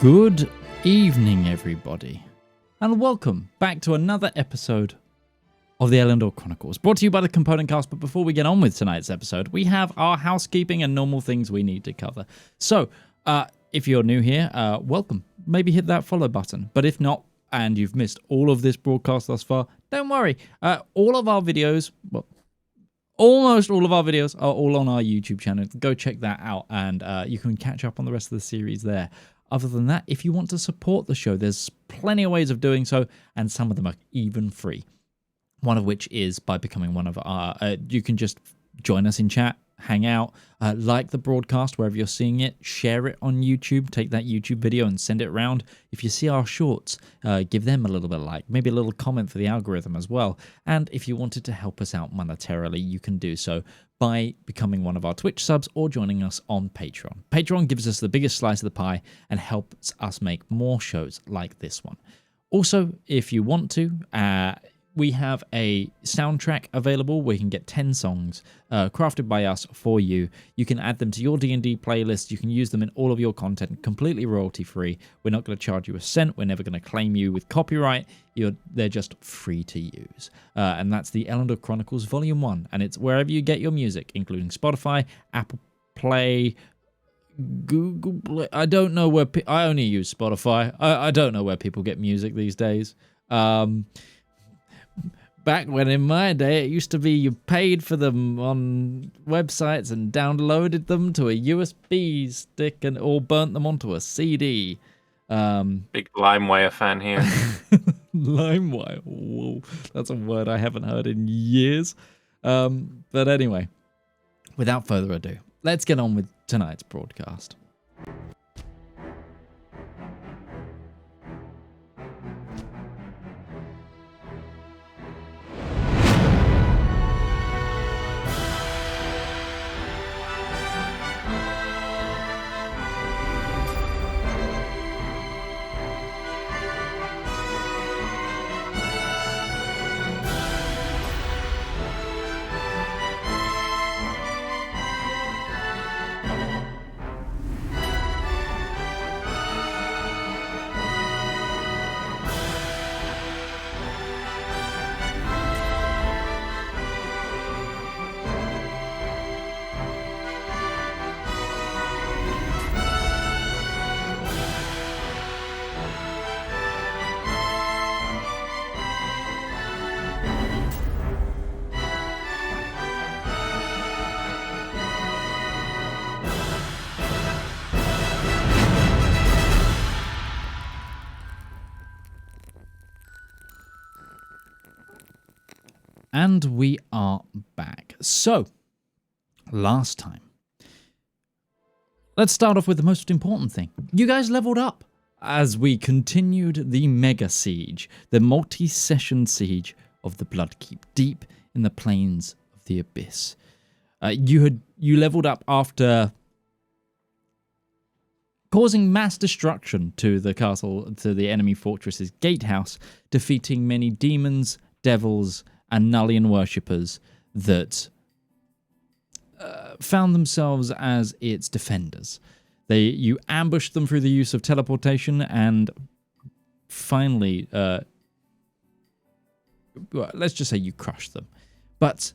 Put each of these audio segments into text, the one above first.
Good evening, everybody, and welcome back to another episode of the Elendor Chronicles, brought to you by the Component Cast. But before we get on with tonight's episode, we have our housekeeping and normal things we need to cover. So, if you're new here, welcome. Maybe hit that follow button. But if not, and you've missed all of this broadcast thus far, don't worry. All of our videos, well, almost all of our videos are all on our YouTube channel. Go check that out, and you can catch up on the rest of the series there. Other than that, if you want to support the show, there's plenty of ways of doing so, and some of them are even free. One of which is by becoming one of our... you can just join us in chat, hang out, like the broadcast wherever you're seeing it, share it on YouTube, take that YouTube video and send it around. If you see our shorts, give them a little bit of like, maybe a little comment for the algorithm as well. And if you wanted to help us out monetarily, you can do so by becoming one of our Twitch subs or joining us on Patreon. Patreon gives us the biggest slice of the pie and helps us make more shows like this one. Also, if you want to... we have a soundtrack available where you can get 10 songs crafted by us for you. You can add them to your D&D playlist. You can use them in all of your content completely royalty-free. We're not going to charge you a cent. We're never going to claim you with copyright. They're just free to use. And that's the Elendor Chronicles Volume 1. And it's wherever you get your music, including Spotify, Apple Play, Google Play. I don't know where... I only use Spotify. I don't know where people get music these days. Back when in my day, it used to be you paid for them on websites and downloaded them to a USB stick or burnt them onto a CD. Big LimeWire fan here. LimeWire. Whoa, that's a word I haven't heard in years. But anyway, without further ado, let's get on with tonight's broadcast. And we are back. So, last time. Let's start off with the most important thing. You guys leveled up as we continued the mega siege, the multi-session siege of the Bloodkeep, deep in the plains of the Abyss. You leveled up after causing mass destruction to the castle, to the enemy fortress's gatehouse, defeating many demons, devils, and Nullian worshippers that found themselves as its defenders. You ambushed them through the use of teleportation, and finally, let's just say you crushed them. But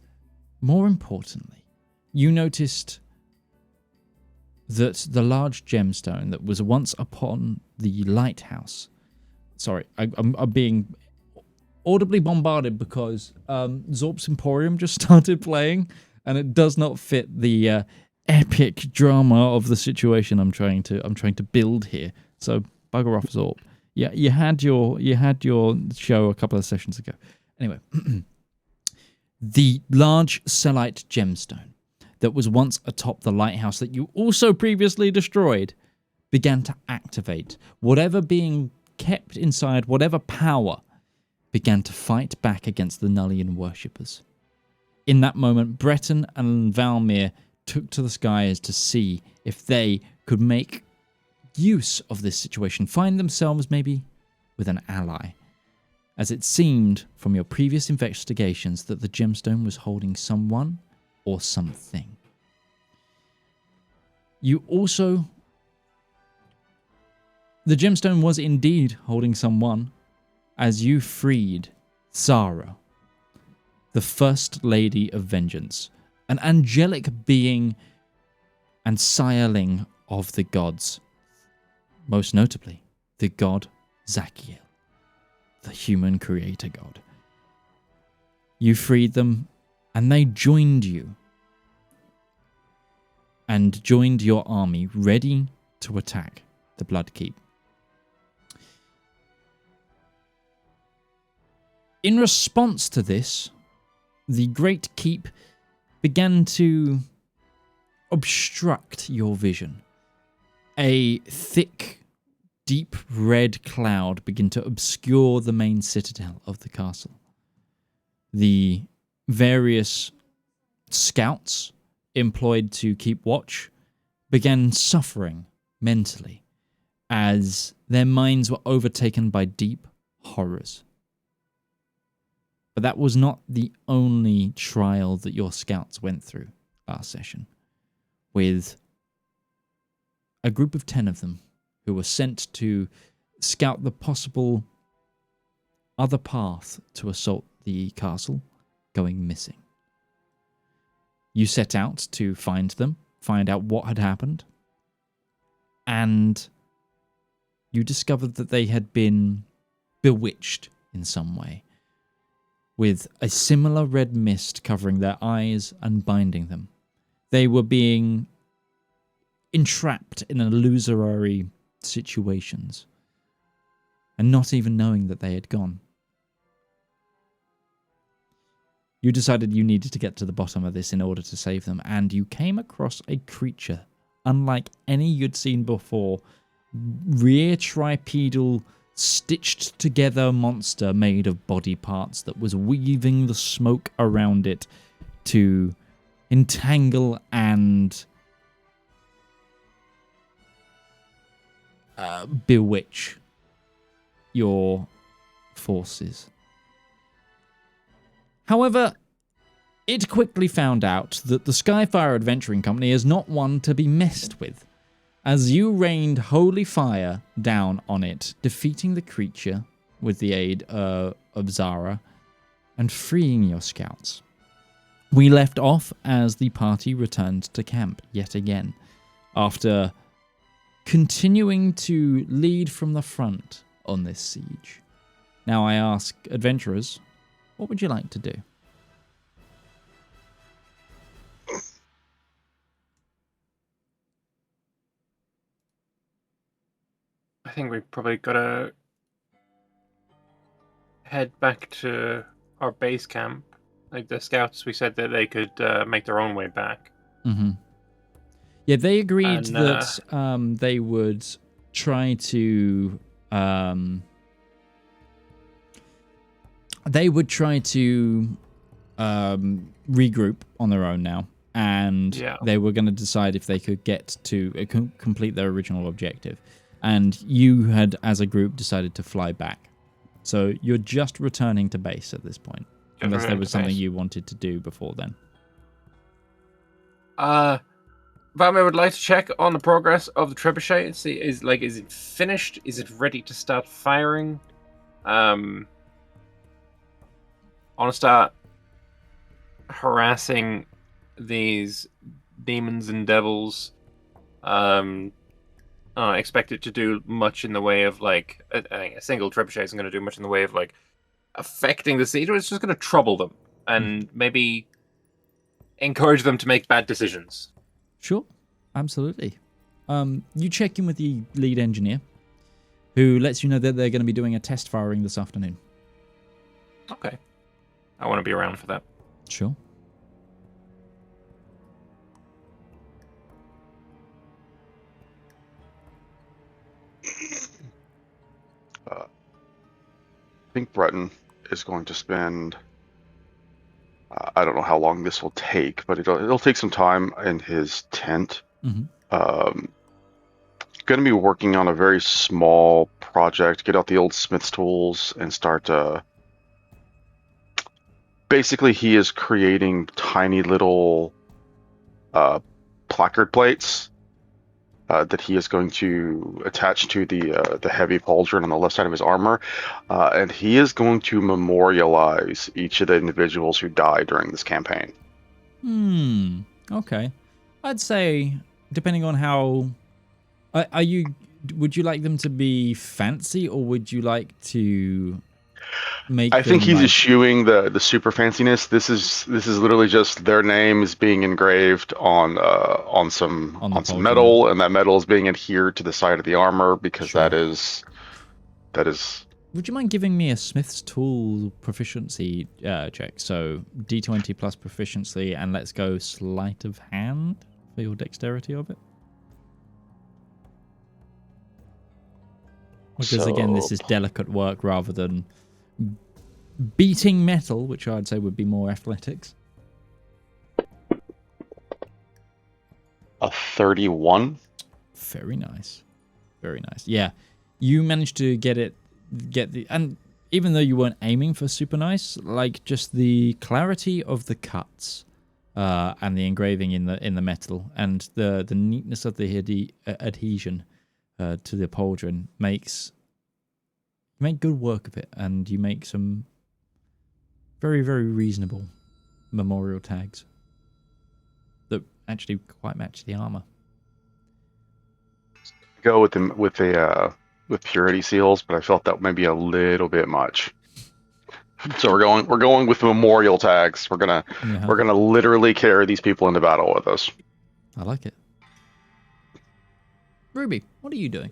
more importantly, you noticed that the large gemstone that was once upon the lighthouse... Sorry, I'm being audibly bombarded because Zorp's Emporium just started playing, and it does not fit the epic drama of the situation I'm trying to build here. So bugger off, Zorp. Yeah, you had your show a couple of sessions ago. Anyway, the large Selite gemstone that was once atop the lighthouse that you also previously destroyed began to activate. Whatever being kept inside, whatever power, began to fight back against the Nullian worshippers. In that moment, Breton and Valymr took to the skies to see if they could make use of this situation, find themselves maybe with an ally, as it seemed from your previous investigations that the gemstone was holding someone or something. You also The gemstone was indeed holding someone as you freed Zara, the First Lady of Vengeance, an angelic being and sireling of the gods, most notably the god Zachiel, the human creator god. You freed them, and they joined you, and joined your army ready to attack the Bloodkeep. In response to this, the Great Keep began to obstruct your vision. A thick, deep red cloud began to obscure the main citadel of the castle. The various scouts employed to keep watch began suffering mentally as their minds were overtaken by deep horrors. But that was not the only trial that your scouts went through last session, with a group of 10 of them who were sent to scout the possible other path to assault the castle going missing. You set out to find them, find out what had happened, and you discovered that they had been bewitched in some way, with a similar red mist covering their eyes and binding them. They were being entrapped in illusory situations, and not even knowing that they had gone. You decided you needed to get to the bottom of this in order to save them, and you came across a creature unlike any you'd seen before. Rear tripedal, stitched together monster made of body parts that was weaving the smoke around it to entangle and bewitch your forces. However, it quickly found out that the Skyfire Adventuring Company is not one to be messed with, as you rained holy fire down on it, defeating the creature with the aid of Zara and freeing your scouts. We left off as the party returned to camp yet again, after continuing to lead from the front on this siege. Now I ask adventurers, what would you like to do? I think we probably gotta head back to our base camp. Like the scouts, we said that they could make their own way back. Mm-hmm. Yeah, they agreed that they would try to regroup on their own now, and they were going to decide if they could get to complete their original objective. And you had, as a group, decided to fly back. So you're just returning to base at this point, unless there was something you wanted to do before then. Valymr would like to check on the progress of the trebuchet and see is it finished? Is it ready to start firing? I want to start harassing these demons and devils. I expect it to do much in the way of I think a single trebuchet isn't going to do much in the way of affecting the siege. It's just going to trouble them and maybe encourage them to make bad decisions. Sure, absolutely. You check in with the lead engineer, who lets you know that they're going to be doing a test firing this afternoon. Okay. I want to be around for that. Sure. I think Breton is going to spend, I don't know how long this will take, but it'll take some time in his tent. Mm-hmm. Going to be working on a very small project, get out the old Smith's tools and start basically he is creating tiny little placard plates that he is going to attach to the heavy pauldron on the left side of his armor, and he is going to memorialize each of the individuals who died during this campaign. Okay. I'd say, depending on how... Would you like them to be fancy, or would you like to make I think them, he's like... eschewing the super fanciness. This is literally just their names being engraved on some pauldron. metal, and that metal is being adhered to the side of the armor because Sure. that is. Would you mind giving me a Smith's Tool proficiency check? So D20 plus proficiency, and let's go sleight of hand for your dexterity of it. Because again, this is delicate work rather than beating metal, which I'd say would be more athletics. A 31. Very nice. Very nice. Yeah. You managed to and even though you weren't aiming for super nice, like just the clarity of the cuts and the engraving in the metal and the neatness of the adhesion to the pauldron you make good work of it, and you make some very, very reasonable memorial tags that actually quite match the armor. Go with purity seals, but I felt that might be a little bit much. So we're going with memorial tags. We're gonna literally carry these people into battle with us. I like it. Ruby, what are you doing?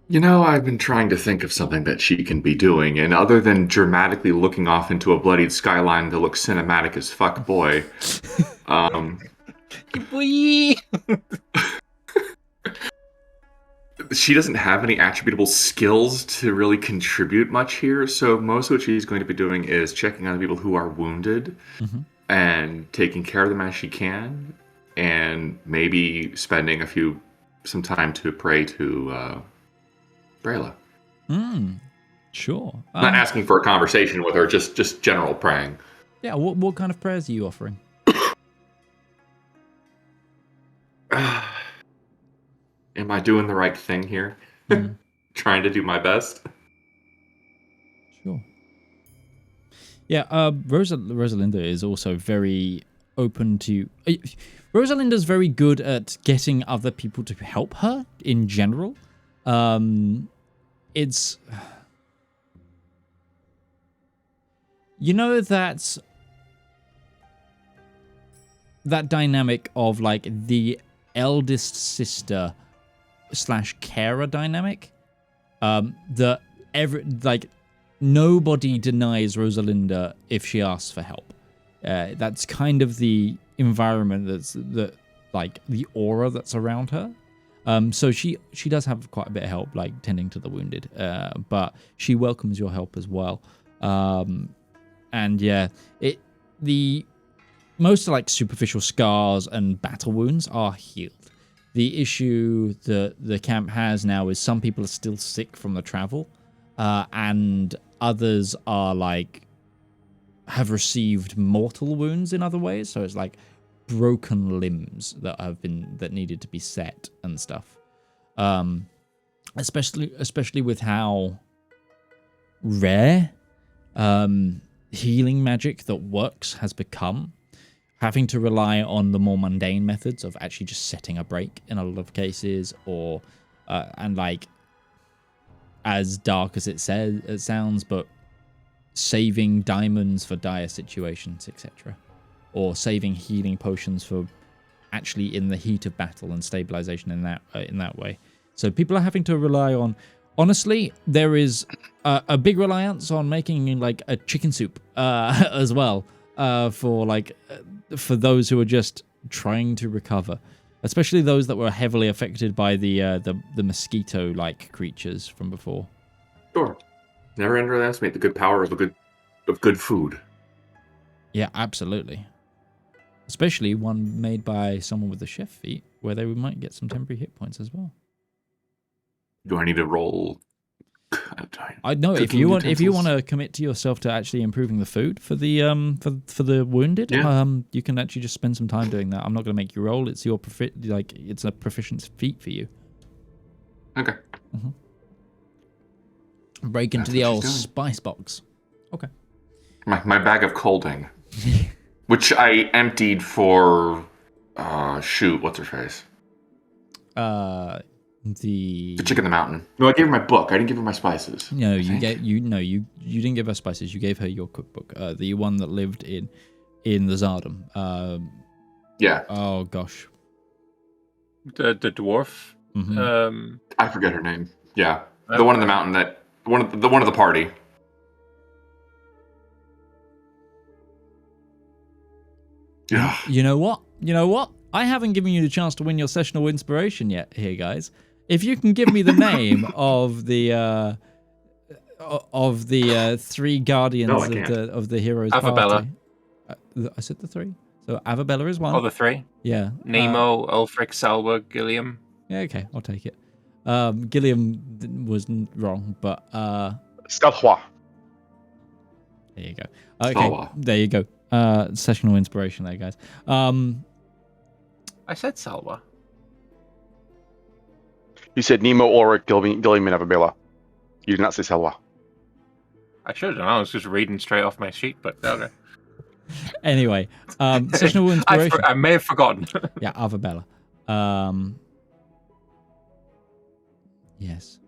You know, I've been trying to think of something that she can be doing, and other than dramatically looking off into a bloodied skyline that looks cinematic as fuck, boy. She doesn't have any attributable skills to really contribute much here, so most of what she's going to be doing is checking on the people who are wounded and taking care of them as she can, and maybe spending some time to pray to Brayla. Sure. Not asking for a conversation with her, just general praying. Yeah, what kind of prayers are you offering? Am I doing the right thing here? Trying to do my best? Sure. Yeah, Rosalinda is also very open to... Rosalinda's very good at getting other people to help her in general. It's... You know that dynamic of, like, the eldest sister / carer dynamic? Nobody denies Rosalinda if she asks for help. That's kind of the environment the aura that's around her. So she does have quite a bit of help, like tending to the wounded, but she welcomes your help as well. And yeah, the most like superficial scars and battle wounds are healed. The issue that the camp has now is some people are still sick from the travel, and others are have received mortal wounds in other ways. So it's like broken limbs that needed to be set and stuff. Especially with how rare healing magic that works has become. Having to rely on the more mundane methods of actually just setting a break in a lot of cases, or and like as dark as it sounds, but saving diamonds for dire situations, etc., or saving healing potions for actually in the heat of battle and stabilization in that way. So people are having to rely on. Honestly, there is a big reliance on making like a chicken soup as well for those who are just trying to recover, especially those that were heavily affected by the mosquito-like creatures from before. Sure, never underestimate the good power of good food. Yeah, absolutely. Especially one made by someone with a chef feat, where they might get some temporary hit points as well. Do I need to roll I know if you want to commit to yourself to actually improving the food for the for the wounded, you can actually just spend some time doing that. I'm not going to make you roll. It's your it's a proficiency feat for you. Okay. Break into the old spice box. Okay. My bag of colding, which I emptied for what's her face? The chick in the mountain. No, I gave her my book. I didn't give her my spices. No, you didn't give her spices. You gave her your cookbook. The one that lived in the Zardom. Yeah. Oh gosh. The dwarf. Mm-hmm. I forget her name. Yeah, the one in the mountain one of the party. Yeah. You know what? I haven't given you the chance to win your sessional inspiration yet, here, guys. If you can give me the name of the three guardians of the heroes' Avabella. Party. I said the three. So Avabella is one. Oh, the three? Yeah. Nemo, Ulfric, Salwa, Gilliam. Yeah, okay, I'll take it. Gilliam was wrong, but Stelhwa. there you go. Okay, there you go. Sessional inspiration there, guys. I said Salwa. You said Nemo, Ulrich, Gilliam, and Avabella. You did not say Selwa. I should have done. I was just reading straight off my sheet, but okay. Anyway, sessional inspiration. I may have forgotten. Yeah, Avabella. Yes.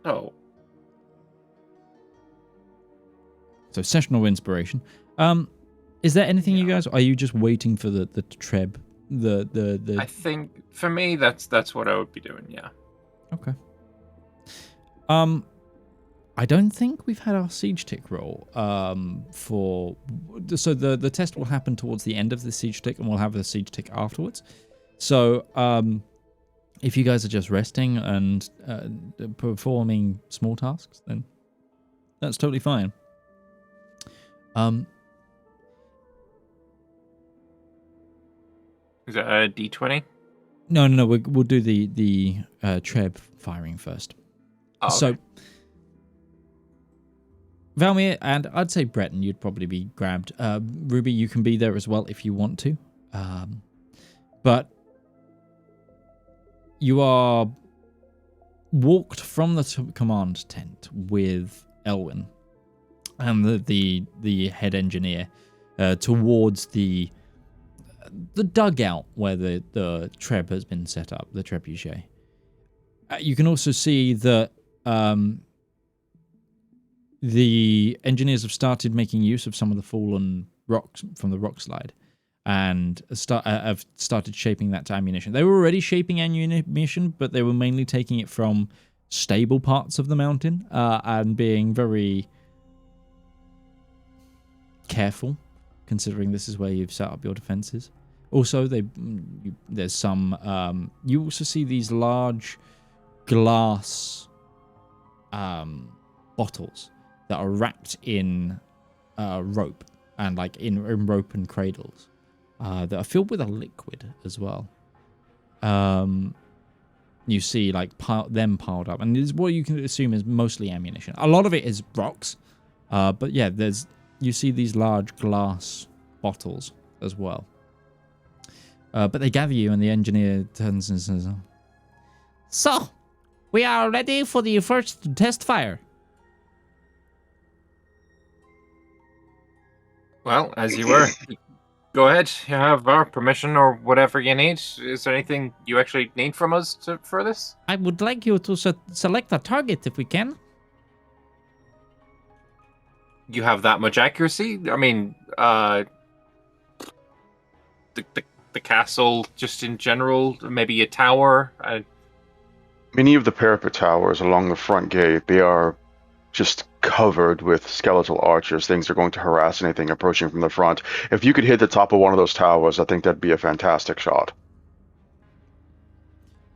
Oh. So sessional inspiration. Is there anything you guys? Are you just waiting for the treb? The. I think for me that's what I would be doing. Yeah. Okay. I don't think we've had our siege tick roll. So the test will happen towards the end of the siege tick, and we'll have the siege tick afterwards. So if you guys are just resting and performing small tasks, then that's totally fine. Is that a D20? No. We'll do the treb firing first. Oh, okay. So, Valymr and I'd say Breton, you'd probably be grabbed. Ruby, you can be there as well if you want to. But you are walked from the command tent with Elwyn and the head engineer towards the dugout where the treb has been set up, the trebuchet. You can also see that the engineers have started making use of some of the fallen rocks from the rock slide and have started shaping that to ammunition. They were already shaping ammunition, but they were mainly taking it from stable parts of the mountain and being very careful, considering this is where you've set up your defenses. Also, there's some... you also see these large glass bottles that are wrapped in rope and like in rope and cradles that are filled with a liquid as well. You see like them piled up, and it's what you can assume is mostly ammunition. A lot of it is rocks, but yeah, you see these large glass bottles as well. But they gather you, and the engineer turns and says, "So, we are ready for the first test fire." Well, as you were. Go ahead. You have our permission or whatever you need. Is there anything you actually need from us for this? I would like you to select a target if we can. You have that much accuracy? I mean, the castle, just in general, maybe a tower. Many of the parapet towers along the front gate, they are just covered with skeletal archers, things are going to harass anything approaching from the front. If you could hit the top of one of those towers, I think that'd be a fantastic shot.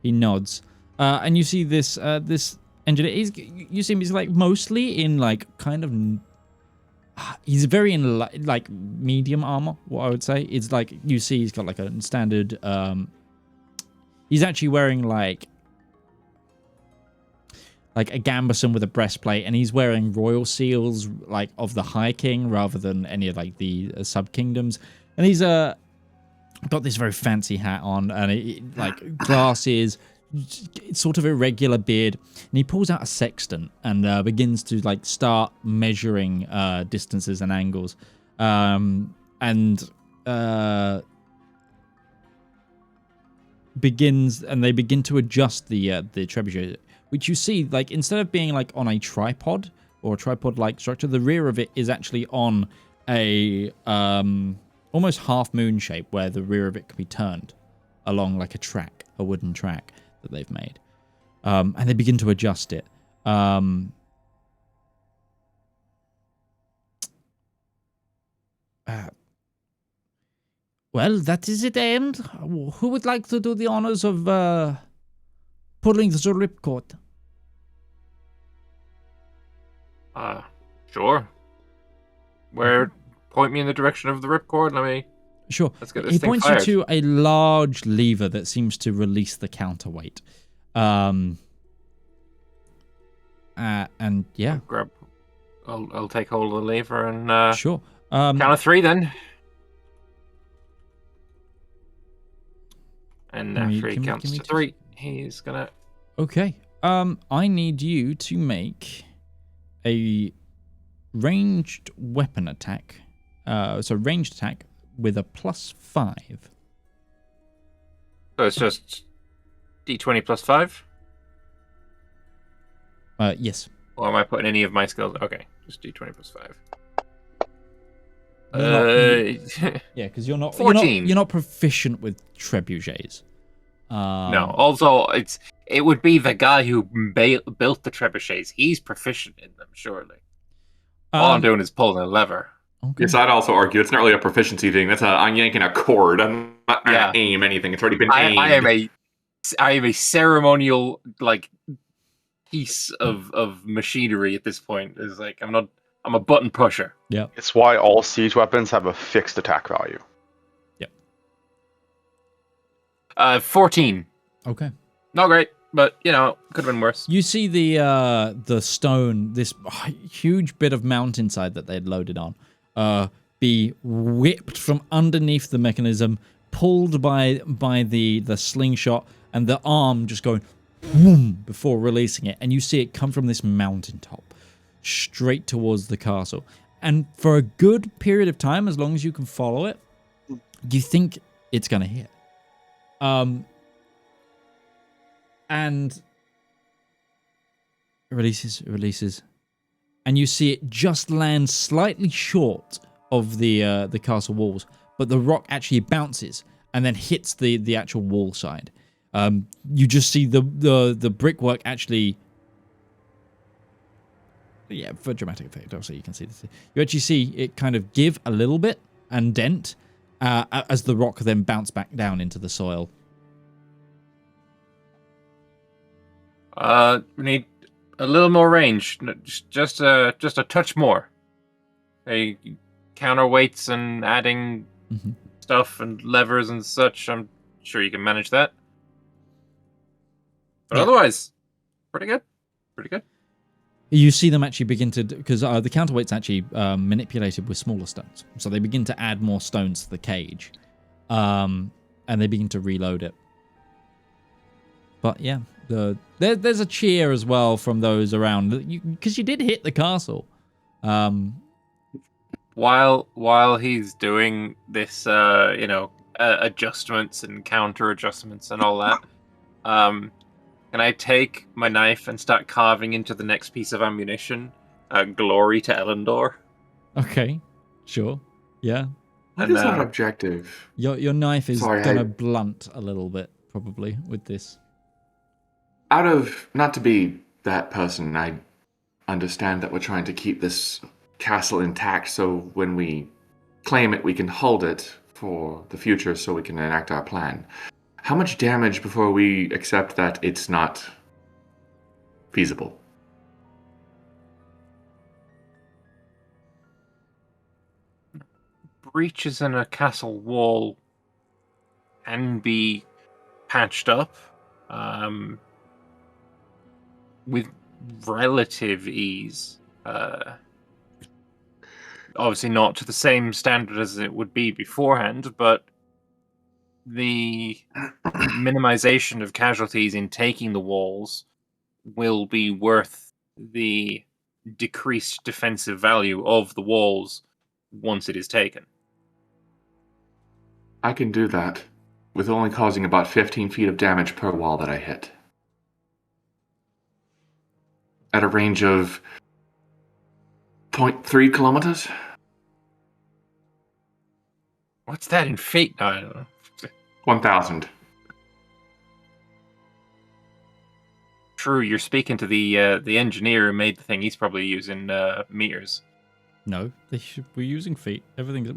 He nods, and you see this engineer. You see him. He's like mostly in like kind of. He's very in like medium armor. What I would say, it's like you see he's got like a standard He's actually wearing like a gambeson with a breastplate, and he's wearing royal seals like of the High King rather than any of like the sub kingdoms. And he's got this very fancy hat on, and like glasses, sort of irregular beard, and he pulls out a sextant and begins to like start measuring distances and angles, and they begin to adjust the trebuchet, which you see, like, instead of being like on a tripod or a tripod-like structure, the rear of it is actually on a almost half moon shape, where the rear of it can be turned along like a wooden track that they've made, and they begin to adjust it. Well, that is it, end. Who would like to do the honors of pulling the ripcord? Sure. Point me in the direction of the ripcord. Sure. Let's get this He thing points fired. you to a large lever that seems to release the counterweight. And yeah. I'll take hold of the lever and Sure. count of 3 then. And after he counts to 3, he's gonna... Okay. I need you to make a ranged weapon attack. So ranged attack with a +5. So it's just D20 plus 5? Yes. Or am I putting any of my skills? Okay, just D20 plus 5. Yeah, because you're not 14. You're not proficient with trebuchets. No. Also, it would be the guy who built the trebuchets. He's proficient in them, surely. All I'm doing is pulling a lever. Okay. Yes, I'd also argue it's not really a proficiency thing. I'm yanking a cord. I'm not gonna aim anything. It's already been aimed. I am a ceremonial like piece of machinery at this point. It's like I'm a button pusher. Yeah. It's why all siege weapons have a fixed attack value. Yep. 14. Okay. Not great, but could have been worse. You see the stone, this huge bit of mountainside that they'd loaded on, be whipped from underneath the mechanism, pulled by the slingshot, and the arm just going boom before releasing it, and you see it come from this mountaintop straight towards the castle. And for a good period of time, as long as you can follow it, you think it's gonna hit. And releases, and you see it just land slightly short of the castle walls, but the rock actually bounces and then hits the actual wall side. You just see the brickwork actually. Yeah, for dramatic effect, obviously you can see this. You actually see it kind of give a little bit and dent as the rock then bounce back down into the soil. We need a little more range, just a touch more. Counterweights and adding stuff and levers and such. I'm sure you can manage that. But otherwise, pretty good. Pretty good. You see them actually begin to, because the counterweight's actually manipulated with smaller stones, so they begin to add more stones to the cage, and they begin to reload it. But yeah, there's a cheer as well from those around, because you did hit the castle. While he's doing this, adjustments and counter adjustments and all that, can I take my knife and start carving into the next piece of ammunition? Glory to Elendor. Okay, sure, yeah. What is our objective? Your knife is gonna blunt a little bit probably with this. Not to be that person, I understand that we're trying to keep this castle intact, so when we claim it, we can hold it for the future so we can enact our plan. How much damage before we accept that it's not feasible? Breaches in a castle wall can be patched up with relative ease. Obviously not to the same standard as it would be beforehand, but the minimization of casualties in taking the walls will be worth the decreased defensive value of the walls once it is taken. I can do that, with only causing about 15 feet of damage per wall that I hit. At a range of 0.3 kilometers? What's that in feet? No, I don't know. 1,000. True, you're speaking to the engineer who made the thing. He's probably using meters. No, we're using feet. Everything's...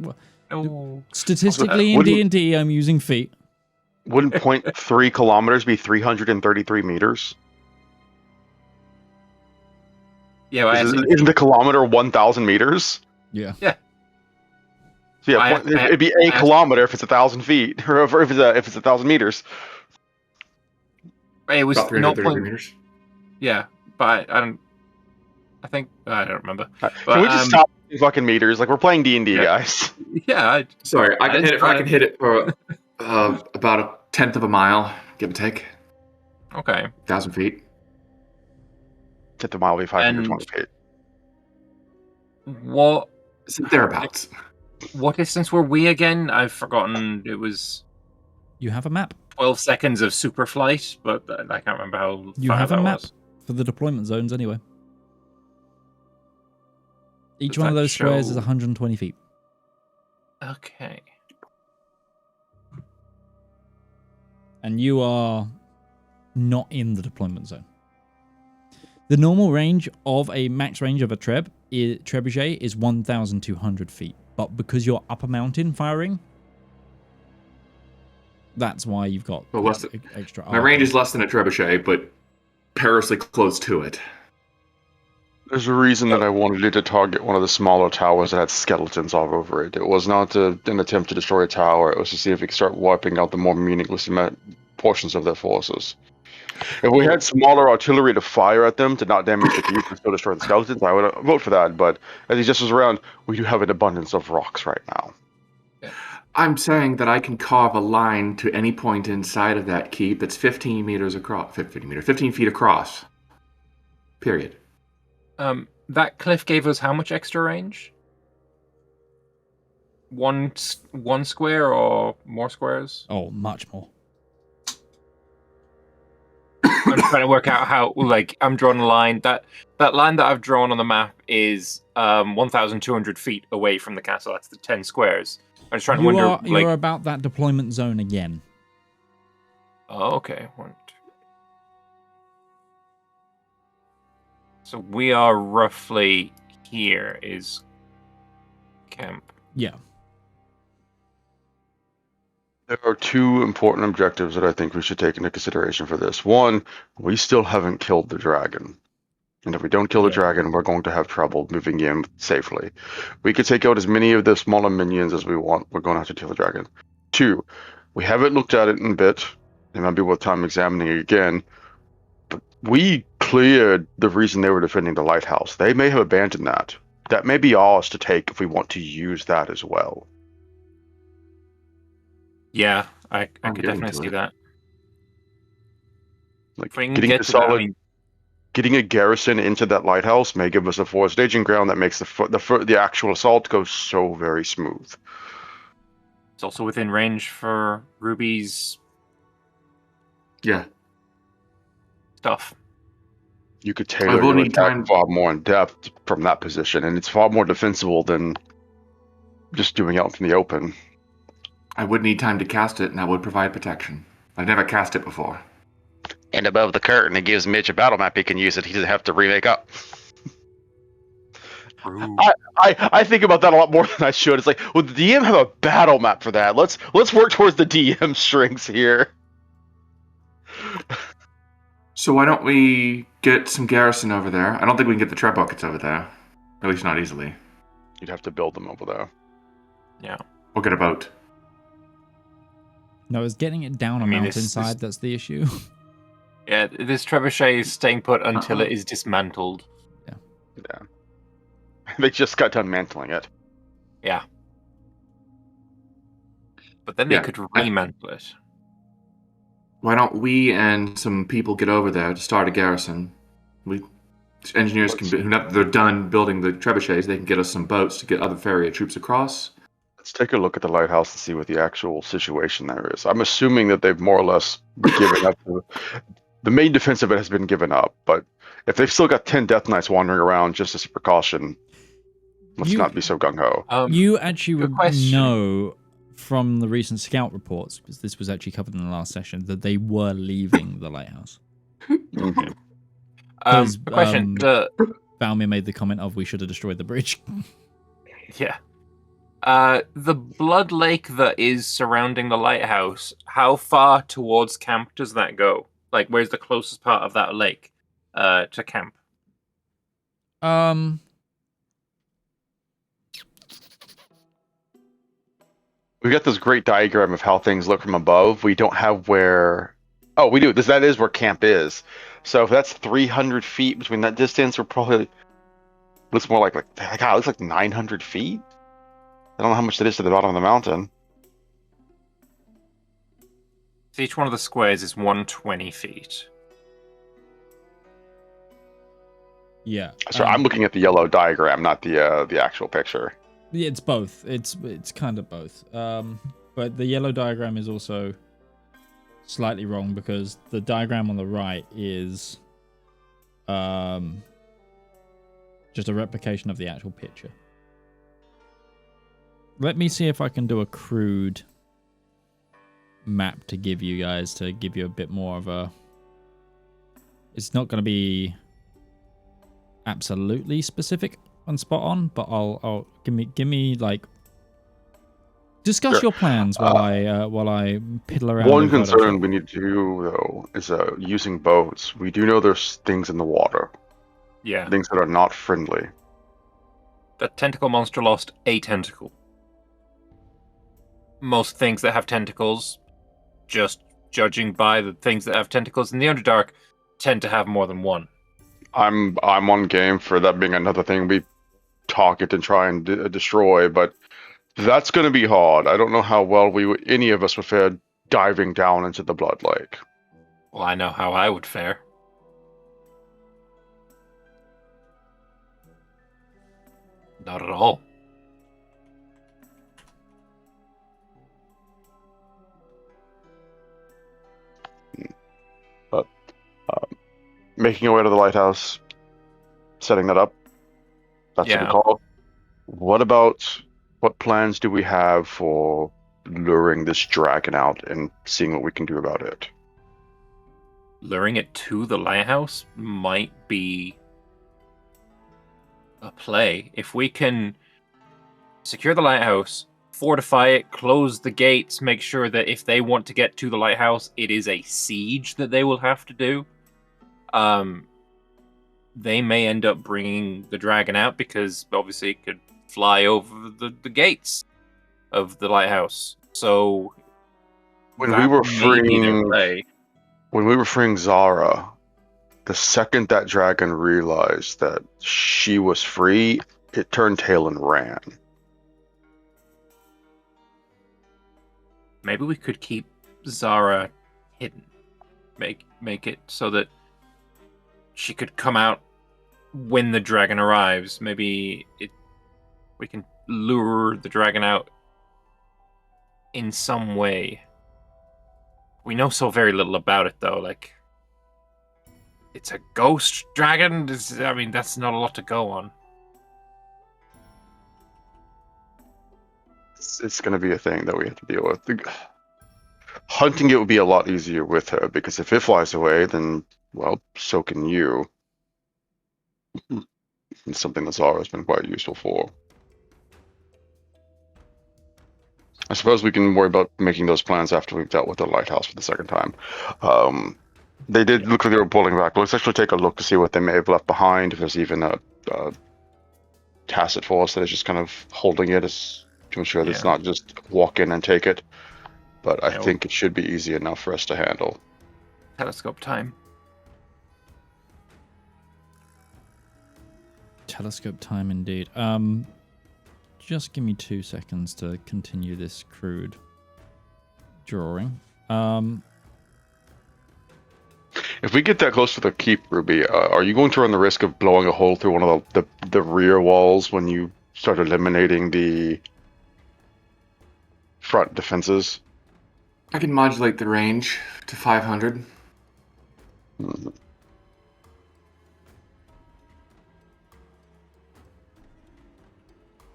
Oh. Statistically in D&D, I'm using feet. Wouldn't 0.3 kilometers be 333 meters? Yeah, well, Isn't the kilometer 1,000 meters? Yeah. Yeah. So yeah, it'd be a kilometer if it's 1,000 feet, or if it's 1,000 meters. It was about 333 meters. Yeah, but I don't remember. But, Can we just stop fucking meters? Like, we're playing D&D, guys. Yeah. Sorry, I can hit it for about a tenth of a mile, give or take. Okay. 1,000 feet. Hit the mile will be 520 feet. What? Thereabouts. What distance were we again? I've forgotten. It was... You have a map. 12 seconds of super flight, but I can't remember how You far have a that map was. for the deployment zones anyway. Each Does one of that those squares is show- 120 feet. Okay. And you are not in the deployment zone. The normal range of a max range of a trebuchet is 1,200 feet. But because you're up a mountain firing, that's why you've got extra. My range is less than a trebuchet, but perilously close to it. There's a reason that I wanted it to target one of the smaller towers that had skeletons all over it. It was not an attempt to destroy a tower. It was to see if we could start wiping out the more meaningless portions of their forces. If we had smaller artillery to fire at them to not damage the keep and still destroy the skeletons, I would vote for that. But as he just was around, we do have an abundance of rocks right now. I'm saying that I can carve a line to any point inside of that keep that's 15 meters across. 15 feet across. Period. That cliff gave us how much extra range? One square or more squares? Oh, much more. I'm trying to work out how. Like, I'm drawing a line. That line that I've drawn on the map is 1,200 feet away from the castle. That's the 10 squares. I'm just trying to wonder. You're about that deployment zone again. Oh, okay. So we are roughly here. Is camp? Yeah. There are two important objectives that I think we should take into consideration for this. One, we still haven't killed the dragon. And if we don't kill the dragon, we're going to have trouble moving in safely. We could take out as many of the smaller minions as we want. We're going to have to kill the dragon. Two, we haven't looked at it in a bit. It might be worth time examining it again. But we cleared the reason they were defending the lighthouse. They may have abandoned that. That may be ours to take if we want to use that as well. Yeah, I could definitely see that. Like, If we can getting get a to that, solid, I mean, getting a garrison into that lighthouse may give us a forward staging ground that makes the actual assault go so very smooth. it's also within range for Ruby's stuff. You could tailor your attack far more in depth from that position, and it's far more defensible than just doing it from the open. I would need time to cast it, and that would provide protection. I've never cast it before. And above the curtain, it gives Mitch a battle map he can use that he doesn't have to remake up. I think about that a lot more than I should. It's like, well, the DM have a battle map for that. Let's work towards the DM strings here. So why don't we get some garrison over there? I don't think we can get the trap buckets over there. At least not easily. You'd have to build them over there. Yeah. We'll get a boat. No, it's getting it down a mountainside that's the issue. Yeah, this trebuchet is staying put until it is dismantled. Yeah. They just got done mantling it. Yeah. But then they could remantle it. Why don't we and some people get over there to start a garrison? Engineers they're done building the trebuchets, they can get us some boats to get other Farrier troops across. Let's take a look at the lighthouse and see what the actual situation there is. I'm assuming that they've more or less given up. The main defense of it has been given up, but if they've still got 10 Death Knights wandering around just as a precaution, let's not be so gung-ho. You actually would know from the recent scout reports, because this was actually covered in the last session, that they were leaving the lighthouse. Okay. Question. Valymr made the comment of we should have destroyed the bridge. Yeah. The blood lake that is surrounding the lighthouse, how far towards camp does that go? Like, where's the closest part of that lake to camp? We got this great diagram of how things look from above. We don't have where... Oh, we do. That is where camp is. So if that's 300 feet between that distance, we're probably... Looks more like... God, it looks like 900 feet? I don't know how much that is to the bottom of the mountain. So each one of the squares is 120 feet. Yeah. Sorry, I'm looking at the yellow diagram, not the actual picture. Yeah, it's both. It's kind of both. But the yellow diagram is also slightly wrong because the diagram on the right is just a replication of the actual picture. Let me see if I can do a crude map to give you guys, to give you a bit more of a... It's not going to be absolutely specific and spot on, but I'll give me like discuss your plans while I piddle around. One concern we need to do though is using boats. We do know there's things in the water. Yeah. Things that are not friendly. The tentacle monster lost a tentacle. Most things that have tentacles, just judging by the things that have tentacles in the Underdark, tend to have more than one. I'm on game for that being another thing we target and try and destroy, but that's going to be hard. I don't know how well any of us would fare diving down into the Blood Lake. Well, I know how I would fare. Not at all. But making our way to the lighthouse, setting that up, that's what we call. What plans do we have for luring this dragon out and seeing what we can do about it? Luring it to the lighthouse might be a play. If we can secure the lighthouse, fortify it, close the gates, make sure that if they want to get to the lighthouse, it is a siege that they will have to do. They may end up bringing the dragon out because obviously it could fly over the gates of the lighthouse. So when we were freeing Zara, the second that dragon realized that she was free, it turned tail and ran. Maybe we could keep Zara hidden. Make it so that she could come out when the dragon arrives. Maybe we can lure the dragon out in some way. We know so very little about it, though. Like, it's a ghost dragon. I mean, that's not a lot to go on. It's going to be a thing that we have to deal with. Hunting it would be a lot easier with her, because if it flies away, then, well, so can you. It's something that Zara has been quite useful for. I suppose we can worry about making those plans after we've dealt with the lighthouse for the second time. They did look like they were pulling back. Let's actually take a look to see what they may have left behind, if there's even a tacit force that is just kind of holding it to ensure that it's not just walk in and take it. but I think it should be easy enough for us to handle. Telescope time. Telescope time indeed. Just give me 2 seconds to continue this crude drawing. If we get that close to the keep, Ruby, are you going to run the risk of blowing a hole through one of the rear walls when you start eliminating the front defenses? I can modulate the range to 500. Mm-hmm.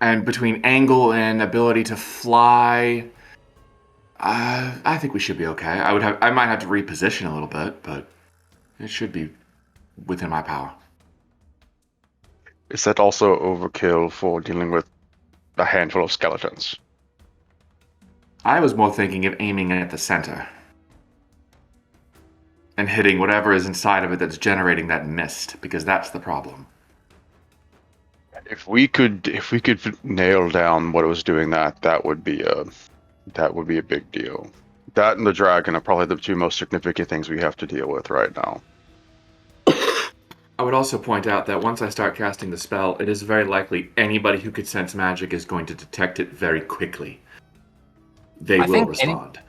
And between angle and ability to fly, I think we should be okay. I might have to reposition a little bit, but it should be within my power. Is that also overkill for dealing with a handful of skeletons? I was more thinking of aiming at the center and hitting whatever is inside of it that's generating that mist, because that's the problem. If we could nail down what was doing that would be a big deal. That and the dragon are probably the two most significant things we have to deal with right now. I would also point out that once I start casting the spell, it is very likely anybody who could sense magic is going to detect it very quickly. They will respond.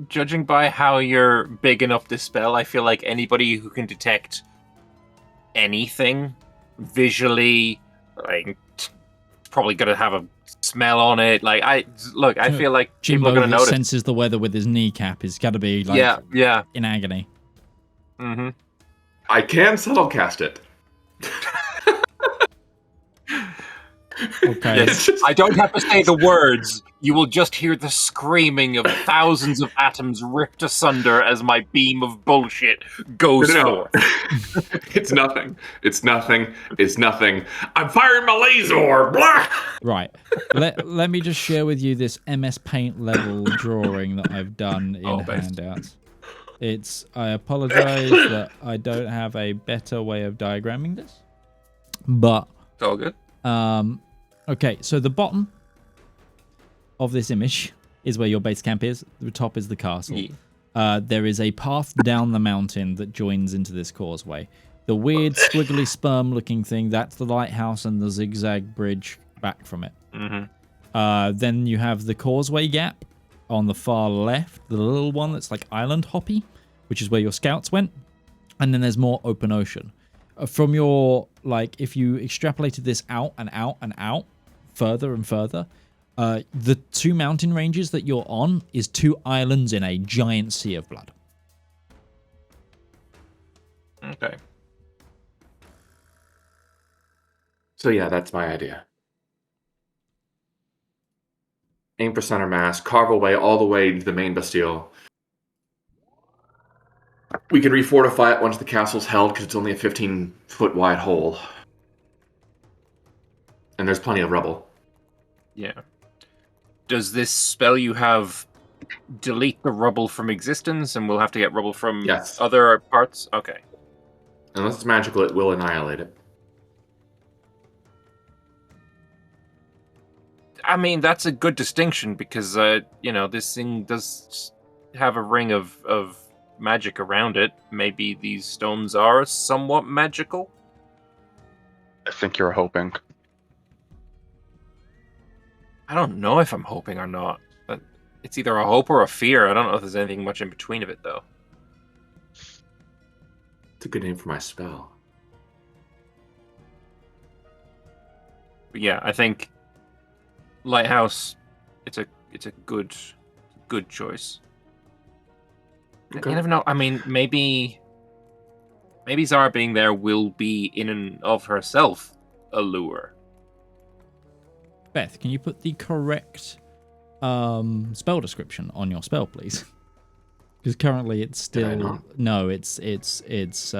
Judging by how you're bigging up this spell, I feel like anybody who can detect anything visually, like, probably gonna have a smell on it. Like, I feel like people are gonna notice. Senses the weather with his kneecap. He's gotta be like, in agony. Mm-hmm. I can subtle cast it. Okay. Yes. I don't have to say the words. You will just hear the screaming of thousands of atoms ripped asunder as my beam of bullshit goes forth. It's nothing. It's nothing. It's nothing. I'm firing my laser. Blah! Right. Let me just share with you this MS Paint level drawing that I've done in handouts. I apologize that I don't have a better way of diagramming this, but it's all good. Okay, so the bottom of this image is where your base camp is. The top is the castle. Yeah. There is a path down the mountain that joins into this causeway. The weird squiggly sperm-looking thing, that's the lighthouse and the zigzag bridge back from it. Mm-hmm. Then you have the causeway gap on the far left, the little one that's like island hoppy, which is where your scouts went. And then there's more open ocean. From your, like, if you extrapolated this out and out and out, further and further, the two mountain ranges that you're on is two islands in a giant sea of blood. Okay. So yeah, that's my idea. Aim for center mass, carve away all the way to the main Bastille. We can refortify it once the castle's held, because it's only a 15-foot wide hole. And there's plenty of rubble. Yeah. Does this spell you have delete the rubble from existence, and we'll have to get rubble from other parts? Okay. Unless it's magical, it will annihilate it. I mean, that's a good distinction, because, this thing does have a ring of magic around it. Maybe these stones are somewhat magical? I think you're hoping. I don't know if I'm hoping or not. But it's either a hope or a fear. I don't know if there's anything much in between of it, though. It's a good name for my spell. But yeah, I think Lighthouse, it's a good choice. Okay. You never know. I mean, maybe Zara being there will be in and of herself a lure. Beth, can you put the correct spell description on your spell, please? Because currently it's still it's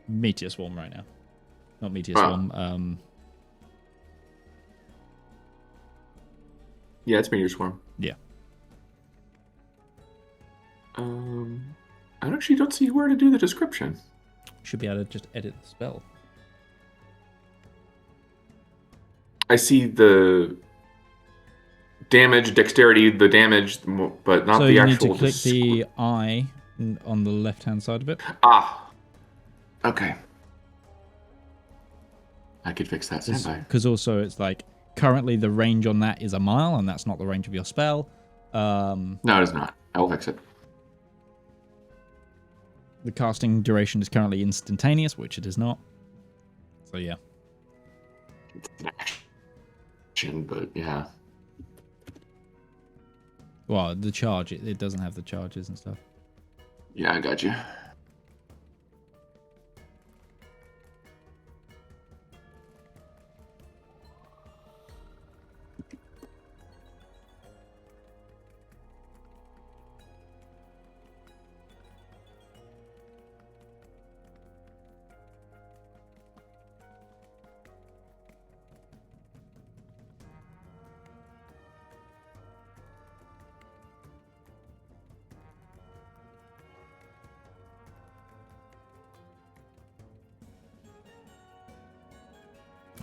Meteor Swarm right now, not Meteor Swarm. Yeah, it's Meteor Swarm. Yeah. I actually don't see where to do the description. Should be able to just edit the spell. I see the damage, dexterity, the damage, but not so the you actual. need to click the eye on the left-hand side of it. Ah. Okay. I could fix that. Stand by. Because also it's like currently the range on that is a mile, and that's not the range of your spell. No, it is not. I will fix it. The casting duration is currently instantaneous, which it is not. So yeah. It's an action, but yeah. Well, the charge, it doesn't have the charges and stuff. Yeah, I got you.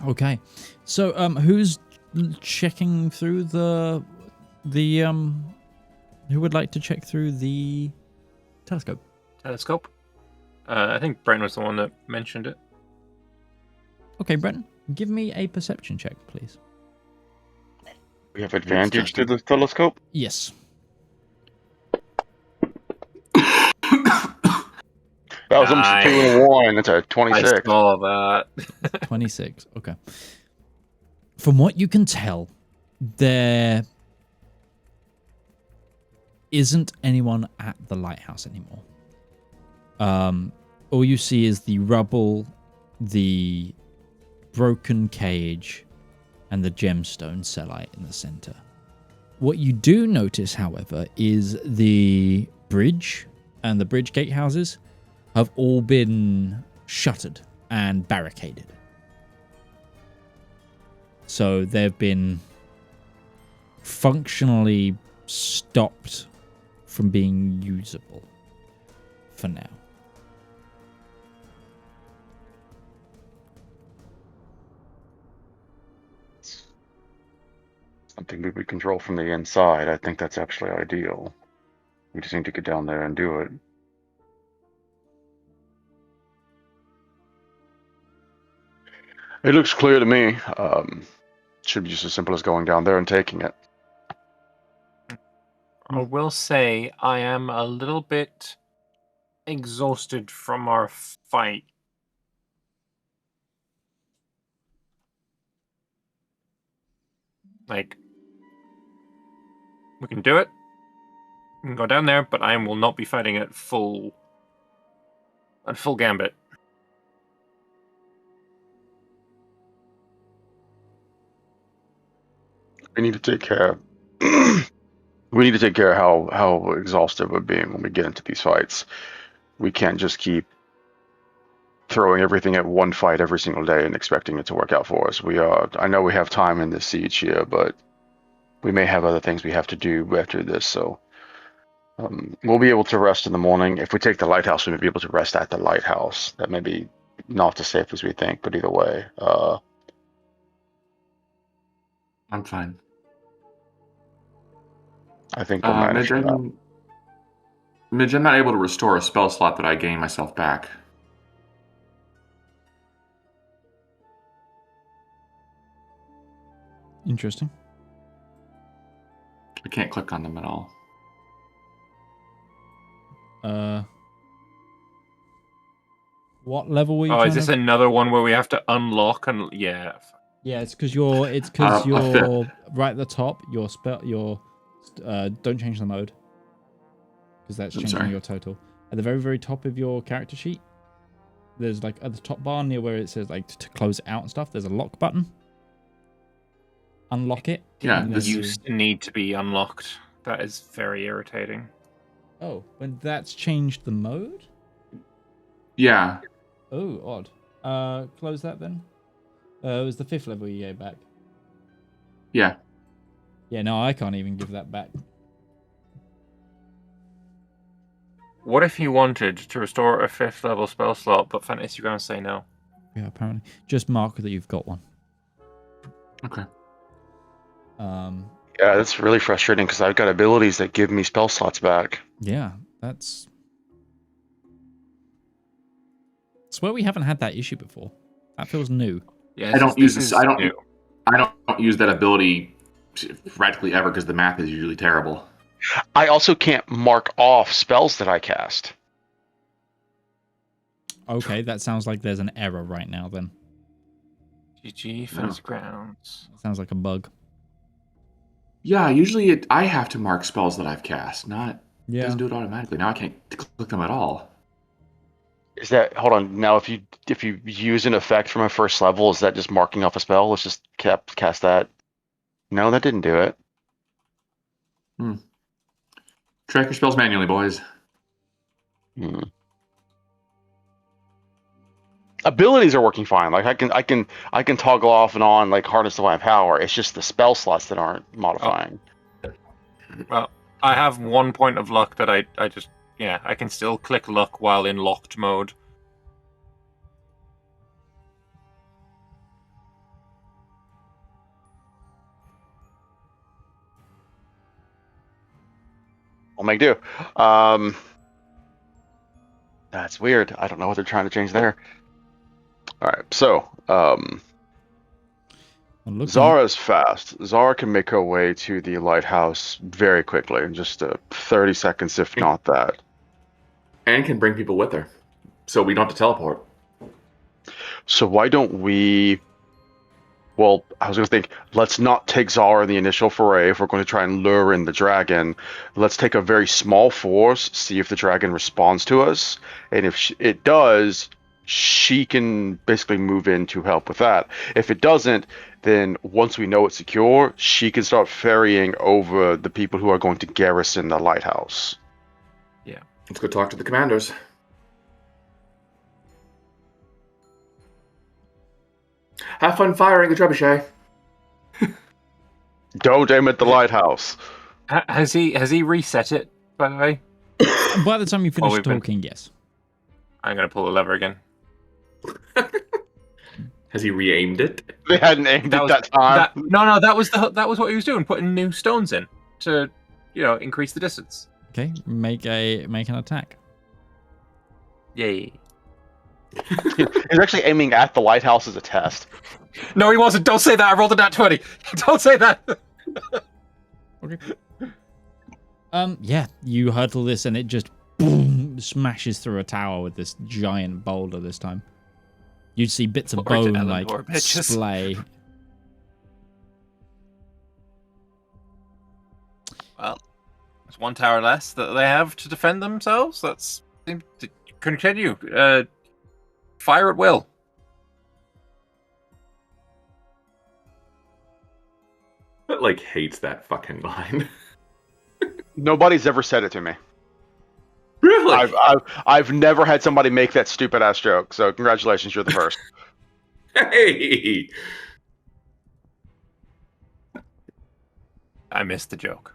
Okay, so who's checking through the who would like to check through the telescope? Telescope? I think Breton was the one that mentioned it. Okay, Breton, give me a perception check, please. We have advantage to the telescope? Yes. That was almost 2 and 1. That's a 26. I saw that. 26. Okay. From what you can tell, there isn't anyone at the lighthouse anymore. All you see is the rubble, the broken cage, and the gemstone cellite in the center. What you do notice, however, is the bridge and the bridge gatehouses have all been shuttered and barricaded. So they've been functionally stopped from being usable for now. Something we would control from the inside. I think that's actually ideal. We just need to get down there and do it. It looks clear to me. Should be just as simple as going down there and taking it. I will say I am a little bit exhausted from our fight. Like, we can do it. We can go down there, but I will not be fighting at full gambit. We need to take care. We need to take care of how exhausted we're being when we get into these fights. We can't just keep throwing everything at one fight every single day and expecting it to work out for us. I know we have time in this siege here, but we may have other things we have to do after this. So we'll be able to rest in the morning. If we take the lighthouse, we may be able to rest at the lighthouse. That may be not as safe as we think, but either way, I'm fine. I think we'll manage that. Midge, I'm not able to restore a spell slot that I gain myself back. Interesting. I can't click on them at all. What level were you? Oh, is this another one where we have to unlock and yeah? Yeah, it's because you're right at the top. Your spell, don't change the mode because that's changing your total. At the very, very top of your character sheet, there's like at the top bar near where it says like to close it out and stuff. There's a lock button. Unlock it. Yeah, this used to need to be unlocked. That is very irritating. Oh, when that's changed the mode? Yeah. Oh, odd. Close that then. It was the 5th level you gave back. Yeah. Yeah, no, I can't even give that back. What if you wanted to restore a 5th level spell slot, but Fantasy Grounds say no? Yeah, apparently. Just mark that you've got one. Okay. Yeah, that's really frustrating because I've got abilities that give me spell slots back. Yeah, that's... I swear we haven't had that issue before. That feels new. Yeah, I don't use this. this. I don't use that ability practically ever because the math is usually terrible. I also can't mark off spells that I cast. Okay, that sounds like there's an error right now then. GG Fence Grounds. Sounds like a bug. Yeah, usually I have to mark spells that I've cast. It Yeah. doesn't do it automatically. Now I can't click them at all. Is that hold on now? If you use an effect from a first level, is that just marking off a spell? Let's just cast that. No, that didn't do it. Track your spells manually, boys. Abilities are working fine. Like I can toggle off and on like Harness Divine Power. It's just the spell slots that aren't modifying. Well, I have 1 point of luck that I just I can still click luck while in locked mode. I'll make do. That's weird. I don't know what they're trying to change there. All right, so Zara's fast. Zara can make her way to the lighthouse very quickly, in just 30 seconds, if not that. And can bring people with her, so we don't have to teleport. So why don't we... Well, I was going to think, let's not take Zara in the initial foray if we're going to try and lure in the dragon. Let's take a very small force, see if the dragon responds to us, and if it does, she can basically move in to help with that. If it doesn't, then once we know it's secure, she can start ferrying over the people who are going to garrison the lighthouse. Yeah. Let's go talk to the commanders. Have fun firing the trebuchet. Don't aim at the lighthouse. Has he reset it, by the way? By the time you finish talking, yes. I'm going to pull the lever again. Has he re-aimed it? They hadn't aimed it that time. No, that was what he was doing, putting new stones in to, increase the distance. Okay, make an attack. Yay. He's actually aiming at the lighthouse as a test. No, he wasn't. Don't say that. I rolled a nat 20. Don't say that. Okay. Yeah, you hurtle this and it just boom smashes through a tower with this giant boulder this time. You'd see bits of bone like splay. Well, there's one tower less that they have to defend themselves. That's continue. Fire at will. But hates that fucking line. Nobody's ever said it to me. Really? I've never had somebody make that stupid ass joke. So congratulations, you're the first. Hey. I missed the joke.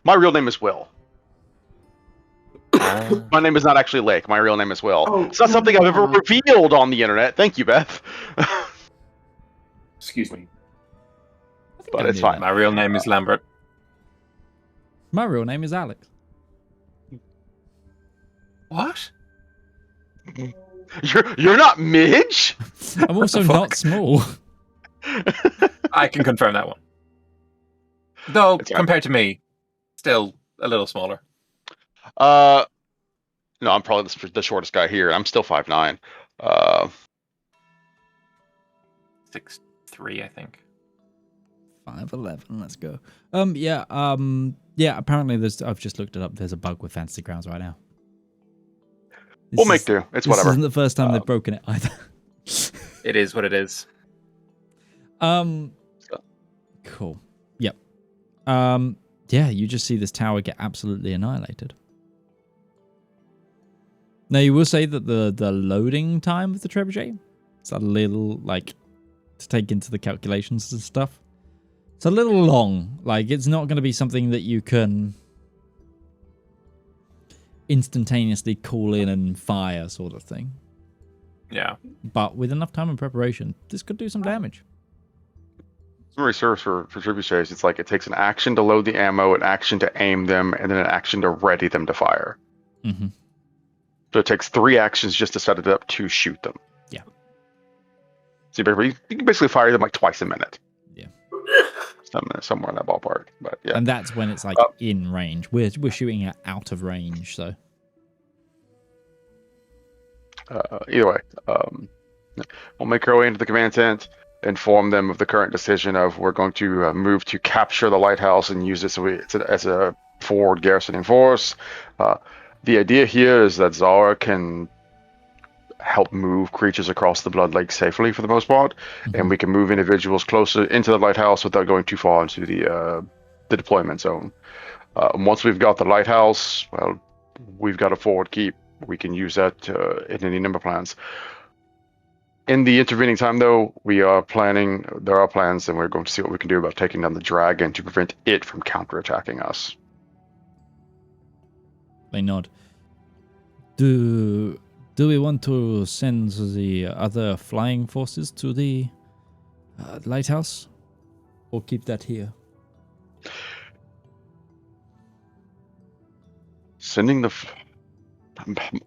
My real name is Will. My name is not actually Lake. My real name is Will. Oh, it's not something I've ever revealed on the internet. Thank you, Beth. Excuse me. But it's fine. My real name is Lambert. My real name is Alex. What? You're not Midge? I'm also not small. I can confirm that one. Though, compared to me, still a little smaller. No, I'm probably the shortest guy here. I'm still 5'9". 6'3", I think. 5'11". Let's go. Yeah. Apparently, I've just looked it up. There's a bug with Fantasy Grounds right now. We'll make do. It's whatever. This isn't the first time they've broken it either. It is what it is. Cool. Yep. Yeah, you just see this tower get absolutely annihilated. Now, you will say that the loading time of the trebuchet is a little, to take into the calculations and stuff. It's a little long. It's not going to be something that you can instantaneously call in and fire sort of thing. Yeah. But with enough time and preparation, this could do some damage. memory serves for trebuchets, it's like it takes an action to load the ammo, an action to aim them, and then an action to ready them to fire. Mm-hmm. So it takes 3 actions just to set it up to shoot them. Yeah. So you can basically fire them like twice a minute. Yeah. Somewhere in that ballpark. But yeah. And that's when it's like in range. We're shooting it out of range, so. Either way, we'll make our way into the command tent, inform them of the current decision of we're going to move to capture the lighthouse and use it as a forward garrisoning force. The idea here is that Zara can help move creatures across the Blood Lake safely for the most part, and we can move individuals closer into the lighthouse without going too far into the deployment zone. Once we've got the lighthouse, well, we've got a forward keep. We can use that in any number of plans. In the intervening time, though, there are plans, and we're going to see what we can do about taking down the dragon to prevent it from counterattacking us. They nod. Do we want to send the other flying forces to the lighthouse? Or keep that here?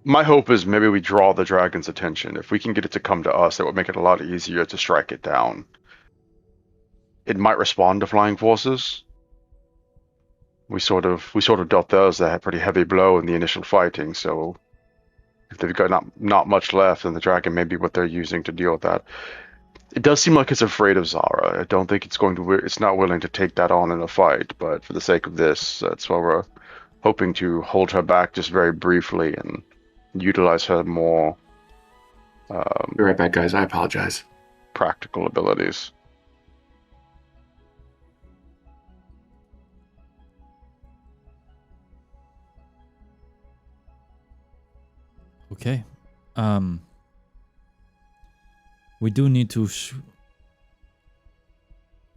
My hope is maybe we draw the dragon's attention. If we can get it to come to us, that would make it a lot easier to strike it down. It might respond to flying forces. We sort of dealt those that had pretty heavy blow in the initial fighting, so if they've got not much left, then the dragon may be what they're using to deal with that. It does seem like it's afraid of Zara. I don't think it's not willing to take that on in a fight, but for the sake of this, that's why we're hoping to hold her back just very briefly and utilize her more Be right back, guys. I apologize. practical abilities. Okay. We do need to...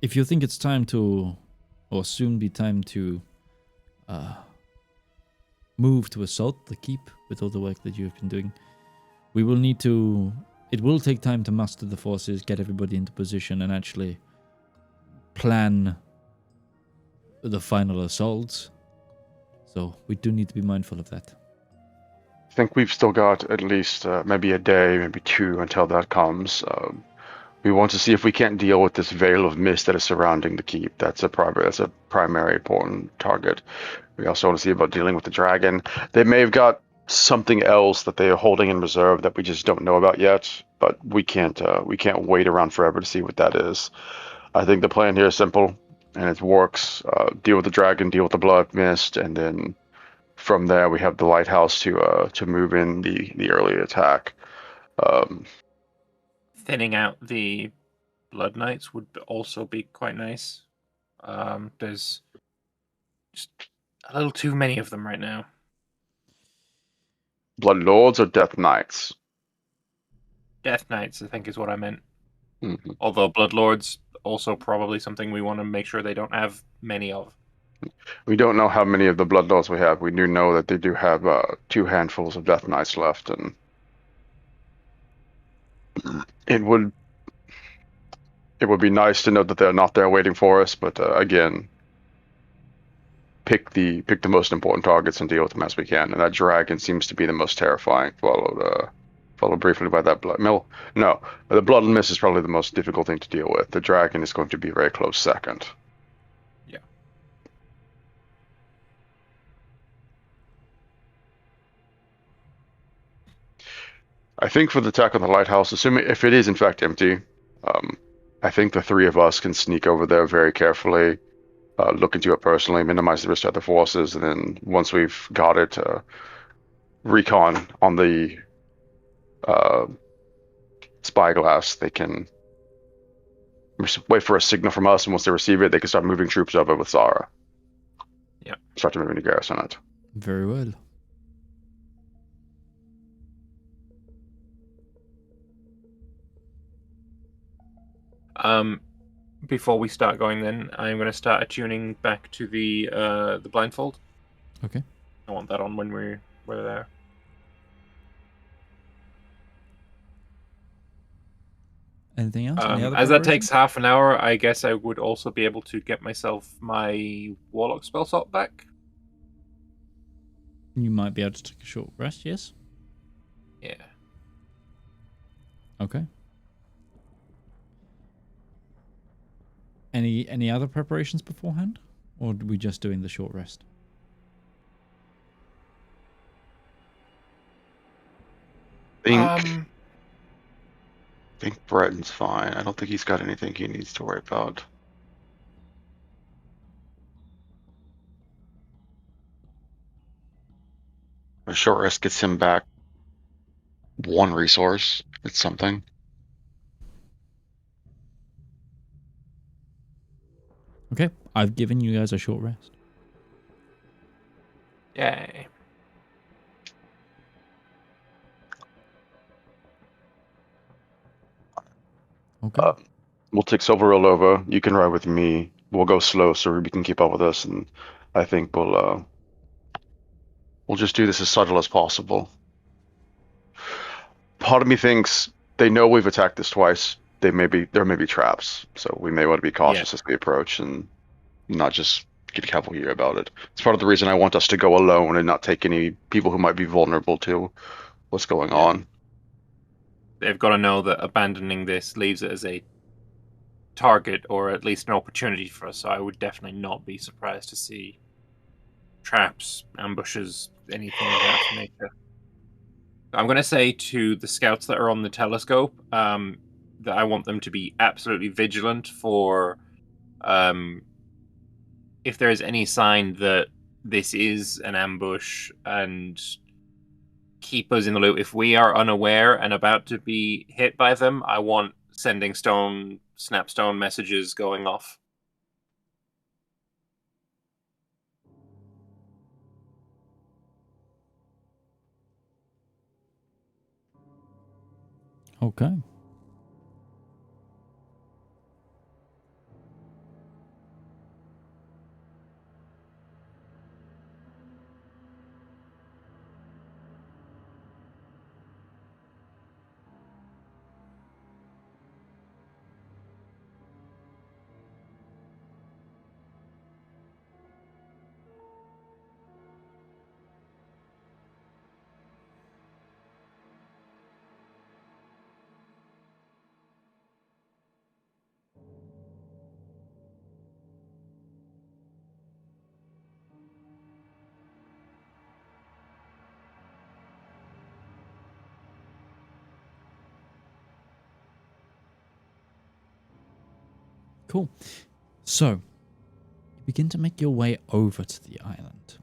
If you think it's time to... Or soon be time to... move to assault the keep with all the work that you've been doing, we will need to... It will take time to muster the forces, get everybody into position, and actually plan the final assault. So we do need to be mindful of that. I think we've still got at least maybe a day, maybe 2 until that comes. We want to see if we can't deal with this veil of mist that is surrounding the keep. That's a primary important target. We also want to see about dealing with the dragon. They may have got something else that they are holding in reserve that we just don't know about yet, but we can't wait around forever to see what that is. I think the plan here is simple, and it works. Deal with the dragon, deal with the blood mist, and then from there we have the lighthouse to move in the early attack. Thinning out the Blood Knights would also be quite nice. There's just a little too many of them right now. Blood Lords or Death Knights? Death Knights, I think, is what I meant. Mm-hmm. Although Blood Lords also probably something we want to make sure they don't have many of. We don't know how many of the Blood Lords we have. We do know that they do have 2 handfuls of Death Knights left, and it would be nice to know that they're not there waiting for us. But again, pick the most important targets and deal with them as we can. And that dragon seems to be the most terrifying. Followed briefly by that blood mill. No, the blood and mist is probably the most difficult thing to deal with. The dragon is going to be a very close second. Yeah. I think for the attack on the lighthouse, assuming if it is in fact empty, I think the 3 of us can sneak over there very carefully, look into it personally, minimize the risk to other forces, and then once we've got it, recon on the spyglass. They can wait for a signal from us, and once they receive it, they can start moving troops over with Zara. Yeah. Start to move into garrison it. Very well. Before we start going, then I'm going to start attuning back to the blindfold. Okay. I want that on when we're there. Anything else? Any other As that preparation? takes half an hour, I guess I would also be able to get myself my Warlock spell slot back. You might be able to take a short rest, yes? Yeah. Okay. Any other preparations beforehand? Or are we just doing the short rest? I think Breton's fine. I don't think he's got anything he needs to worry about. A short rest gets him back one resource. It's something. Okay, I've given you guys a short rest. Yay. Okay. We'll take Silverolova. You can ride with me. We'll go slow so Ruby can keep up with us, and I think we'll just do this as subtle as possible. Part of me thinks they know we've attacked this twice. There may be traps, so we may want to be cautious as we approach and not just get cavalry about it. It's part of the reason I want us to go alone and not take any people who might be vulnerable to what's going on. They've got to know that abandoning this leaves it as a target or at least an opportunity for us. So I would definitely not be surprised to see traps, ambushes, anything of that nature. I'm going to say to the scouts that are on the telescope that I want them to be absolutely vigilant for if there is any sign that this is an ambush, and keep us in the loop. If we are unaware and about to be hit by them, I want sending snapstone messages going off. Okay. Cool. So, you begin to make your way over to the island.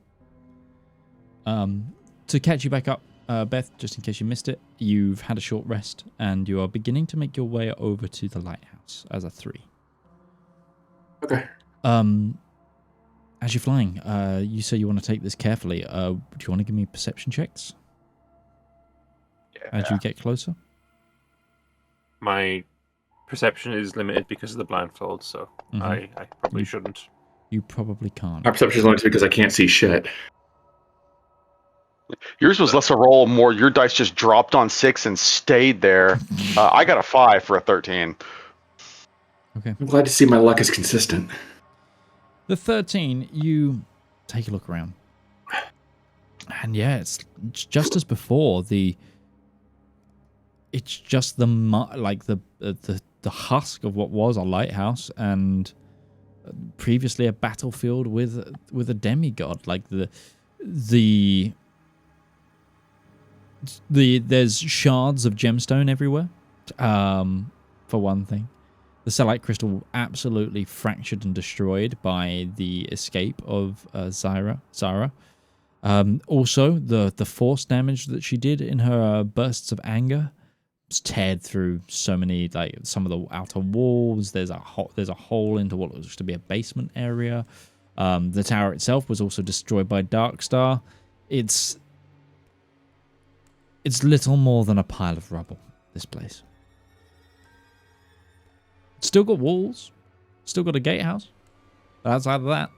To catch you back up, Beth, just in case you missed it, you've had a short rest and you are beginning to make your way over to the lighthouse as a 3. Okay. As you're flying, you say you want to take this carefully. Do you want to give me perception checks as you get closer? My perception is limited because of the blindfold, so I probably shouldn't. You probably can't. My perception is limited because I can't see shit. Yours was less a roll, more your dice just dropped on 6 and stayed there. I got a 5 for a 13. Okay. I'm glad to see my luck is consistent. The 13, you take a look around. And yeah, it's just as before. It's just the husk of what was a lighthouse and previously a battlefield with a demigod. Like there's shards of gemstone everywhere. For one thing, the Selite crystal absolutely fractured and destroyed by the escape of Zara. Also, the force damage that she did in her bursts of anger teared through so many, like some of the outer walls. There's a hole into what looks to be a basement area. The tower itself was also destroyed by Darkstar. It's little more than a pile of rubble, this place. Still got walls, still got a gatehouse, but outside of that,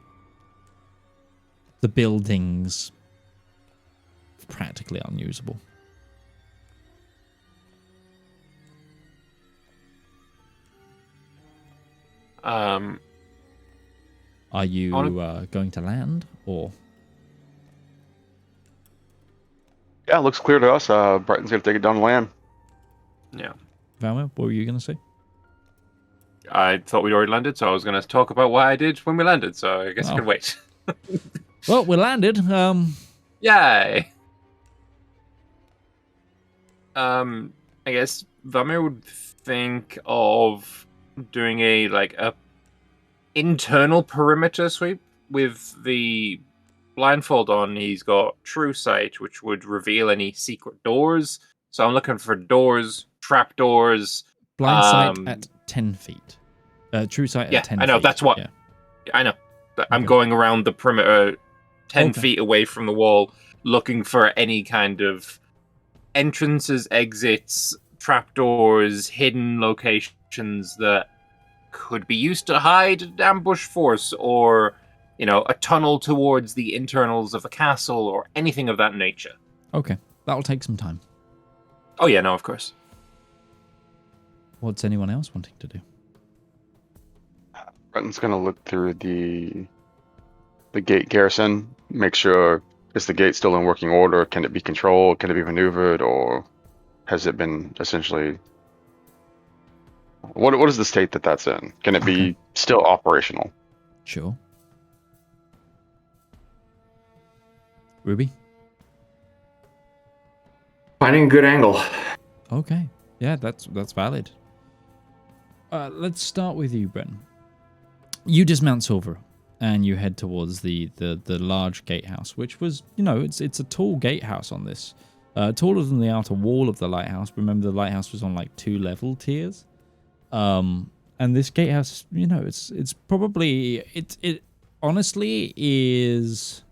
the buildings practically unusable. Are you going to land, or? Yeah, it looks clear to us. Breton's going to take it down land. Yeah. Valymr, what were you going to say? I thought we'd already landed, so I was going to talk about what I did when we landed, so I guess I can wait. Well, we landed. Yay! I guess Valymr would think of doing a internal perimeter sweep with the blindfold on. He's got true sight, which would reveal any secret doors. So I'm looking for doors, trap doors. Blind sight at 10 feet. True sight at 10 feet. I know. That's what. Yeah. I know. I'm going around the perimeter 10 feet away from the wall, looking for any kind of entrances, exits, trapdoors, hidden locations that could be used to hide an ambush force, or, a tunnel towards the internals of the castle, or anything of that nature. Okay. That'll take some time. Oh, yeah, no, of course. What's anyone else wanting to do? Breton's going to look through the gate garrison, make sure, is the gate still in working order? Can it be controlled? Can it be maneuvered? Or has it been essentially... What is the state that's in? Can it be still operational? Sure. Ruby? Finding a good angle. Okay. Yeah, that's valid. Let's start with you, Breton. You dismount Silver, and you head towards the large gatehouse, which was, it's a tall gatehouse on this. Taller than the outer wall of the lighthouse. Remember, the lighthouse was on 2 level tiers. And this gatehouse, it's probably, it honestly is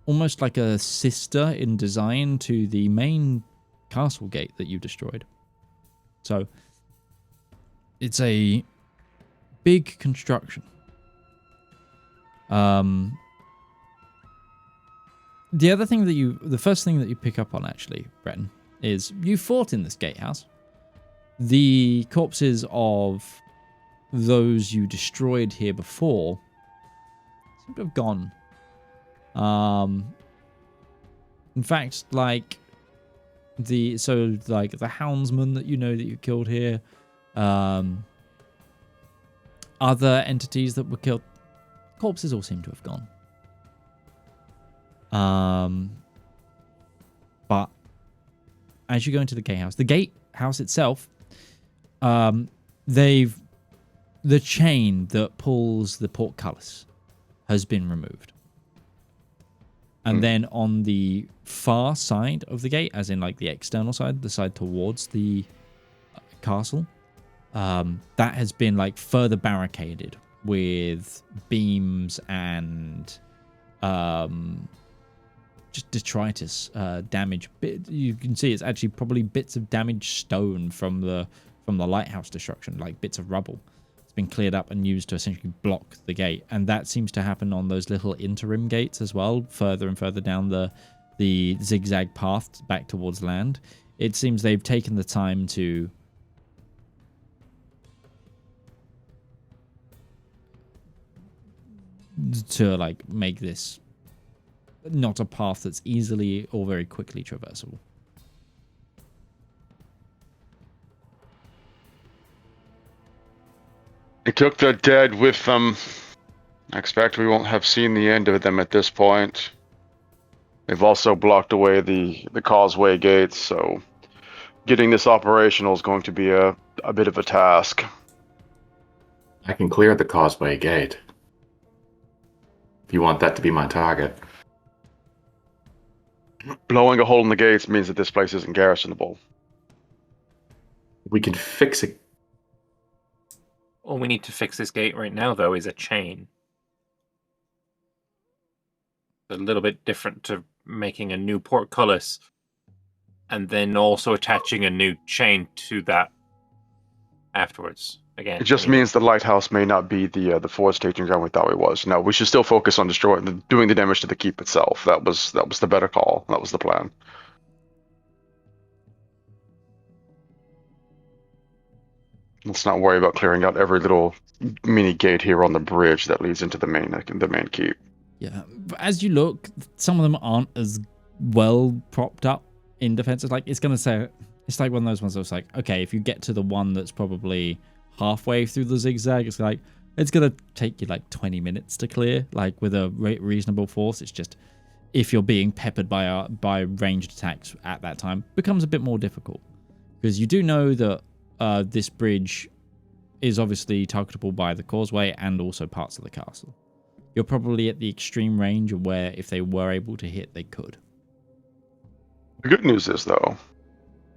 almost like a sister in design to the main castle gate that you destroyed. So it's a big construction. The first thing that you pick up on, actually, Breton, is you fought in this gatehouse. The corpses of those you destroyed here before seem to have gone. In fact, the houndsman that that you killed here, other entities that were killed, corpses all seem to have gone. But as you go into the gatehouse itself, the chain that pulls the portcullis has been removed. And then on the far side of the gate, as in the external side, the side towards the castle, that has been further barricaded with beams and just detritus damage. You can see it's actually probably bits of damaged stone from the lighthouse destruction, bits of rubble. It's been cleared up and used to essentially block the gate, and that seems to happen on those little interim gates as well, further and further down the zigzag path back towards land. It seems they've taken the time to make this not a path that's easily or very quickly traversable. They took the dead with them. I expect we won't have seen the end of them at this point. They've also blocked away the causeway gates, so getting this operational is going to be a bit of a task. I can clear the causeway gate. If you want that to be my target. Blowing a hole in the gates means that this place isn't garrisonable. We can fix it. All we need to fix this gate right now, though, is a chain. A little bit different to making a new portcullis and then also attaching a new chain to that afterwards. Again, it just means the lighthouse may not be the force staging ground we thought it was. No, we should still focus on doing the damage to the keep itself. That was the better call. That was the plan. Let's not worry about clearing out every little mini gate here on the bridge that leads into the main keep. Yeah, but as you look, some of them aren't as well propped up in defenses. Like, it's going to say, it's like one of those ones that's like, okay, if you get to the one that's probably halfway through the zigzag, it's like, it's going to take you like 20 minutes to clear, like with a reasonable force. It's just, if you're being peppered by ranged attacks at that time, becomes a bit more difficult. Because you do know that this bridge is obviously targetable by the causeway and also parts of the castle. You're probably at the extreme range of where if they were able to hit, they could. The good news is, though,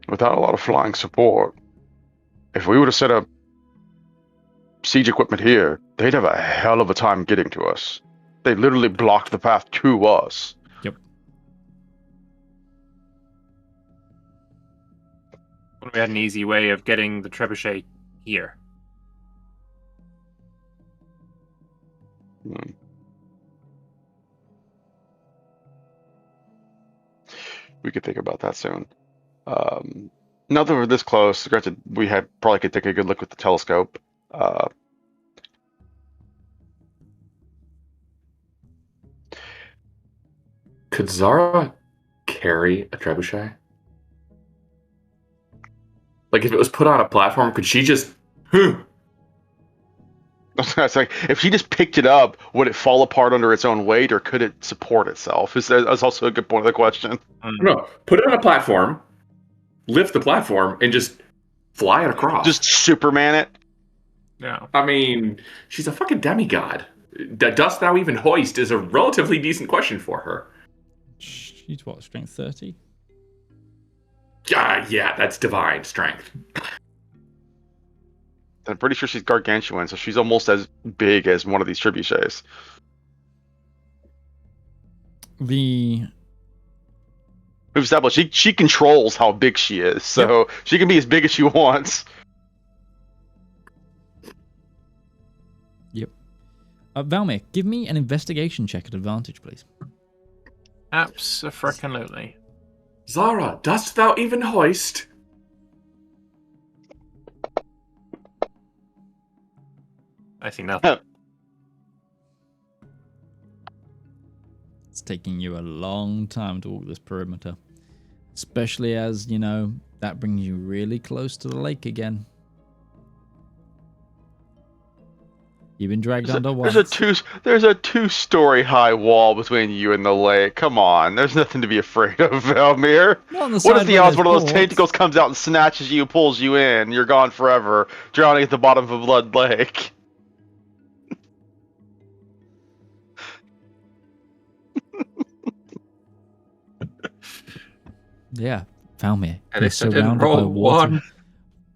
without a lot of flying support, if we were to set up siege equipment here, they'd have a hell of a time getting to us. They literally blocked the path to us. Yep. What if we had an easy way of getting the trebuchet here? We could think about that soon. Now that we're this close, granted, we probably could take a good look with the telescope. Could Zara carry a trebuchet? Like, if it was put on a platform, could she just... It's like, if she just picked it up, would it fall apart under its own weight, or could it support itself? That's also a good point of the question. No, put it on a platform, lift the platform, and just fly it across. Just Superman it? Yeah. I mean, she's a fucking demigod. Dost thou even hoist is a relatively decent question for her. She's what, strength 30? Yeah, that's divine strength. I'm pretty sure she's gargantuan, so she's almost as big as one of these trebuchets. We've established she controls how big she is, so she can be as big as she wants. Yep. Valymr, give me an investigation check at advantage, please. Abso-frickin-lutely. Zara, dost thou even hoist? I see nothing. It's taking you a long time to walk this perimeter. Especially as, that brings you really close to the lake again. You've been dragged under once. There's a 2-story high wall between you and the lake. Come on, there's nothing to be afraid of, Valymr. What if the odds one of those tentacles comes out and snatches you, pulls you in, you're gone forever, drowning at the bottom of a blood lake? Yeah, Valymr, At you're least I didn't surrounded by roll water. one.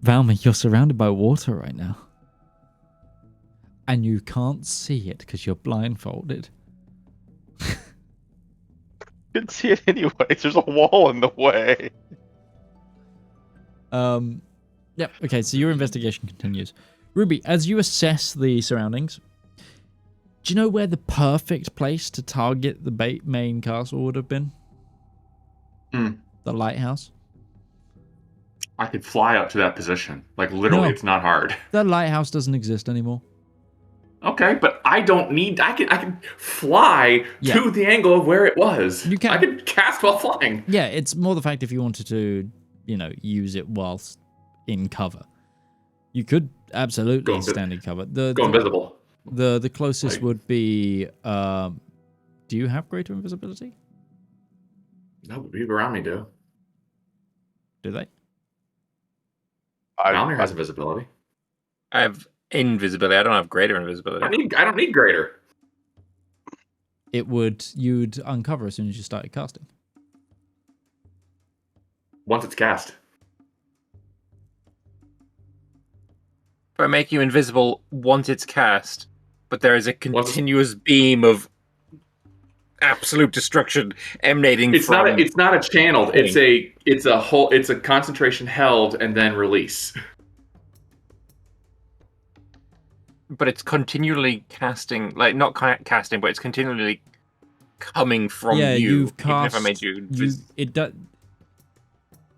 Valymr, you're surrounded by water right now. And you can't see it because you're blindfolded. You can see it anyways. There's a wall in the way. Yep. Okay, so your investigation continues. Ruby, as you assess the surroundings, do you know where the perfect place to target the main castle would have been? The lighthouse? I could fly up to that position. Like, literally, No. It's not hard. That lighthouse doesn't exist anymore. Okay, but I don't need... I can fly to the angle of where it was. You can. I could cast while flying. Yeah, it's more the fact if you wanted to, use it whilst in cover. You could absolutely stand in cover. Go invisible. The closest would be... do you have greater invisibility? No, but people around me do. Do they? Valymr has invisibility. I have invisibility. I don't have greater invisibility. I don't need greater. You'd uncover as soon as you started casting. Once it's cast. If I make you invisible once it's cast, but there is a continuous beam of absolute destruction emanating from... It's not a channeled. It's a concentration held and then release. But it's continually casting, like not casting, but it's continually coming from you. You've cast. Even if I made you it does.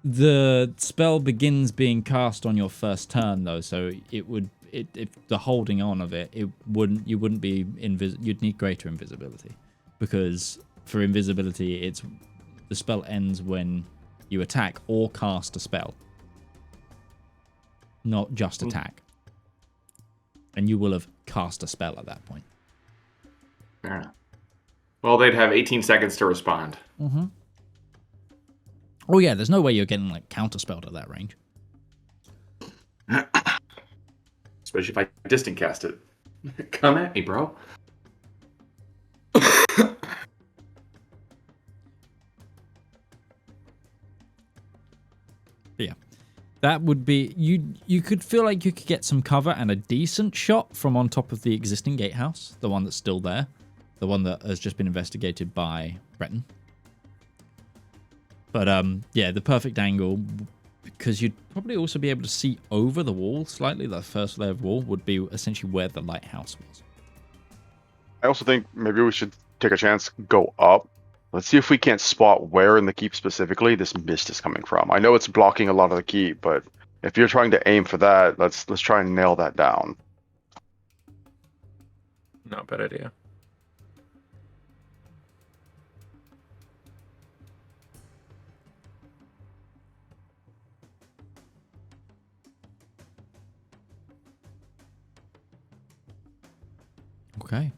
The spell begins being cast on your first turn, though, so if the holding on of it, you wouldn't be you'd need greater invisibility, because for invisibility, the spell ends when you attack or cast a spell, not just attack. And you will have cast a spell at that point. Fair enough. Well, they'd have 18 seconds to respond. Mm-hmm. Oh yeah, there's no way you're getting like counterspelled at that range. Especially if I distant cast it. Come at me, bro. Yeah. That would be you could feel like you could get some cover and a decent shot from on top of the existing gatehouse, the one that's still there, the one that has just been investigated by Breton. But yeah, the perfect angle, because you'd probably also be able to see over the wall slightly. The first layer of wall would be essentially where the lighthouse was. I also think maybe we should take a chance, go up. Let's see if we can't spot where in the keep specifically this mist is coming from. I know it's blocking a lot of the keep, but if you're trying to aim for that, let's try and nail that down. Not a bad idea. Okay.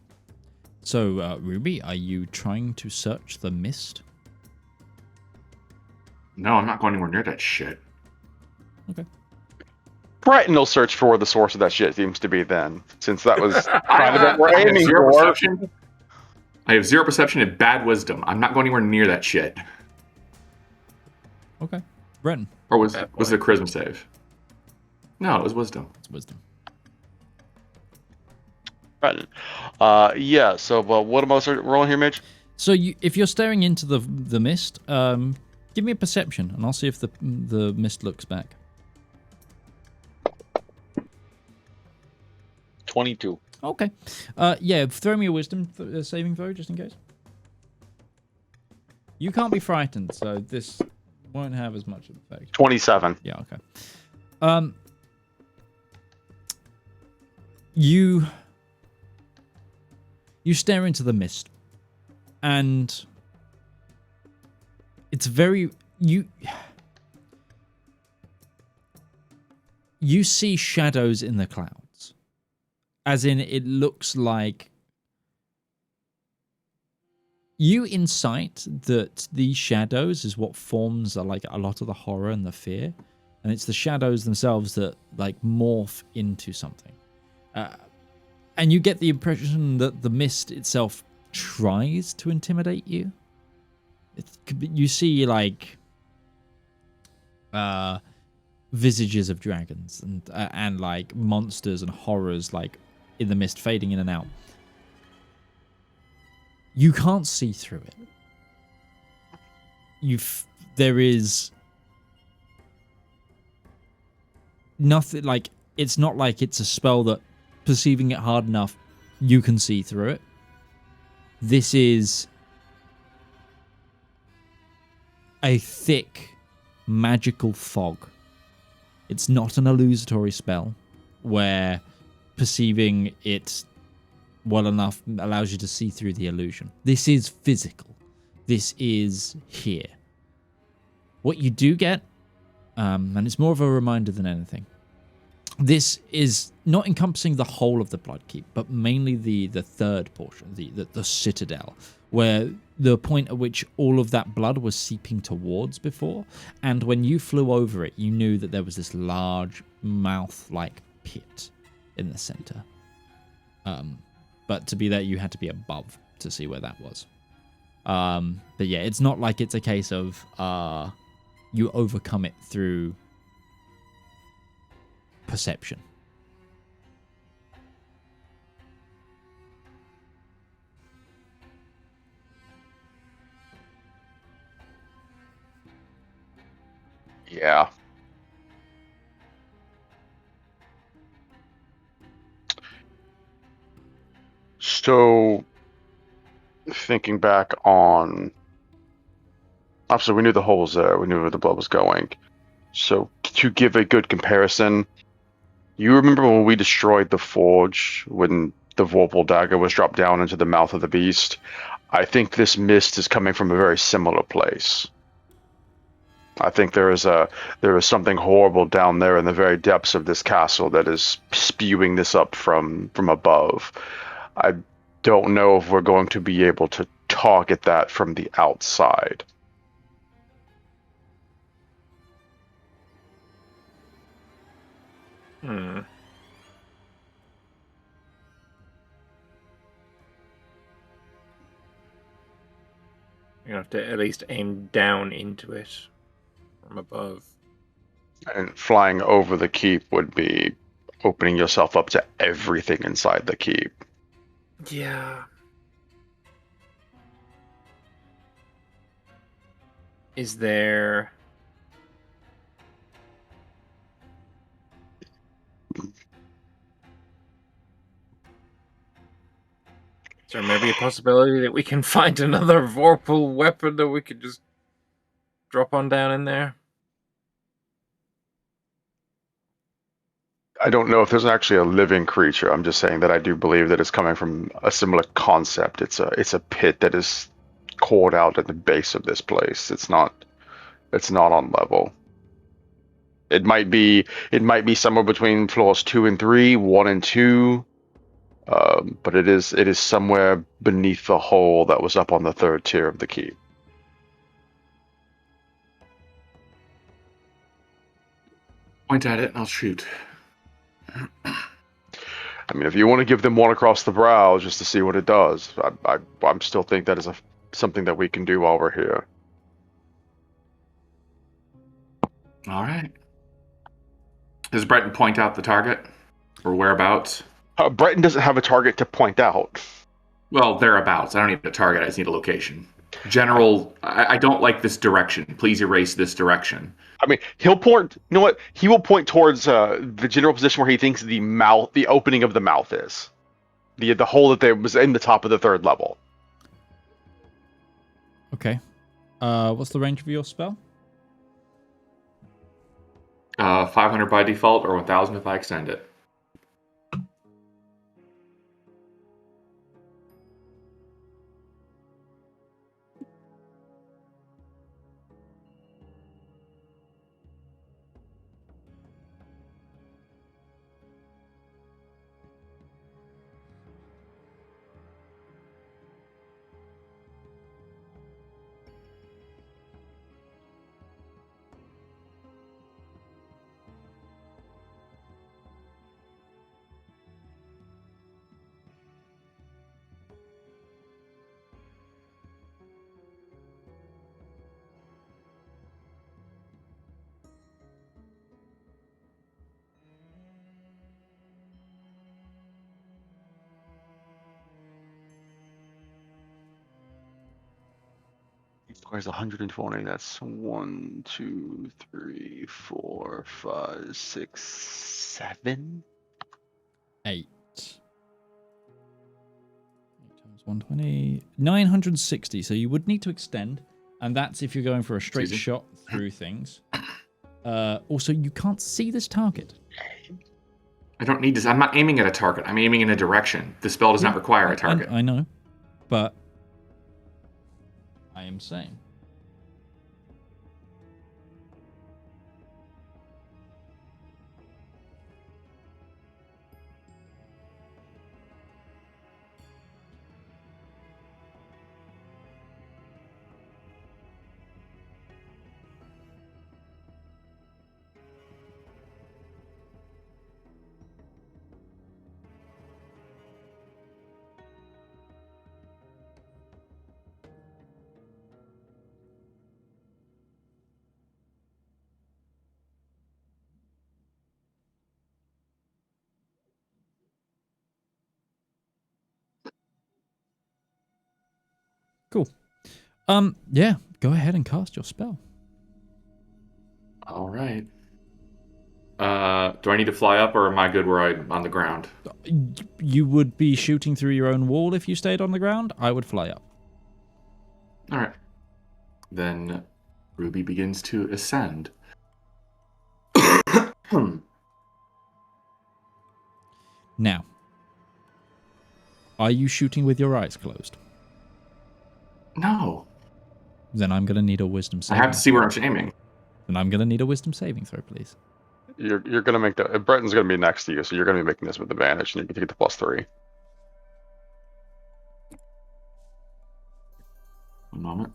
So, Ruby, are you trying to search the mist? No, I'm not going anywhere near that shit. Okay. Breton will search for where the source of that shit seems to be then, since that was kind of what I we're have aiming zero for. perception. I have 0 perception and bad wisdom. I'm not going anywhere near that shit. Okay. Breton. Or was it a charisma save? No, it was wisdom. It's wisdom. Breton. Yeah, so what am I rolling here, Mitch? So if you're staring into the mist, give me a perception, and I'll see if the mist looks back. 22. Okay. Yeah, throw me a wisdom saving throw, just in case. You can't be frightened, so this won't have as much effect. 27. Yeah, okay. You stare into the mist, and it's very you see shadows in the clouds, as in it looks like you incite that these shadows is what forms like a lot of the horror and the fear, and it's the shadows themselves that like morph into something. And you get the impression that the mist itself tries to intimidate you. You see, like, visages of dragons and like monsters and horrors, like in the mist, fading in and out. You can't see through it. There is nothing, like, it's not like it's a spell that, perceiving it hard enough, you can see through it. This is a thick magical fog. It's not an illusory spell where perceiving it well enough allows you to see through the illusion. This is physical. This is here. What you do get, and it's more of a reminder than anything, this is not encompassing the whole of the Bloodkeep, but mainly the third portion, the Citadel, where the point at which all of that blood was seeping towards before. And when you flew over it, you knew that there was this large mouth-like pit in the center. But to be there, you had to be above to see where that was. But yeah, it's not like it's a case of you overcome it through perception. Yeah. So, thinking back on Obviously, we knew the holes there. We knew where the blood was going. So, to give a good comparison, you remember when we destroyed the forge, when the Vorpal dagger was dropped down into the mouth of the beast? I think this mist is coming from a very similar place. I think there is something horrible down there in the very depths of this castle that is spewing this up from above. I don't know if we're going to be able to target that from the outside. Hmm. You're gonna have to at least aim down into it from above. And flying over the keep would be opening yourself up to everything inside the keep. Yeah. Is there... Is there maybe a possibility that we can find another Vorpal weapon that we could just drop on down in there? I don't know if there's actually a living creature. I'm just saying that I do believe that it's coming from a similar concept. It's a pit that is cored out at the base of this place. It's not on level. It might be somewhere between floors 2 and 3, 1 and 2. But it is somewhere beneath the hole that was up on the 3rd tier of the keep. Point at it and I'll shoot. I mean, if you want to give them one across the brow just to see what it does, I'm still think that is something that we can do while we're here. All right. Does Breton point out the target or whereabouts? Breton doesn't have a target to point out. Well, thereabouts. I don't need a target. I just need a location. General, I don't like this direction. Please erase this direction. I mean, he'll point. You know what? He will point towards the general position where he thinks the opening of the mouth is, the hole that there was in the top of the 3rd level. Okay. What's the range of your spell? 500 by default, or 1,000 if I extend it. Requires 120. That's 1, 2, 3, 4, 5, 6, 7. 8. 8 times 120. 960. So you would need to extend, and that's if you're going for a straight shot through things. Also, you can't see this target. I don't need this. I'm not aiming at a target. I'm aiming in a direction. The spell does not require a target. I know, but I am saying. Cool. Yeah, go ahead and cast your spell. All right. Do I need to fly up, or am I good where I'm on the ground? You would be shooting through your own wall if you stayed on the ground. I would fly up. All right. Then Ruby begins to ascend. Now, are you shooting with your eyes closed? No. Then I'm going to need a wisdom saving. I have to see where I'm aiming. Then I'm going to need a wisdom saving throw, please. You're gonna make the Breton's gonna be next to you, so you're gonna be making this with advantage, and you can get the +3. 1 moment.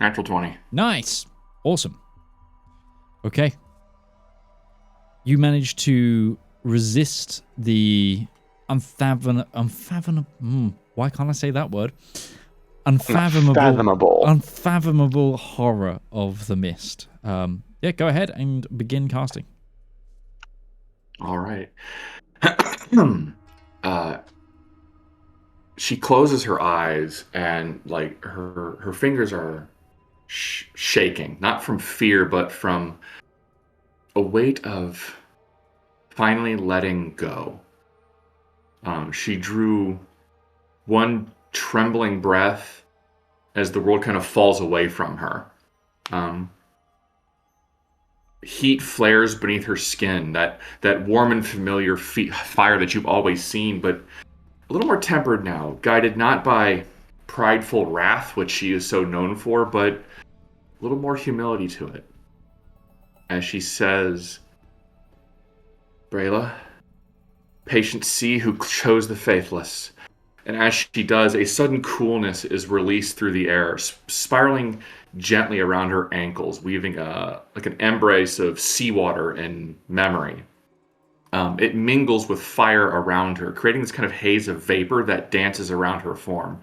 Natural 20. Nice. Awesome. Okay. You managed to resist the unfathomable. Why can't I say that word? Unfathomable horror of the mist. Yeah, go ahead and begin casting. All right. She closes her eyes, and like her fingers are shaking, not from fear, but from a weight of finally letting go. She drew one trembling breath as the world kind of falls away from her. Heat flares beneath her skin, that warm and familiar fire that you've always seen, but a little more tempered now, guided not by prideful wrath, which she is so known for, but a little more humility to it. As she says, Brayla, patient see who chose the faithless. And as she does, a sudden coolness is released through the air, spiraling gently around her ankles, weaving like an embrace of seawater and memory. It mingles with fire around her, creating this kind of haze of vapor that dances around her form.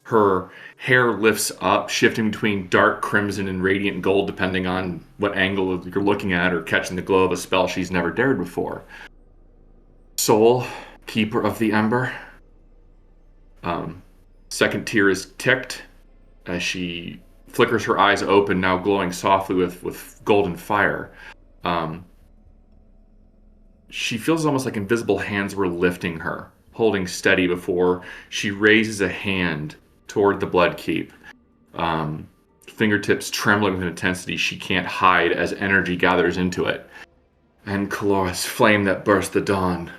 Her hair lifts up, shifting between dark crimson and radiant gold, depending on what angle you're looking at or catching the glow of a spell she's never dared before. Soul, keeper of the ember. Second tier is ticked as she flickers her eyes open, now glowing softly with golden fire. She feels almost like invisible hands were lifting her, holding steady before she raises a hand toward the blood keep. Fingertips trembling with an intensity she can't hide as energy gathers into it. And Caloris, flame that burst the dawn.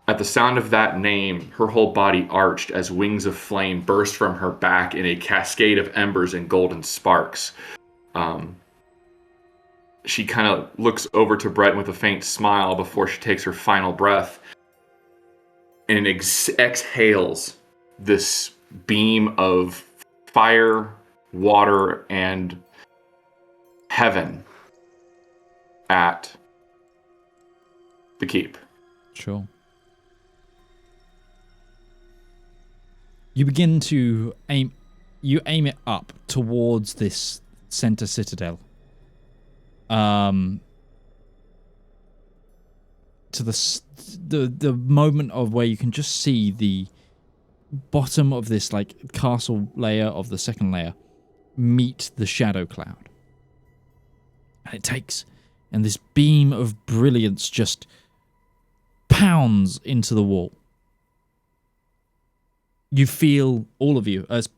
At the sound of that name, her whole body arched as wings of flame burst from her back in a cascade of embers and golden sparks. She kind of looks over to Breton with a faint smile before she takes her final breath and exhales this beam of fire, water, and heaven at the keep. Sure. You begin to aim it up towards this center citadel. To the moment of where you can just see the bottom of this like castle layer of the second layer meet the shadow cloud. And it takes, and this beam of brilliance just pounds into the wall. You feel, all of you, as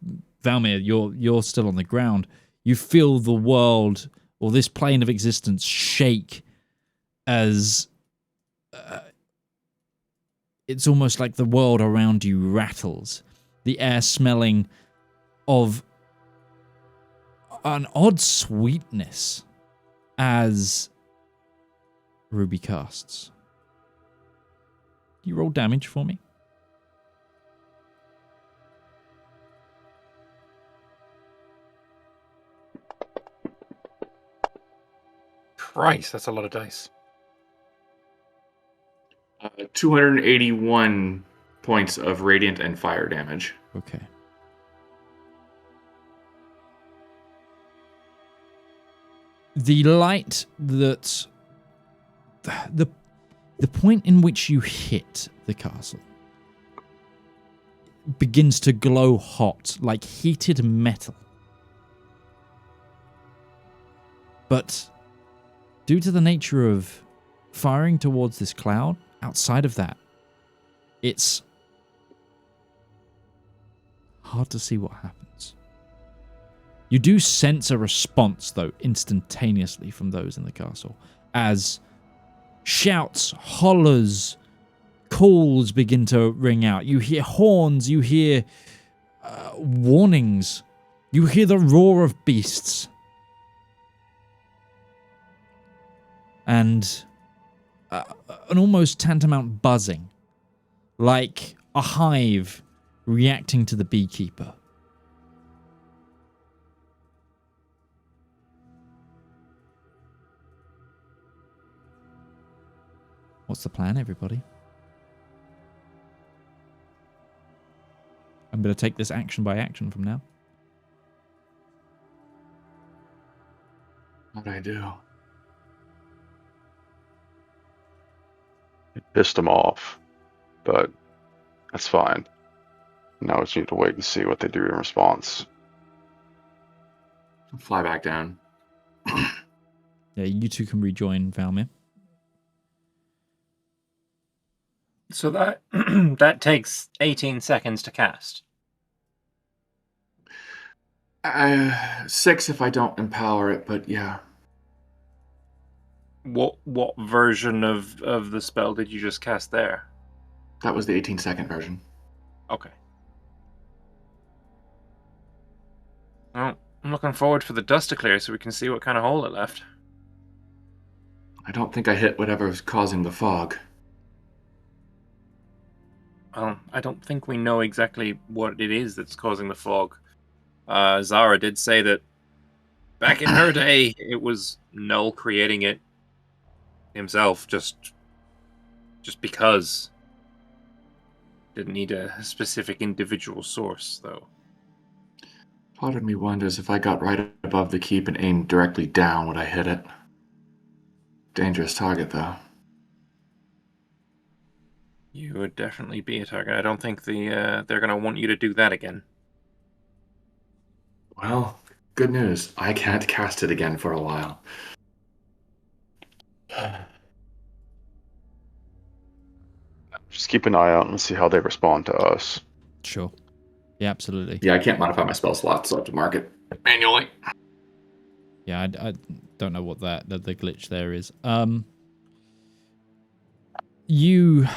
Valymr, you're still on the ground, you feel the world, or this plane of existence, shake as it's almost like the world around you rattles. The air smelling of an odd sweetness as Ruby casts. You roll damage for me? Christ, that's a lot of dice. 281 points of radiant and fire damage. Okay. The light that... The point in which you hit the castle begins to glow hot, like heated metal. But due to the nature of firing towards this cloud. Outside of that, it's hard to see what happens. You do sense a response, though, instantaneously from those in the castle, as shouts, hollers, calls begin to ring out. You hear horns, you hear warnings, you hear the roar of beasts. And an almost tantamount buzzing, like a hive reacting to the beekeeper. What's the plan, everybody? I'm going to take this action by action from now. What'd I do? It pissed them off, but that's fine. Now we just need to wait and see what they do in response. Fly back down. Yeah, you two can rejoin Valymr. So that that takes 18 seconds to cast. 6 if I don't empower it, but yeah. What version of the spell did you just cast there? That was the 18-second version. Okay. Well, I'm looking forward for the dust to clear so we can see what kind of hole it left. I don't think I hit whatever was causing the fog. Well, I don't think we know exactly what it is that's causing the fog. Zara did say that back in her day, it was Null creating it himself, just because. Didn't need a specific individual source, though. Part of me wonders if I got right above the keep and aimed directly down, would I hit it? Dangerous target, though. You would definitely be a target. I don't think they're going to want you to do that again. Well, good news. I can't cast it again for a while. Just keep an eye out and see how they respond to us. Sure. Yeah, absolutely. Yeah, I can't modify my spell slots, so I have to mark it manually. Yeah, I don't know what the glitch there is. You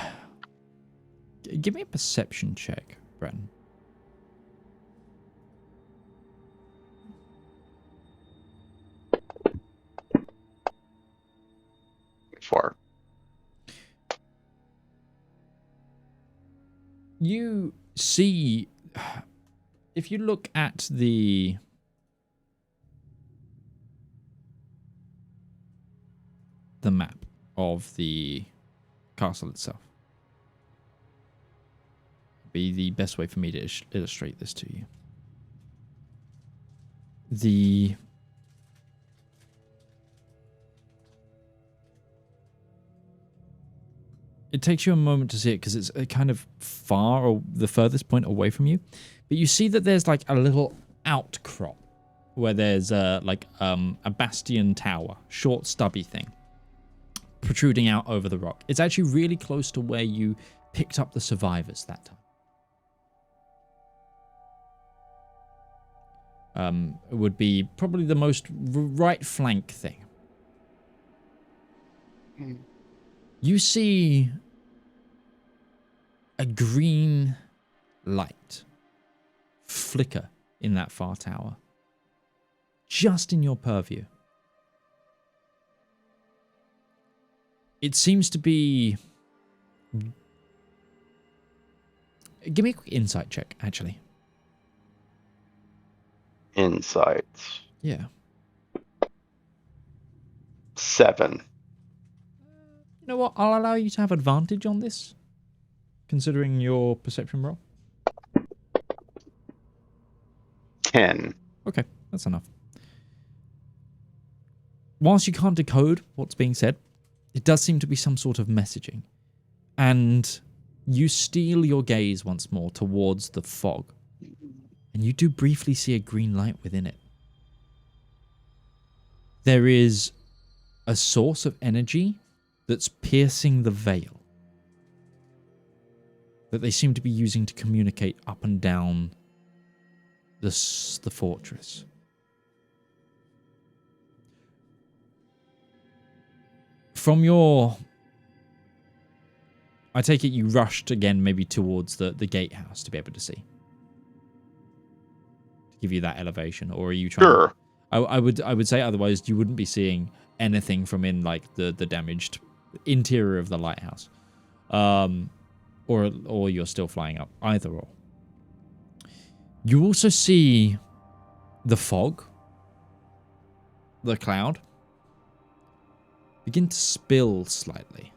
give me a perception check, Breton. Far. You see, if you look at the map of the castle itself, be the best way for me to illustrate this to you. It takes you a moment to see it because it's kind of far, or the furthest point away from you. But you see that there's like a little outcrop where there's a bastion tower, short stubby thing, protruding out over the rock. It's actually really close to where you picked up the survivors that time. It would be probably the most right flank thing. You see a green light flicker in that far tower, just in your purview. It seems to be... Give me a quick insight check, actually. Insights. Yeah. 7. You know what? I'll allow you to have advantage on this, considering your perception roll. 10. Okay, that's enough. Whilst you can't decode what's being said, it does seem to be some sort of messaging. And you steal your gaze once more towards the fog. And you do briefly see a green light within it. There is a source of energy that's piercing the veil that they seem to be using to communicate up and down the fortress. From your... I take it you rushed again maybe towards the gatehouse to be able to see. To give you that elevation. Or are you trying... Sure. I would say otherwise you wouldn't be seeing anything from in like the damaged interior of the lighthouse. Or you're still flying up. Either or. You also see the fog, the cloud, begin to spill slightly.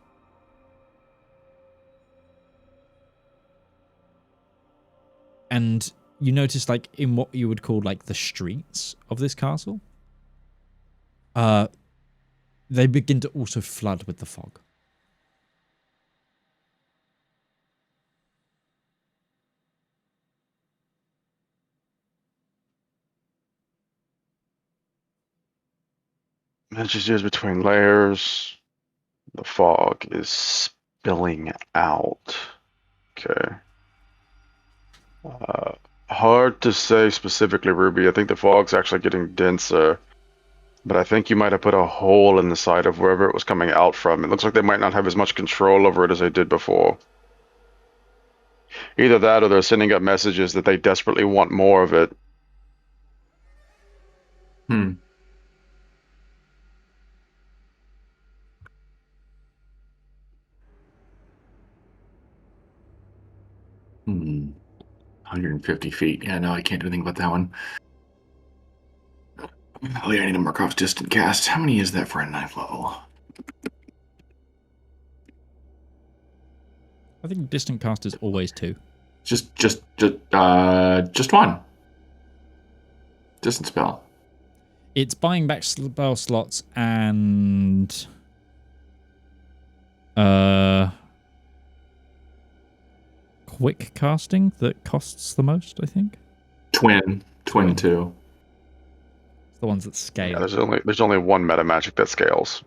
And you notice, like, in what you would call, like, the streets of this castle, they begin to also flood with the fog. Messages between layers. The fog is spilling out. Okay. Hard to say specifically, Ruby. I think the fog's actually getting denser. But I think you might have put a hole in the side of wherever it was coming out from. It looks like they might not have as much control over it as they did before. Either that or they're sending up messages that they desperately want more of it. 150 feet. Yeah, no, I can't do anything about that one. Oh, yeah, I need a Markov's distant cast. How many is that for a 9th level? I think distant cast is always 2. Just one. Distant spell. It's buying back spell slots and quick casting that costs the most, I think. Twin 2. It's the ones that scale. Yeah, there's only one meta magic that scales.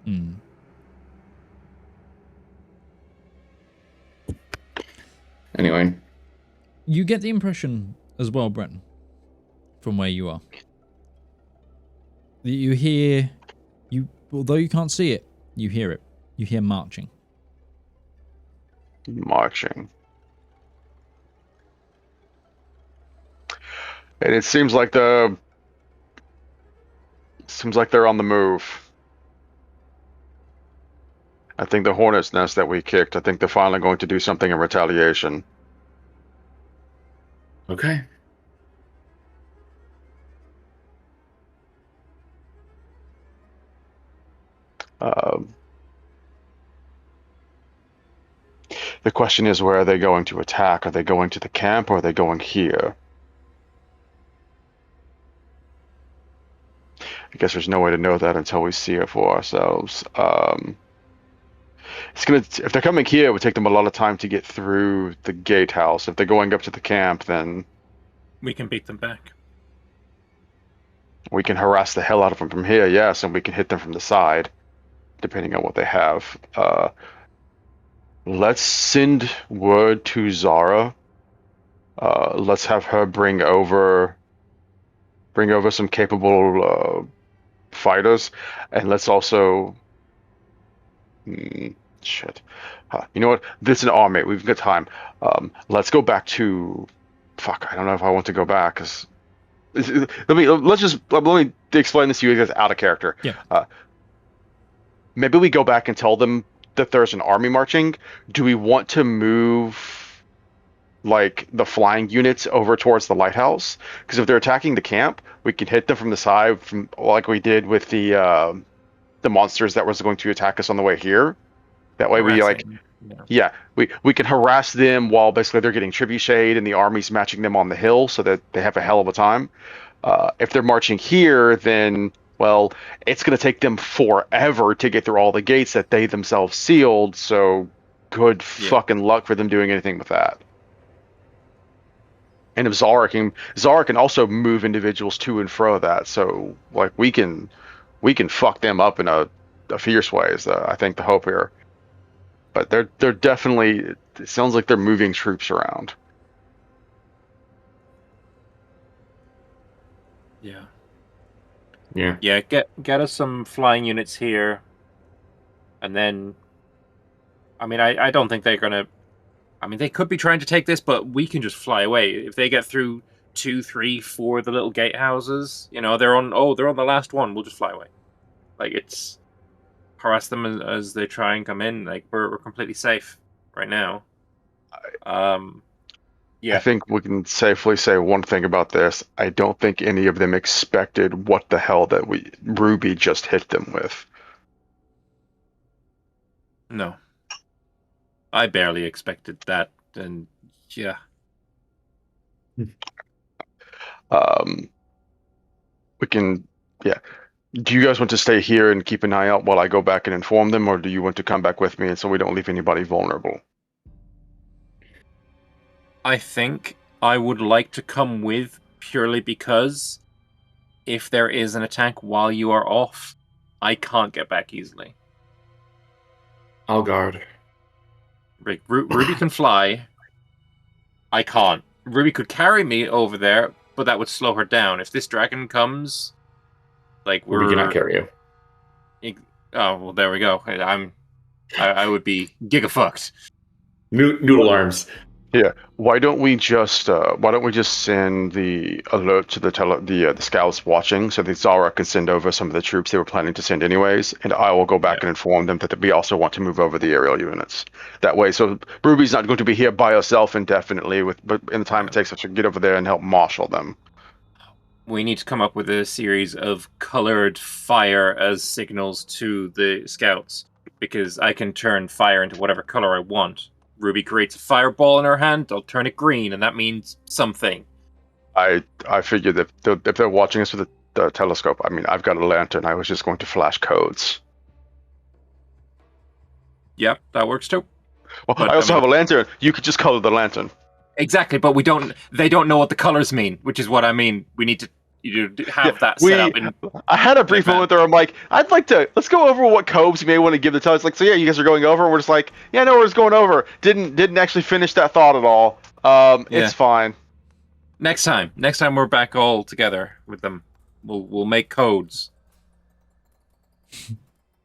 Anyway. You get the impression as well, Breton, from where you are. You hear, although you can't see it, you hear it. You hear marching. Marching. And it seems like they're on the move. I think the hornet's nest that we kicked, I think they're finally going to do something in retaliation. Okay. The question is, where are they going to attack? Are they going to the camp or are they going here? I guess there's no way to know that until we see it for ourselves. If they're coming here, it would take them a lot of time to get through the gatehouse. If they're going up to the camp, then we can beat them back. We can harass the hell out of them from here, yes, and we can hit them from the side, depending on what they have. Let's send word to Zara. Let's have her bring over some capable fighters, and let's also shit. You know what? This is an army. We've got time. Let's go back to. Fuck. I don't know if I want to go back because. Let me explain this to you guys out of character. Yeah. Maybe we go back and tell them that there's an army marching. Do we want to move like the flying units over towards the lighthouse? Because if they're attacking the camp, we can hit them from the side, from like we did with the monsters that was going to attack us on the way here. That way we we can harass them while basically they're getting trebucheted and the army's matching them on the hill so that they have a hell of a time. If they're marching here, then well, it's going to take them forever to get through all the gates that they themselves sealed. So good fucking luck for them doing anything with that. And if Zara can also move individuals to and fro that. So like we can fuck them up in a fierce way is I think the hope here. but they're definitely. It sounds like they're moving troops around. Yeah. Yeah. Yeah, get us some flying units here, and then. I mean, I don't think they're gonna. I mean, they could be trying to take this, but we can just fly away if they get through 2, 3, 4 of the little gatehouses. You know, they're on the last one. We'll just fly away. Like it's harass them as they try and come in. Like we're completely safe right now. Yeah. I think we can safely say one thing about this. I don't think any of them expected what the hell that Ruby just hit them with. No. I barely expected that, and yeah. We can, yeah. Do you guys want to stay here and keep an eye out while I go back and inform them, or do you want to come back with me and so we don't leave anybody vulnerable? I think I would like to come with purely because if there is an attack while you are off, I can't get back easily. I'll guard. Ruby can fly. I can't. Ruby could carry me over there, but that would slow her down. If this dragon comes, like We cannot carry you. Oh well, there we go. I would be giga-fucked. Noodle arms. Yeah. Why don't we just send the alert to the scouts watching so that Zara can send over some of the troops they were planning to send anyways, and I will go back and inform them that we also want to move over the aerial units. That way, so Ruby's not going to be here by herself indefinitely. But in the time it takes us to get over there and help marshal them. We need to come up with a series of colored fire as signals to the scouts, because I can turn fire into whatever color I want. Ruby creates a fireball in her hand, I'll turn it green, and that means something. I figured that if they're watching us with the telescope, I mean, I've got a lantern. I was just going to flash codes. Yep, that works too. Well, I also have a lantern. You could just color the lantern. Exactly, but they don't know what the colors mean, which is what I mean. We need to have that set up. I had a brief moment there. I'm like, let's go over what codes you may want to give the tell. It's like, so yeah, you guys are going over. We're just like, yeah, no, we're just going over. Didn't actually finish that thought at all. It's fine. Next time we're back all together with them, we'll make codes.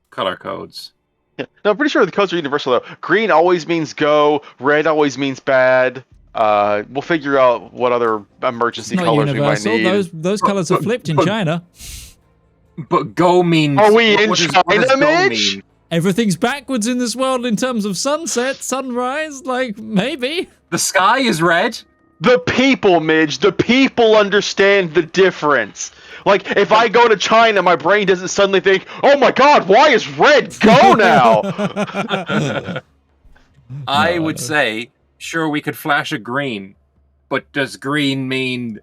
Color codes. Yeah. No, I'm pretty sure the codes are universal though. Green always means go. Red always means bad. We'll figure out what other emergency colors we might need. Those colors are flipped in China. But go means... Are we in China, Midge? Everything's backwards in this world in terms of sunset, sunrise, like, maybe. The sky is red. The people, Midge. The people understand the difference. Like, if I go to China, my brain doesn't suddenly think, oh my god, why is red go now? I would say... Sure, we could flash a green, but does green mean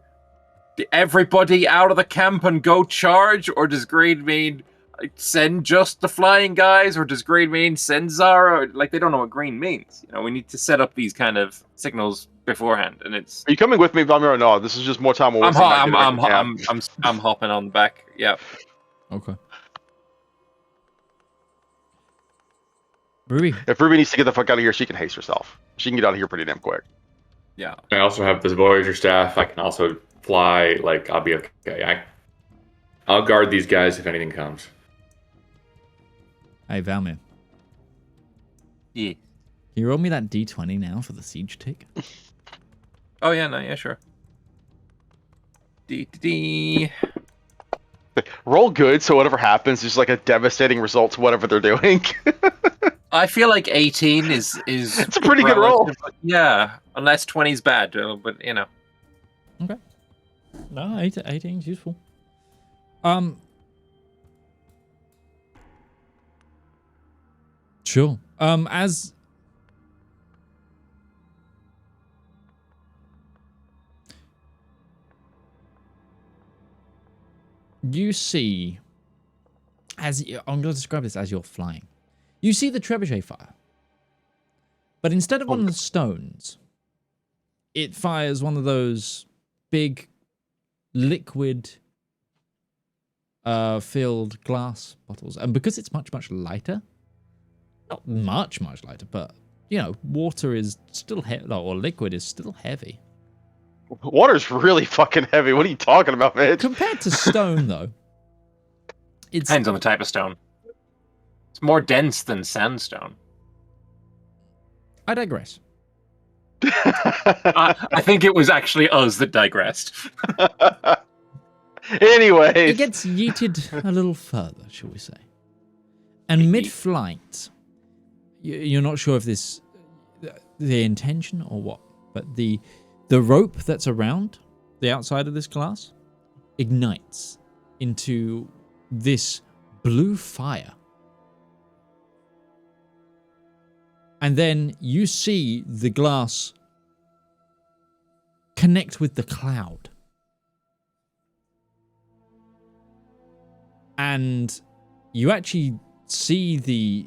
everybody out of the camp and go charge, or does green mean send just the flying guys, or does green mean send Zara? Like, they don't know what green means. You know, we need to set up these kind of signals beforehand, and it's. Are you coming with me, Valymr, or no? This is just more time. I'm hopping on the back. Yeah. Okay. Ruby. If Ruby needs to get the fuck out of here, she can haste herself. She can get out of here pretty damn quick. Yeah. I also have this Voyager staff. I can also fly. Like, I'll be okay. I'll guard these guys if anything comes. Hey, Valymr. Yeah. Can you roll me that D20 now for the siege tick? Oh, yeah, no, yeah, sure. D. Roll good, so whatever happens is like a devastating result to whatever they're doing. I feel like 18 is it's a pretty good roll. Yeah, unless 20 is bad, but you know. Okay. No, 18 is useful. Sure. As you see, I'm going to describe this as you're flying. You see the trebuchet fire, but instead of one of the stones, it fires one of those big liquid filled glass bottles. And because it's much, much lighter, Not much lighter, but, water is still heavy, or liquid is still heavy. Water's really fucking heavy. What are you talking about, man? Compared to stone, though, it's... Depends on the type of stone. It's more dense than sandstone. I digress. I think it was actually us that digressed. Anyways. It gets yeeted a little further, shall we say. And mid-flight, you're not sure if this the intention or what, but the rope that's around the outside of this glass ignites into this blue fire. And then you see the glass connect with the cloud. And you actually see the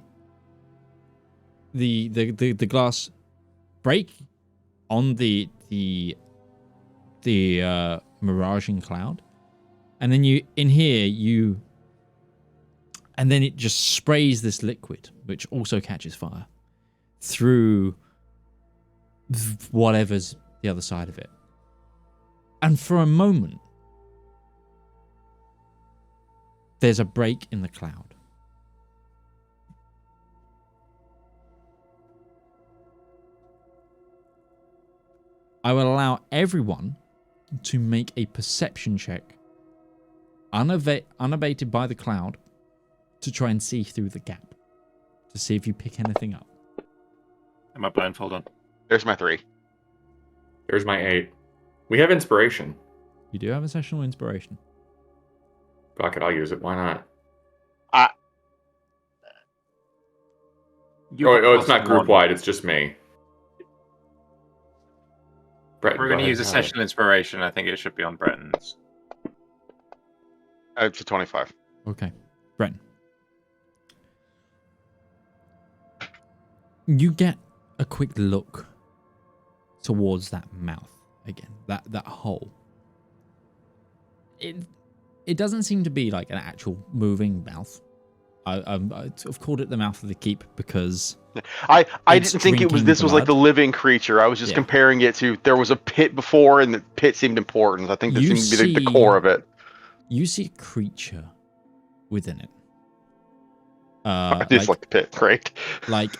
glass break on the miraging cloud. And then and then it just sprays this liquid, which also catches fire through whatever's the other side of it. And for a moment, there's a break in the cloud. I will allow everyone to make a perception check, unabated by the cloud, to try and see through the gap, to see if you pick anything up. Am I blindfold on? There's my 3. There's my 8. We have inspiration. You do have a sessional inspiration. Fuck it, I'll use it. Why not? It's not group wide. It's just me. Breton, We're going to use a sessional inspiration. I think it should be on Breton's. It's a 25. Okay, Breton. You get a quick look towards that mouth again, that hole. It doesn't seem to be like an actual moving mouth. I've called it the mouth of the keep because I didn't think this was like the living creature. I was just comparing it to, there was a pit before and the pit seemed important. I think this seemed to be the core of it. You see a creature within it. I just like the pit, great. Like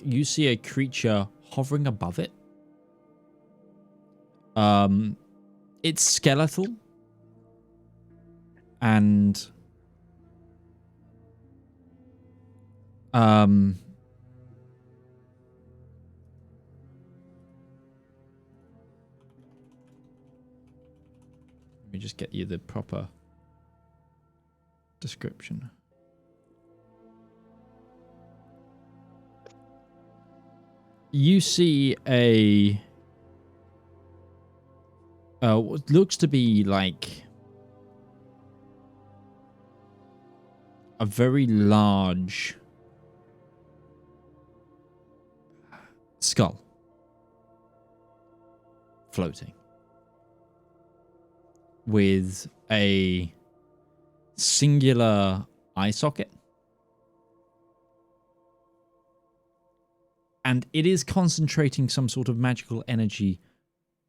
you see a creature hovering above it. It's skeletal. And let me just get you the proper description. You see what looks to be like a very large skull floating with a singular eye socket. And it is concentrating some sort of magical energy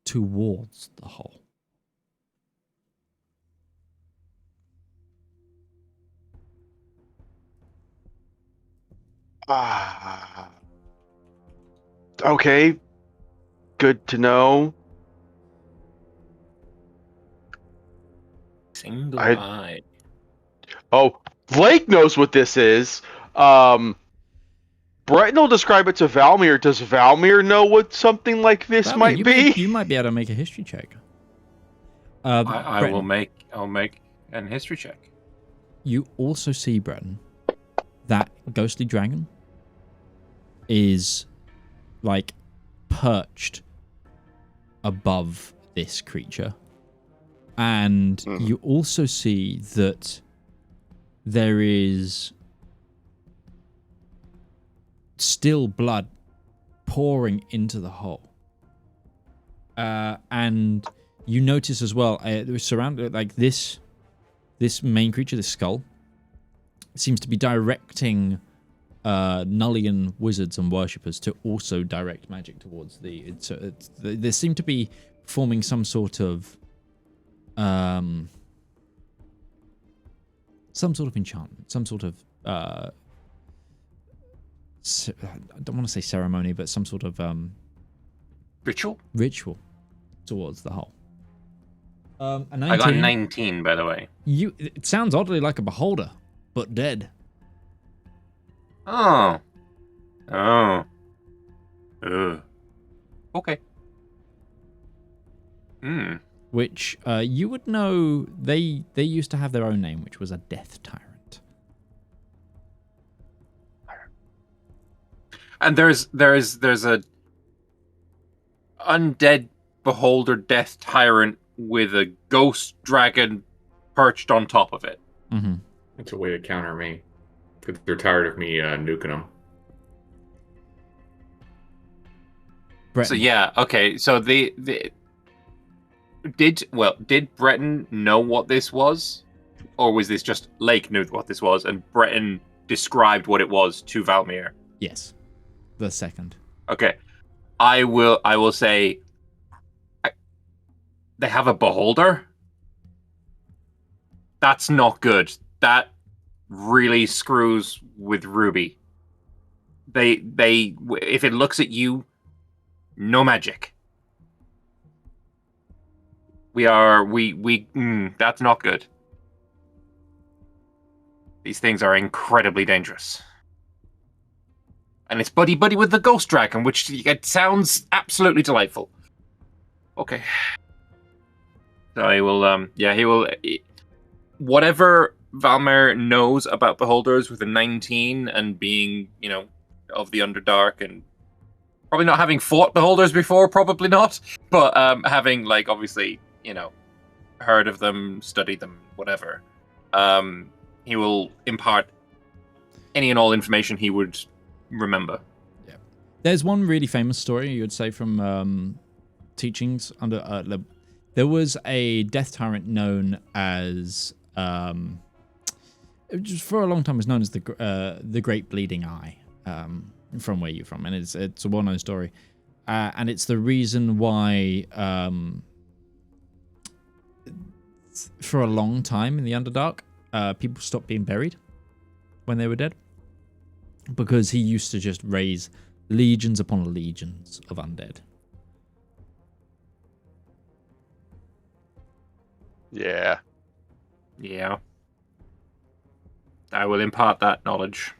towards the hole. Okay. Good to know. Single eye. Oh, Blake knows what this is. Breton will describe it to Valymr. Does Valymr know what something like this might be? You might be able to make a history check. I'll make an history check. You also see, Breton, that ghostly dragon is like perched above this creature. And you also see that there is still blood pouring into the hole. And you notice as well, surrounded like this main creature, this skull, seems to be directing Nullian wizards and worshippers to also direct magic towards they seem to be forming some sort of enchantment, some sort of I don't want to say ceremony, but some sort of ritual towards the whole. A 19, I got 19, by the way. It sounds oddly like a beholder, but dead. Oh. Okay. Which you would know they used to have their own name, which was a death tyrant. And there's a undead beholder death tyrant with a ghost dragon perched on top of it. Mm-hmm. It's a way to counter me. Because they're tired of me nuking them. Breton. So yeah, okay. So did Breton know what this was, or was this just Lake knew what this was, and Breton described what it was to Valymr? Yes, the second. Okay, I will say they have a beholder. That's not good. That really screws with Ruby. They if it looks at you, no magic. That's not good. These things are incredibly dangerous. And it's buddy with the ghost dragon, which it sounds absolutely delightful. Okay. So he will whatever Valymr knows about beholders with a 19 and being, of the Underdark and probably not having fought beholders before, probably not, but having obviously, heard of them, studied them, whatever. He will impart any and all information he would remember. Yeah. There's one really famous story you would say from teachings under there was a death tyrant known as just for a long time was known as the Great Bleeding Eye, from where you're from, and it's a well-known story, and it's the reason why for a long time in the Underdark people stopped being buried when they were dead, because he used to just raise legions upon legions of undead. Yeah. I will impart that knowledge.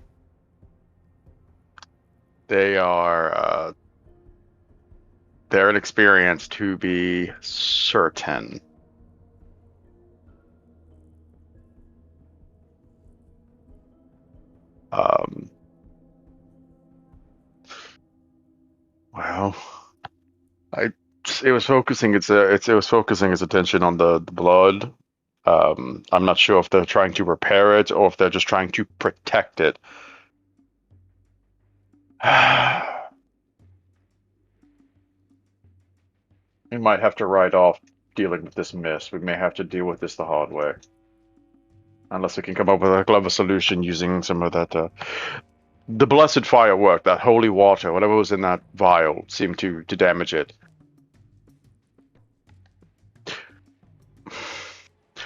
They are they're inexperienced to be certain. Well, it was focusing its attention on the blood. I'm not sure if they're trying to repair it or if they're just trying to protect it. We might have to write off dealing with this mess. We may have to deal with this the hard way. Unless we can come up with a clever solution using some of that... the blessed firework, that holy water, whatever was in that vial, seemed to damage it.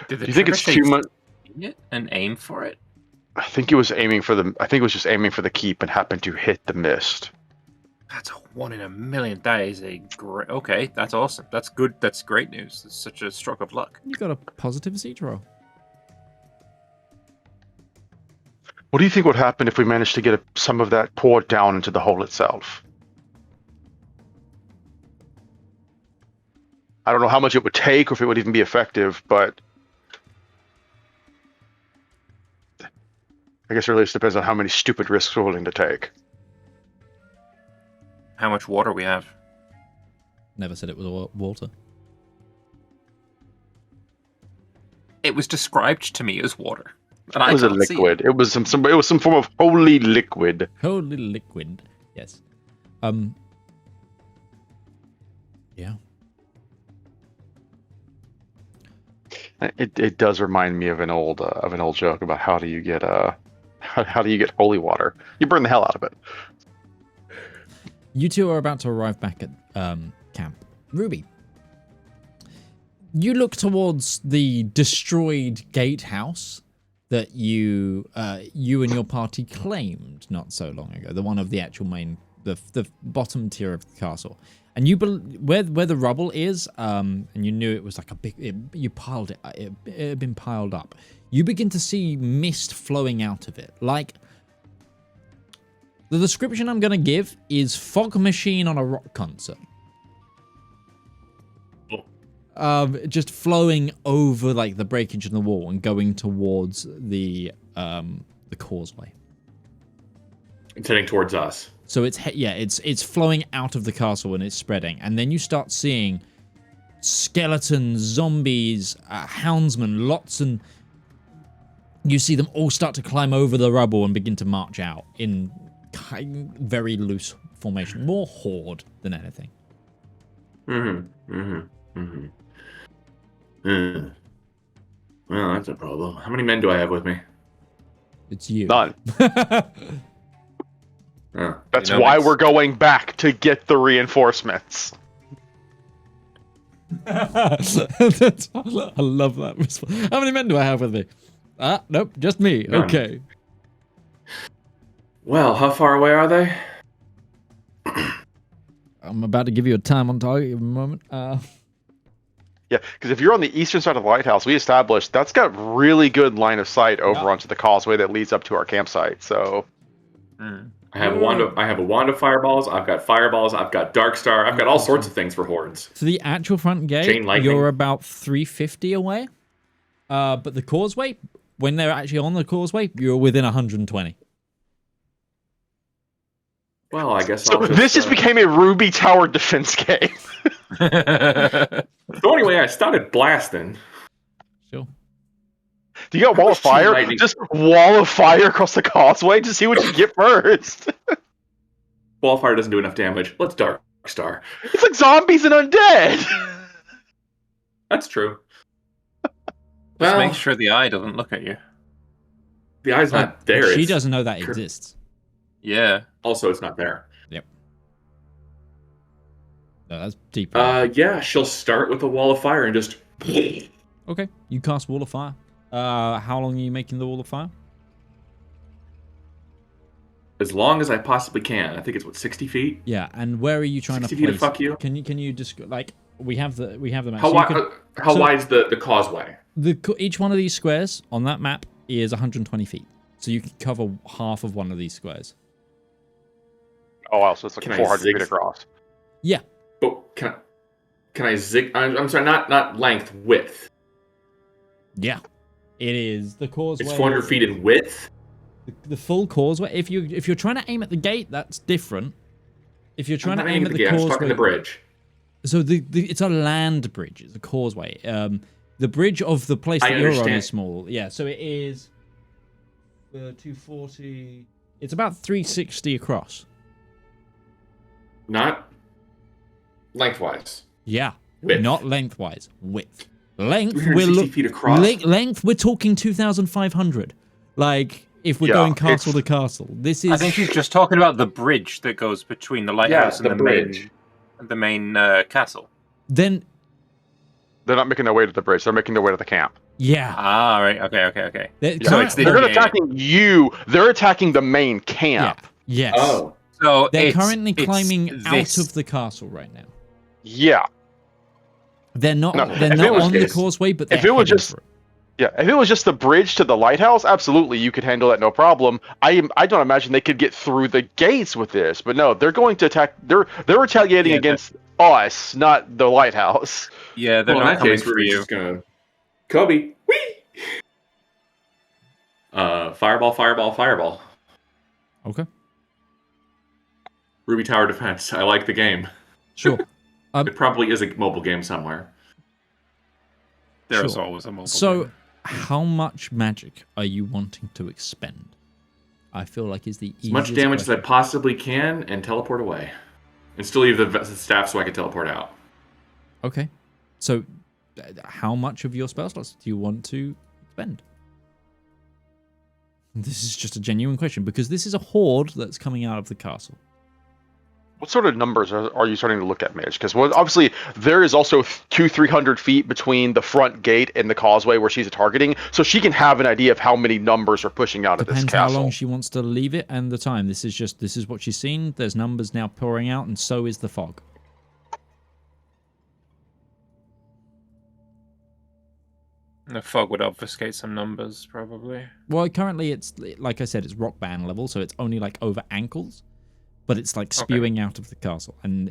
Do you think it's too much? And aim for it? I think it was aiming for the... I think it was just aiming for the keep and happened to hit the mist. That's a 1 in a million. That is a great... Okay, that's awesome. That's good. That's great news. It's such a stroke of luck. You got a positive siege roll. What do you think would happen if we managed to get some of that poured down into the hole itself? I don't know how much it would take or if it would even be effective, but I guess it really just depends on how many stupid risks we're willing to take. How much water we have? Never said it was water. It was described to me as water. And it was a liquid. It was some form of holy liquid. Holy liquid. Yes. Yeah. It does remind me of an old joke about how do you get How do you get holy water? You burn the hell out of it. You two are about to arrive back at camp. Ruby, you look towards the destroyed gatehouse that you and your party claimed not so long ago. The one of the actual main, the bottom tier of the castle. And you where the rubble is, and you knew it was like a big. You piled it. It had been piled up. You begin to see mist flowing out of it. Like the description I'm going to give is fog machine on a rock concert. Just flowing over like the breakage in the wall and going towards the causeway. It's heading towards us. So it's flowing out of the castle and it's spreading, and then you start seeing skeletons, zombies, houndsmen, lots, and you see them all start to climb over the rubble and begin to march out in very loose formation, more horde than anything. Well, that's a problem. How many men do I have with me? It's you. None. Oh, That's why we're going back to get the reinforcements. I love that response. How many men do I have with me? Nope, just me. None. Okay. Well, how far away are they? I'm about to give you a time on target in a moment. Yeah, because if you're on the eastern side of the lighthouse, we established that's got really good line of sight over onto the causeway that leads up to our campsite. So, I have a wand of fireballs. I've got fireballs. I've got dark star. I've got all sorts of things for hordes. To the actual front gate, Chain lightning. you're about 350 away. But the causeway, when they're actually on the causeway, you're within 120. Well, I guess so this just became a Ruby Tower defense game. The only way I started blasting. Sure. Do you got wall of fire? lightning? Just wall of fire across the causeway to see what you get first. Wall of fire doesn't do enough damage. Let's dark star. It's like zombies and undead. That's true. Just make sure the eye doesn't look at you. The eye's not there. She It's- doesn't know that exists. Yeah. Also, it's not there. Yep. No, that's deep. Yeah, she'll start with a wall of fire and just. Okay, you cast Wall of Fire. How long are you making the Wall of Fire? As long as I possibly can. I think it's 60 feet. Yeah, and where are you trying to 60 feet place? to fuck you. Can you just like we have the map. How So you can- how wide's the causeway? each one of these squares on that map is 120 feet, so you can cover half of one of these squares. Oh wow, so it's like Can I 400 feet zig- across. Yeah, But can I zig? I'm sorry, not length, width. yeah, it is the causeway. It's 400 feet in width. The full causeway. If you're trying to aim at the gate, that's different. If you're trying to aim at the gate, I'm stuck causeway, in the bridge. so it's a land bridge. It's a causeway. The bridge of the place that you're on understand. is small. Yeah, so it is 240. It's about 360 across. Not lengthwise. Yeah, Width. not lengthwise. Width. Length. 360 feet across. Length. We're talking 2,500. Like if we're Yeah, going castle it's- to castle. This is. I think he's just talking about the bridge that goes between the lighthouse the and the bridge. main castle. Then They're not making their way to the bridge. They're making their way to the camp. yeah. Ah, right. Okay. They're So it's the- They're not Yeah. attacking you. They're attacking the main camp. Yes. Oh, So They're it's- currently it's climbing out this- of the castle right now. Yeah. They're not. No, They're if not it was on the this- causeway, but they're if it was heading just- for it. Yeah. If it was just the bridge to the lighthouse, absolutely, you could handle that no problem. I don't imagine they could get through the gates with this, but no, they're going to attack. They're retaliating Yeah, against us, not the lighthouse. Yeah, they're well, in not that coming case, for we're you. just gonna Kobe. Whee! Fireball. Okay. Ruby Tower Defense. I like the game. Sure. It probably is a mobile game somewhere. There's Sure. always a mobile. So, game. how much magic are you wanting to expend? I feel like is the As much easiest damage as I question. possibly can and teleport away. And still leave the staff so I can teleport out. Okay. So, how much of your spell slots do you want to spend? This is just a genuine question, because this is a horde that's coming out of the castle. What sort of numbers are you starting to look at, Mage? Because obviously there is also 200-300 feet between the front gate and the causeway where she's targeting, so she can have an idea of how many numbers are pushing out of this castle. Depends how long she wants to leave it and the time. This is what she's seen. There's numbers now pouring out, and so is the fog. The fog would obfuscate some numbers, probably. Well, currently it's, like I said, it's rock band level, so it's only like over ankles. But it's like spewing out of the castle. And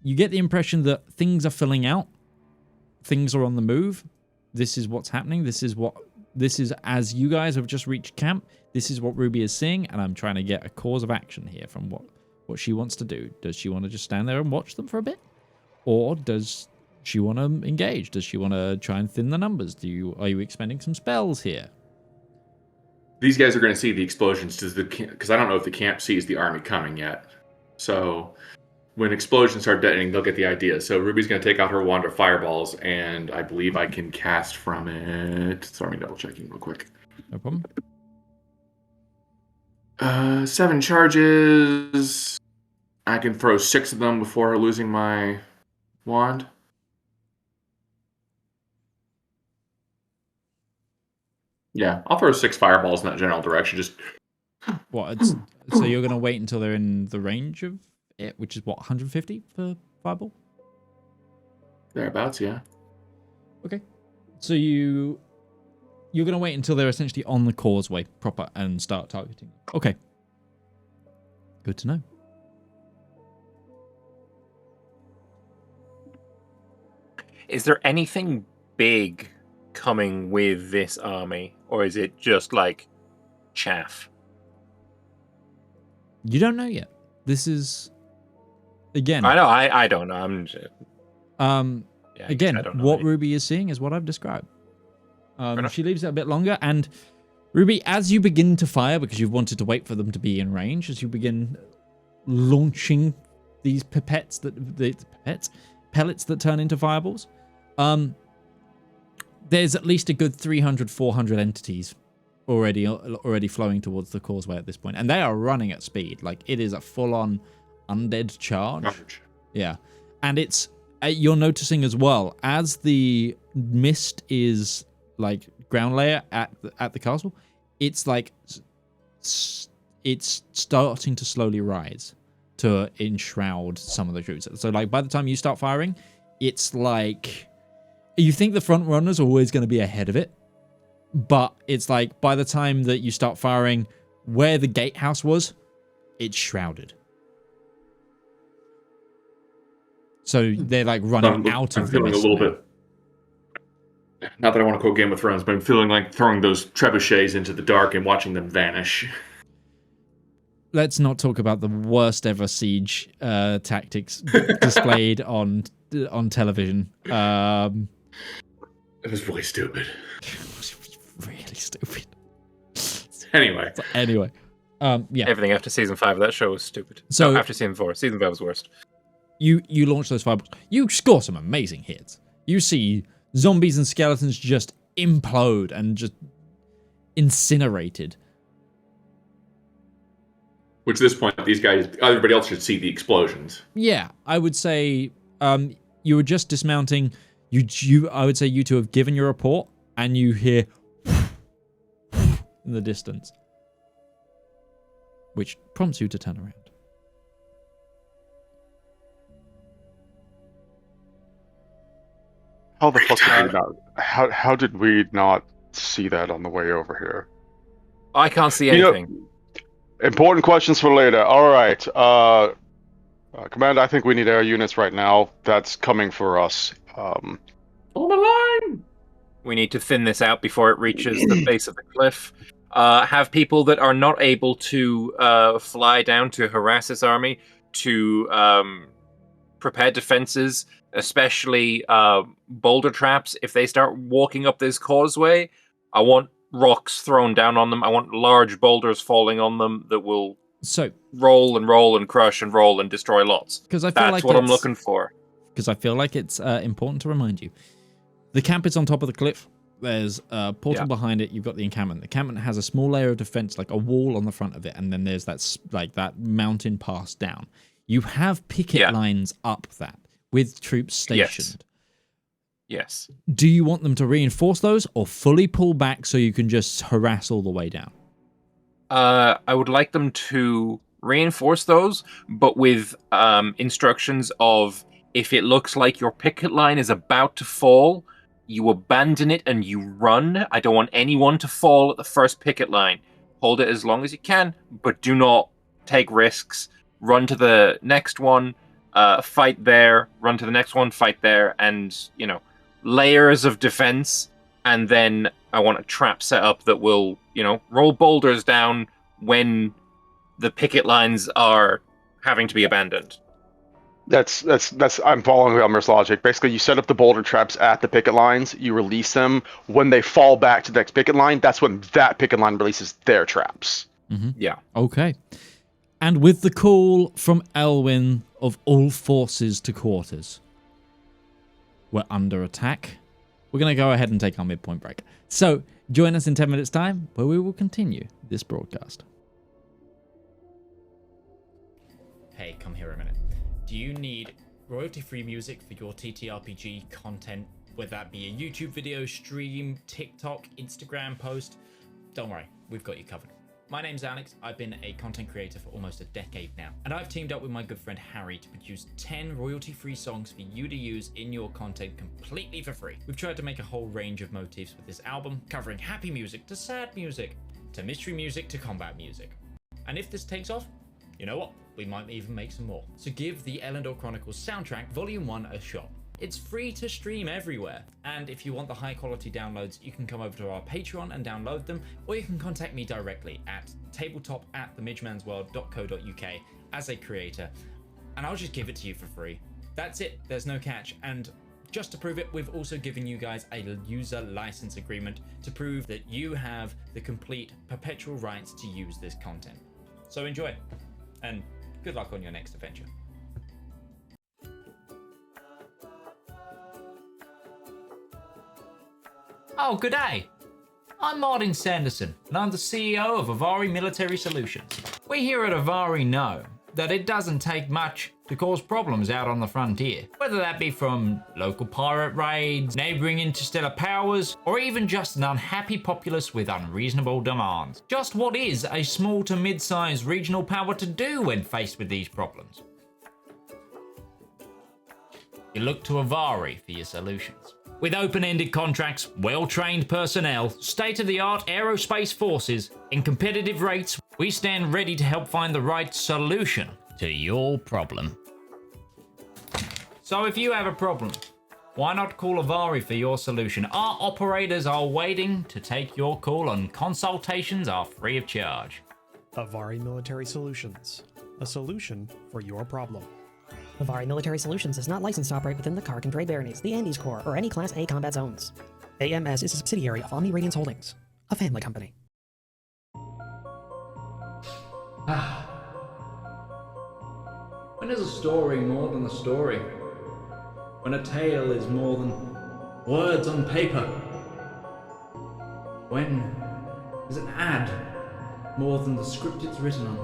you get the impression that things are filling out. Things are on the move. This is what's happening. This is as you guys have just reached camp. This is what Ruby is seeing. And I'm trying to get a cause of action here from what she wants to do. Does she want to just stand there and watch them for a bit? Or does she want to engage? Does she want to try and thin the numbers? Are you expending some spells here? These guys are going to see the explosions because I don't know if the camp sees the army coming yet. So when explosions start detonating, they'll get the idea. So Ruby's going to take out her wand of fireballs, and I believe I can cast from it. Sorry, I'm double checking real quick. No problem. 7 charges. I can throw 6 of them before losing my wand. Yeah, I'll throw 6 fireballs in that general direction. Just what? So you're gonna wait until they're in the range of it, which is what, 150 for fireball? Thereabouts, yeah. Okay. So you're gonna wait until they're essentially on the causeway proper and start targeting. Okay. Good to know. Is there anything big coming with this army, or is it just like chaff? You don't know yet. This is again. I know. I don't know. I'm just, again, what Ruby is seeing is what I've described. She leaves it a bit longer, and Ruby, as you begin to fire, because you've wanted to wait for them to be in range, as you begin launching these pellets that turn into fireballs, there's at least a good 300, 400 entities already flowing towards the causeway at this point, and they are running at speed. Like, it is a full-on undead charge. Yeah, and it's you're noticing as well as the mist is like ground layer at the castle. It's like it's starting to slowly rise to enshroud some of the troops. So like by the time you start firing, it's like you think the front runner's always going to be ahead of it, but it's like by the time that you start firing, where the gatehouse was, it's shrouded. So they're like running out of the mist. I'm feeling a little bit. Not that I want to quote Game of Thrones, but I'm feeling like throwing those trebuchets into the dark and watching them vanish. Let's not talk about the worst ever siege tactics displayed on television. It was really stupid. It was really stupid. Anyway. Yeah. Everything after season 5 of that show was stupid. So no, after season 4. Season 5 was worst. You launch those fireballs. You score some amazing hits. You see zombies and skeletons just implode and just incinerated. Which at this point, these guys, everybody else should see the explosions. Yeah, I would say you were just dismounting. I would say you two have given your report, and you hear in the distance, which prompts you to turn around. How the fuck did we not? How did we not see that on the way over here? I can't see anything. Important questions for later. All right, Commander. I think we need air units right now. That's coming for us. On the line. We need to thin this out before it reaches the base of the cliff. Have people that are not able to fly down to harass this army to prepare defenses, especially boulder traps. If they start walking up this causeway, I want rocks thrown down on them. I want large boulders falling on them that will roll and roll and crush and roll and destroy lots. That's what I'm looking for. Because I feel like it's important to remind you. The camp is on top of the cliff. There's a portal behind it. You've got the encampment. The encampment has a small layer of defense, like a wall on the front of it, and then there's that mountain pass down. You have picket lines up that with troops stationed. Yes. Do you want them to reinforce those or fully pull back so you can just harass all the way down? I would like them to reinforce those, but with instructions of, if it looks like your picket line is about to fall, you abandon it and you run. I don't want anyone to fall at the first picket line. Hold it as long as you can, but do not take risks. Run to the next one, fight there, run to the next one, fight there, and, layers of defense. And then I want a trap set up that will, roll boulders down when the picket lines are having to be abandoned. That's I'm following Valymr's logic. Basically, you set up the boulder traps at the picket lines, you release them. When they fall back to the next picket line, that's when that picket line releases their traps. Mm-hmm. Yeah. Okay. And with the call from Elwyn of all forces to quarters, we're under attack. We're going to go ahead and take our midpoint break. So join us in 10 minutes' time, where we will continue this broadcast. Hey, come here a minute. Do you need royalty-free music for your TTRPG content, whether that be a YouTube video, stream, TikTok, Instagram post? Don't worry, we've got you covered. My name's Alex. I've been a content creator for almost a decade now, and I've teamed up with my good friend Harry to produce 10 royalty-free songs for you to use in your content completely for free. We've tried to make a whole range of motifs with this album, covering happy music to sad music, to mystery music to combat music. And if this takes off, you know what? We might even make some more. So give the Elendor Chronicles soundtrack Volume 1 a shot. It's free to stream everywhere. And if you want the high quality downloads, you can come over to our Patreon and download them, or you can contact me directly at tabletop@themidgemansworld.co.uk as a creator, and I'll just give it to you for free. That's it, there's no catch. And just to prove it, we've also given you guys a user license agreement to prove that you have the complete perpetual rights to use this content. So enjoy, and good luck on your next adventure. Oh, good day. I'm Martin Sanderson, and I'm the CEO of Avari Military Solutions. We here at Avari know that it doesn't take much to cause problems out on the frontier, whether that be from local pirate raids, neighboring interstellar powers, or even just an unhappy populace with unreasonable demands. Just what is a small to mid-sized regional power to do when faced with these problems? You look to Avari for your solutions. With open-ended contracts, well-trained personnel, state-of-the-art aerospace forces, and competitive rates, we stand ready to help find the right solution to your problem. So if you have a problem, why not call Avari for your solution? Our operators are waiting to take your call, and consultations are free of charge. Avari Military Solutions, a solution for your problem. Avari Military Solutions is not licensed to operate within the Kark and Dre Baronies, the Andes Corps, or any Class A combat zones. AMS is a subsidiary of Omni Radiance Holdings, a family company. When is a story more than a story? When a tale is more than words on paper? When is an ad more than the script it's written on?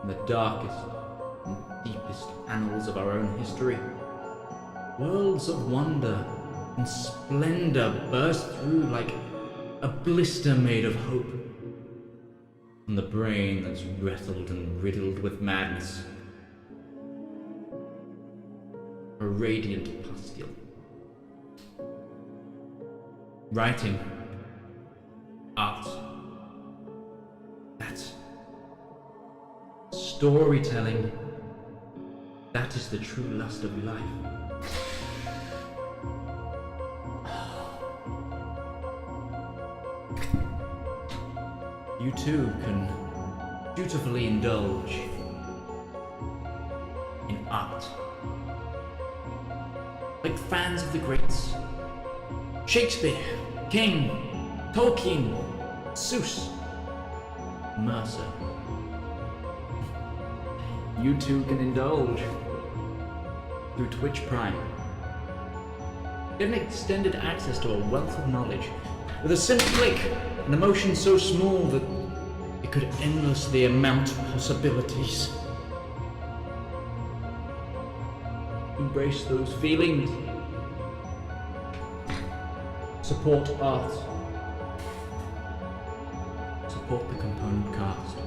In the darkest and deepest annals of our own history, worlds of wonder and splendor burst through like a blister made of hope. From the brain that's rattled and riddled with madness, a radiant pustule. Writing, art, that's storytelling. That is the true lust of life. You too can dutifully indulge in art. Like fans of the greats. Shakespeare, King, Tolkien, Seuss, Mercer. You too can indulge through Twitch Prime. Getting extended access to a wealth of knowledge. With a simple click, an emotion so small that it could endlessly amount to possibilities. Embrace those feelings. Support art. Support the component cast.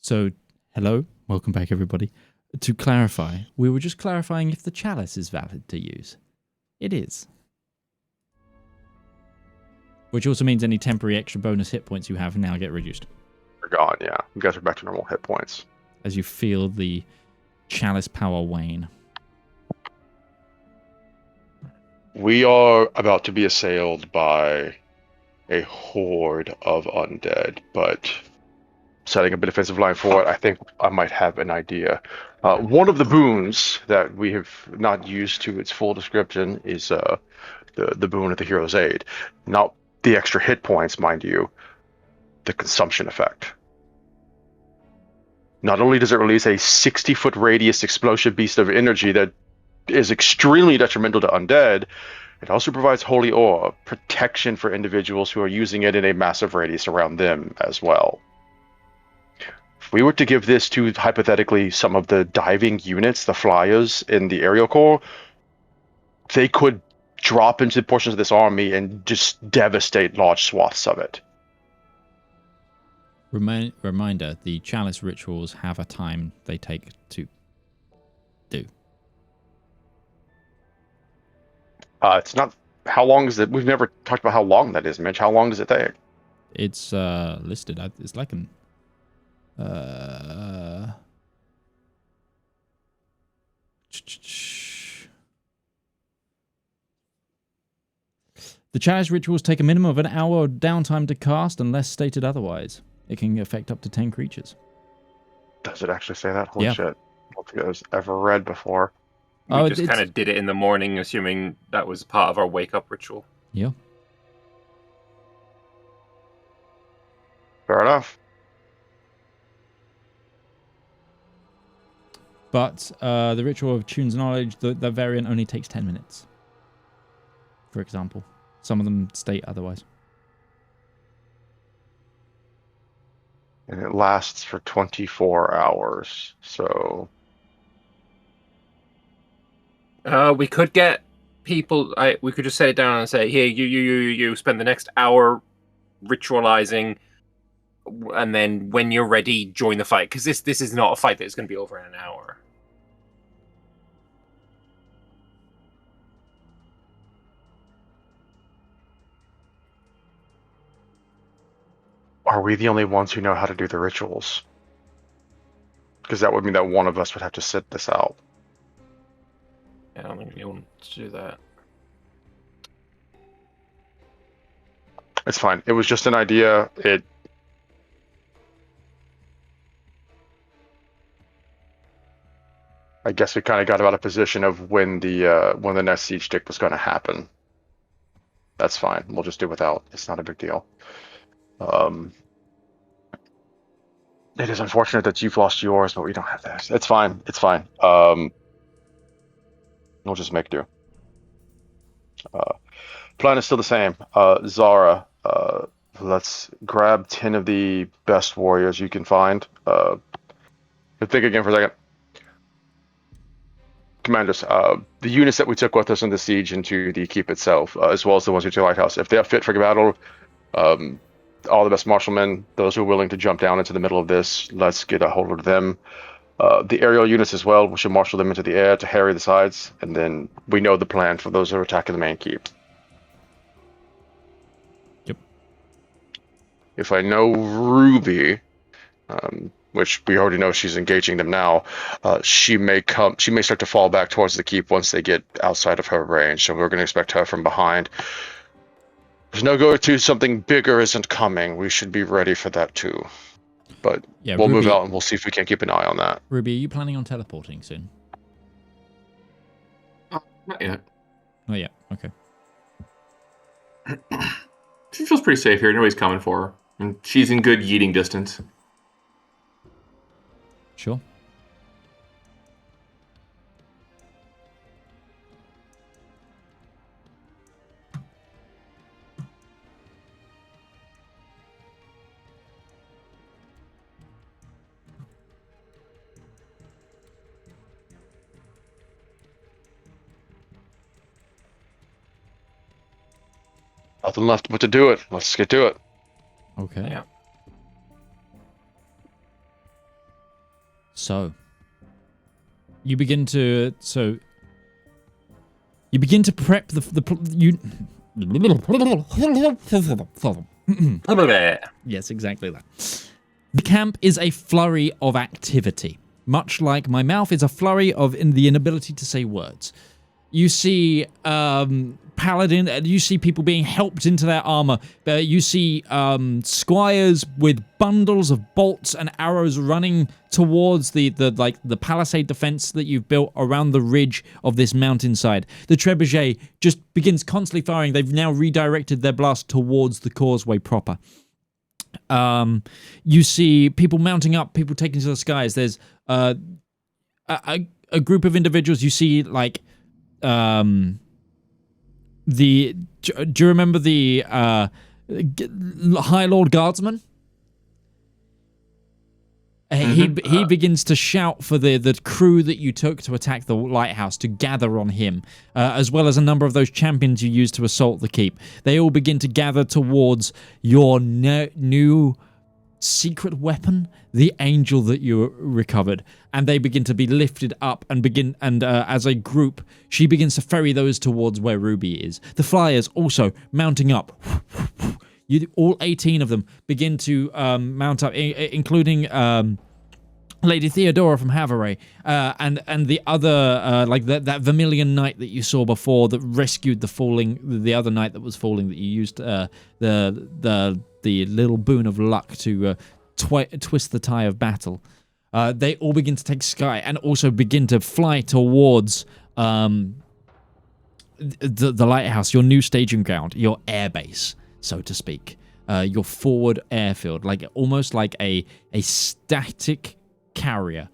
So, hello, welcome back, everybody. To clarify, we were just clarifying if the chalice is valid to use. It is. Which also means any temporary extra bonus hit points you have now get reduced. They're gone, yeah. You guys are back to normal hit points. As you feel the chalice power wane. We are about to be assailed by a horde of undead, but setting up a defensive line for it, I think I might have an idea. One of the boons that we have not used to its full description is the boon of the Hero's Aid. Not the extra hit points, mind you, the consumption effect. Not only does it release a 60-foot radius explosive beast of energy that is extremely detrimental to undead, it also provides holy awe, protection for individuals who are using it in a massive radius around them as well. If we were to give this to, hypothetically, some of the diving units, the flyers in the aerial corps, they could drop into portions of this army and just devastate large swaths of it. Reminder, the chalice rituals have a time they take to do. It's not... How long is it? We've never talked about how long that is, Mitch. How long does it take? It's listed. It's like an... The chalice rituals take a minimum of an hour of downtime to cast unless stated otherwise. It can affect up to 10 creatures. Does it actually say that? Holy Yeah. shit. I don't think I was ever read before. We just kind of did it in the morning, assuming that was part of our wake-up ritual. Yeah. Fair enough. But the ritual of Tune's Knowledge, the variant only takes 10 minutes. For example. Some of them state otherwise. And it lasts for 24 hours, so... We could get people... we could just set it down and say, here, you spend the next hour ritualizing, and then when you're ready, join the fight. Because this is not a fight that's going to be over in an hour. Are we the only ones who know how to do the rituals? Because that would mean that one of us would have to sit this out. Yeah, I don't think you want to do that. It's fine. It was just an idea. I guess we kind of got out of position of when the next siege stick was going to happen. That's fine. We'll just do without. It's not a big deal. It is unfortunate that you've lost yours, but we don't have that. It's fine. It's fine. We'll just make do. Plan is still the same. Zara, let's grab 10 of the best warriors you can find. Think again for a second. Commanders, the units that we took with us in the siege into the keep itself, as well as the ones who took the lighthouse, if they are fit for battle, all the best marshalmen, those who are willing to jump down into the middle of this, let's get a hold of them. The aerial units as well, we should marshal them into the air to harry the sides, and then we know the plan for those who are attacking the main keep. Yep. If I know Ruby, which we already know she's engaging them now, she may start to fall back towards the keep once they get outside of her range, so we're going to expect her from behind. There's no go to something bigger isn't coming. We should be ready for that too. But yeah, we'll move out and we'll see if we can keep an eye on that. Ruby, are you planning on teleporting soon? Not yet. Not yet. Okay. She feels pretty safe here. Nobody's coming for her. And she's in good yeeting distance. Sure. Nothing left but to do it. Let's get to it. Okay. Yeah. So, you begin to prep Yes, exactly that. The camp is a flurry of activity, much like my mouth is a flurry of the inability to say words. You see paladin, you see people being helped into their armor. You see squires with bundles of bolts and arrows running towards the palisade defense that you've built around the ridge of this mountainside. The trebuchet just begins constantly firing. They've now redirected their blast towards the causeway proper. You see people mounting up, people taking to the skies. There's a group of individuals. You see do you remember the High Lord Guardsman? He begins to shout for the crew that you took to attack the lighthouse to gather on him, as well as a number of those champions you used to assault the keep. They all begin to gather towards your new secret weapon, the angel that you recovered, and they begin to be lifted up and as a group, she begins to ferry those towards where Ruby is. The flyers also mounting up. All 18 of them begin to mount up, including Lady Theodora from Havre, and the other, that Vermilion Knight that you saw before that rescued the other knight that was falling, that you used the little boon of luck to twist the tie of battle. They all begin to take sky and also begin to fly towards the lighthouse, your new staging ground, your airbase, so to speak, your forward airfield, almost like a static carrier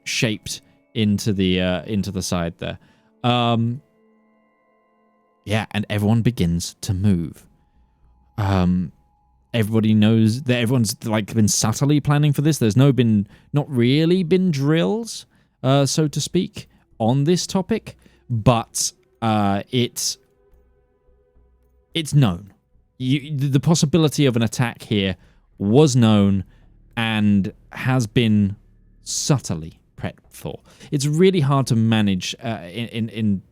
shaped into the side there. And everyone begins to move. Everybody knows that everyone's been subtly planning for this. There's not really been drills, so to speak, on this topic, but it's known. The possibility of an attack here was known and has been subtly prepped for. It's really hard to manage in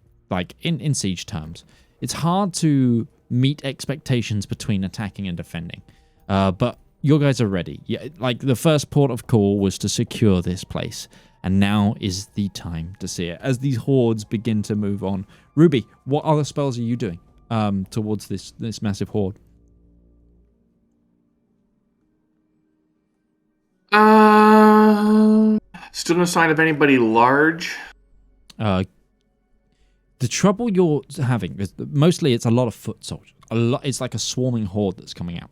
siege terms. It's hard to meet expectations between attacking and defending. But your guys are ready. The first port of call was to secure this place, and now is the time to see it as these hordes begin to move on. Ruby, what other spells are you doing towards this massive horde? Still no sign of anybody large. The trouble you're having is mostly it's a lot of foot soldiers. It's like a swarming horde that's coming out.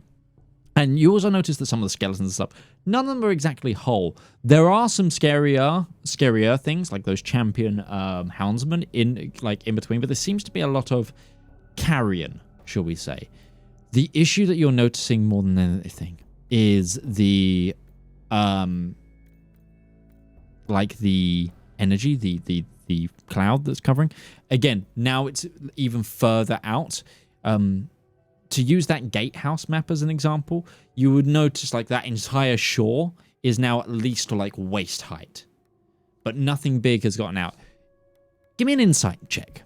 And you also notice that some of the skeletons and stuff, none of them are exactly whole. There are some scarier things, like those champion houndsmen in between, but there seems to be a lot of carrion, shall we say. The issue that you're noticing more than anything is the energy, the cloud that's covering. Again, now it's even further out. To use that gatehouse map as an example, you would notice that entire shore is now at least to waist height. But nothing big has gotten out. Give me an insight check.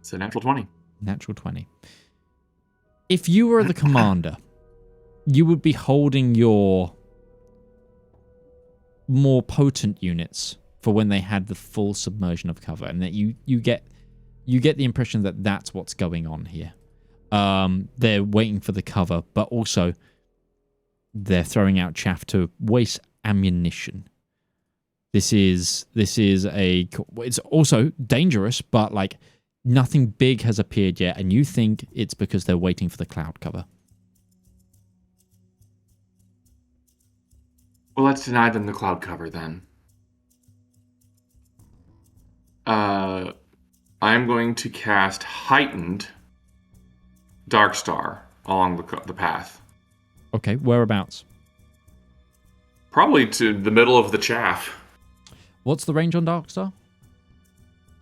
It's a natural 20. Natural 20. If you were the commander, you would be holding your more potent units for when they had the full submersion of cover, and that you get the impression that that's what's going on here. They're waiting for the cover, but also they're throwing out chaff to waste ammunition. This is it's also dangerous, but nothing big has appeared yet, and you think it's because they're waiting for the cloud cover. Well, let's deny them the cloud cover then. I'm going to cast Heightened Darkstar along the path. Okay, whereabouts? Probably to the middle of the chaff. What's the range on Darkstar?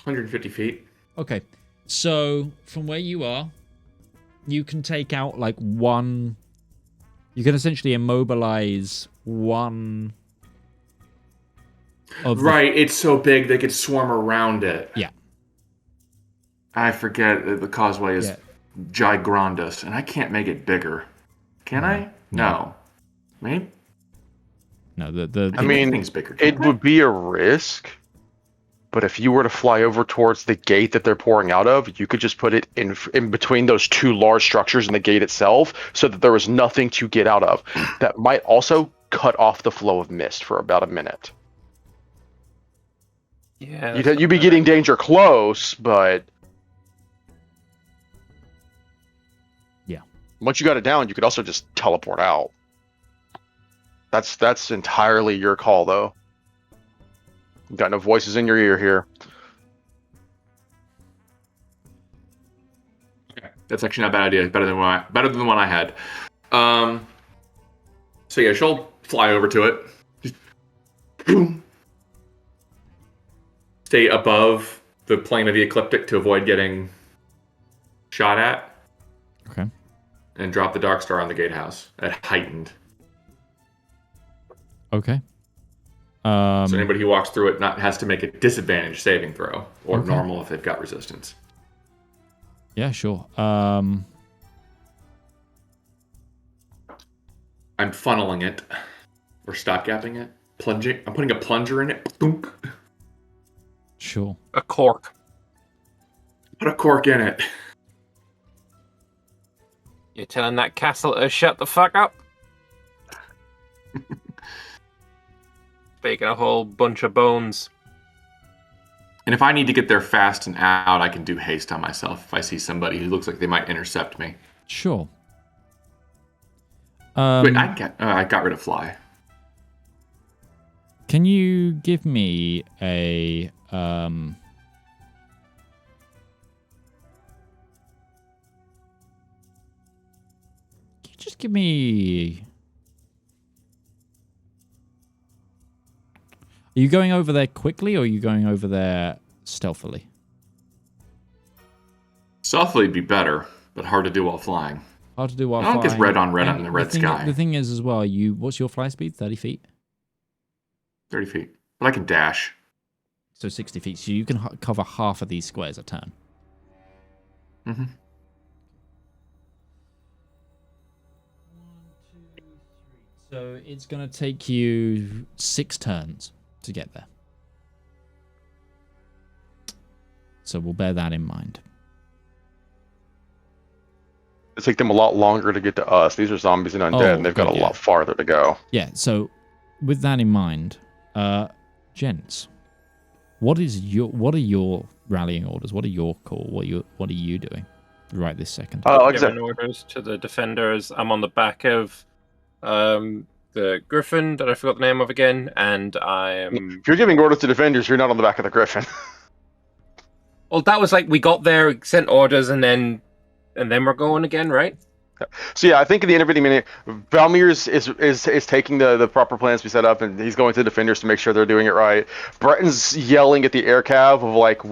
150 feet. Okay, So from where you are, you can take out like one. You can essentially immobilize one. Right, it's so big they could swarm around it. Yeah. I forget that the causeway is gigandous, and I can't make it bigger. Can I? No. Maybe? No, I mean, thing's bigger. It would be a risk, but if you were to fly over towards the gate that they're pouring out of, you could just put it in between those two large structures and the gate itself so that there was nothing to get out of. That might also cut off the flow of mist for about a minute. Yeah. You'd be getting danger close, but... Yeah. Once you got it down, you could also just teleport out. That's entirely your call, though. You've got no voices in your ear here. Okay. That's actually not a bad idea. Better than the one I had. So yeah, she'll fly over to it. Just boom. Stay above the plane of the ecliptic to avoid getting shot at. Okay. And drop the Darkstar on the gatehouse at heightened. Okay. So anybody who walks through it has to make a disadvantage saving throw, or normal if they've got resistance. Yeah, sure. I'm funneling it, or stopgapping it, plunging. I'm putting a plunger in it. Boom. Sure. A cork. Put a cork in it. You're telling that castle to shut the fuck up? Baking a whole bunch of bones. And if I need to get there fast and out, I can do haste on myself if I see somebody who looks like they might intercept me. Sure. Wait, I got rid of fly. Can you give me a can you just give me... Are you going over there quickly, or are you going over there stealthily? Stealthily would be better, but hard to do while flying. Hard to do while I flying. don't get red on red in the red thing, sky. The thing is as well, what's your fly speed? 30 feet? 30 feet. But I can dash. So 60 feet. So you can cover half of these squares a turn. Mm-hmm. 1, 2, 3. So it's going to take you 6 turns to get there. So we'll bear that in mind. It'll take them a lot longer to get to us. These are zombies and undead, and they've got a lot farther to go. Yeah, so with that in mind, gents, what are your rallying orders? What are your call? What are you doing right this second? Giving orders to the defenders. I'm on the back of the Griffin that I forgot the name of again, and I am... If you're giving orders to defenders, you're not on the back of the Griffin. Well, that was like, we got there, sent orders, and then we're going again, right? So yeah, I think at the end of any minute, Valymr is taking the proper plans we set up, and he's going to the defenders to make sure they're doing it right. Breton's yelling at the air cav of like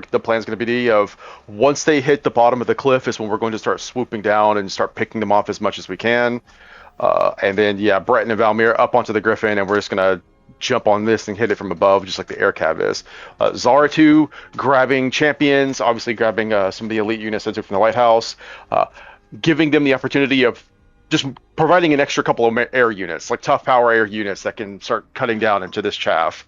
the plan's going to be of once they hit the bottom of the cliff is when we're going to start swooping down and start picking them off as much as we can. And then Breton and Valymr up onto the Griffin, and we're just gonna jump on this and hit it from above, just like the air cav is. Zaratu grabbing champions, obviously grabbing some of the elite units that took from the lighthouse, giving them the opportunity of just providing an extra couple of air units, like tough power air units that can start cutting down into this chaff.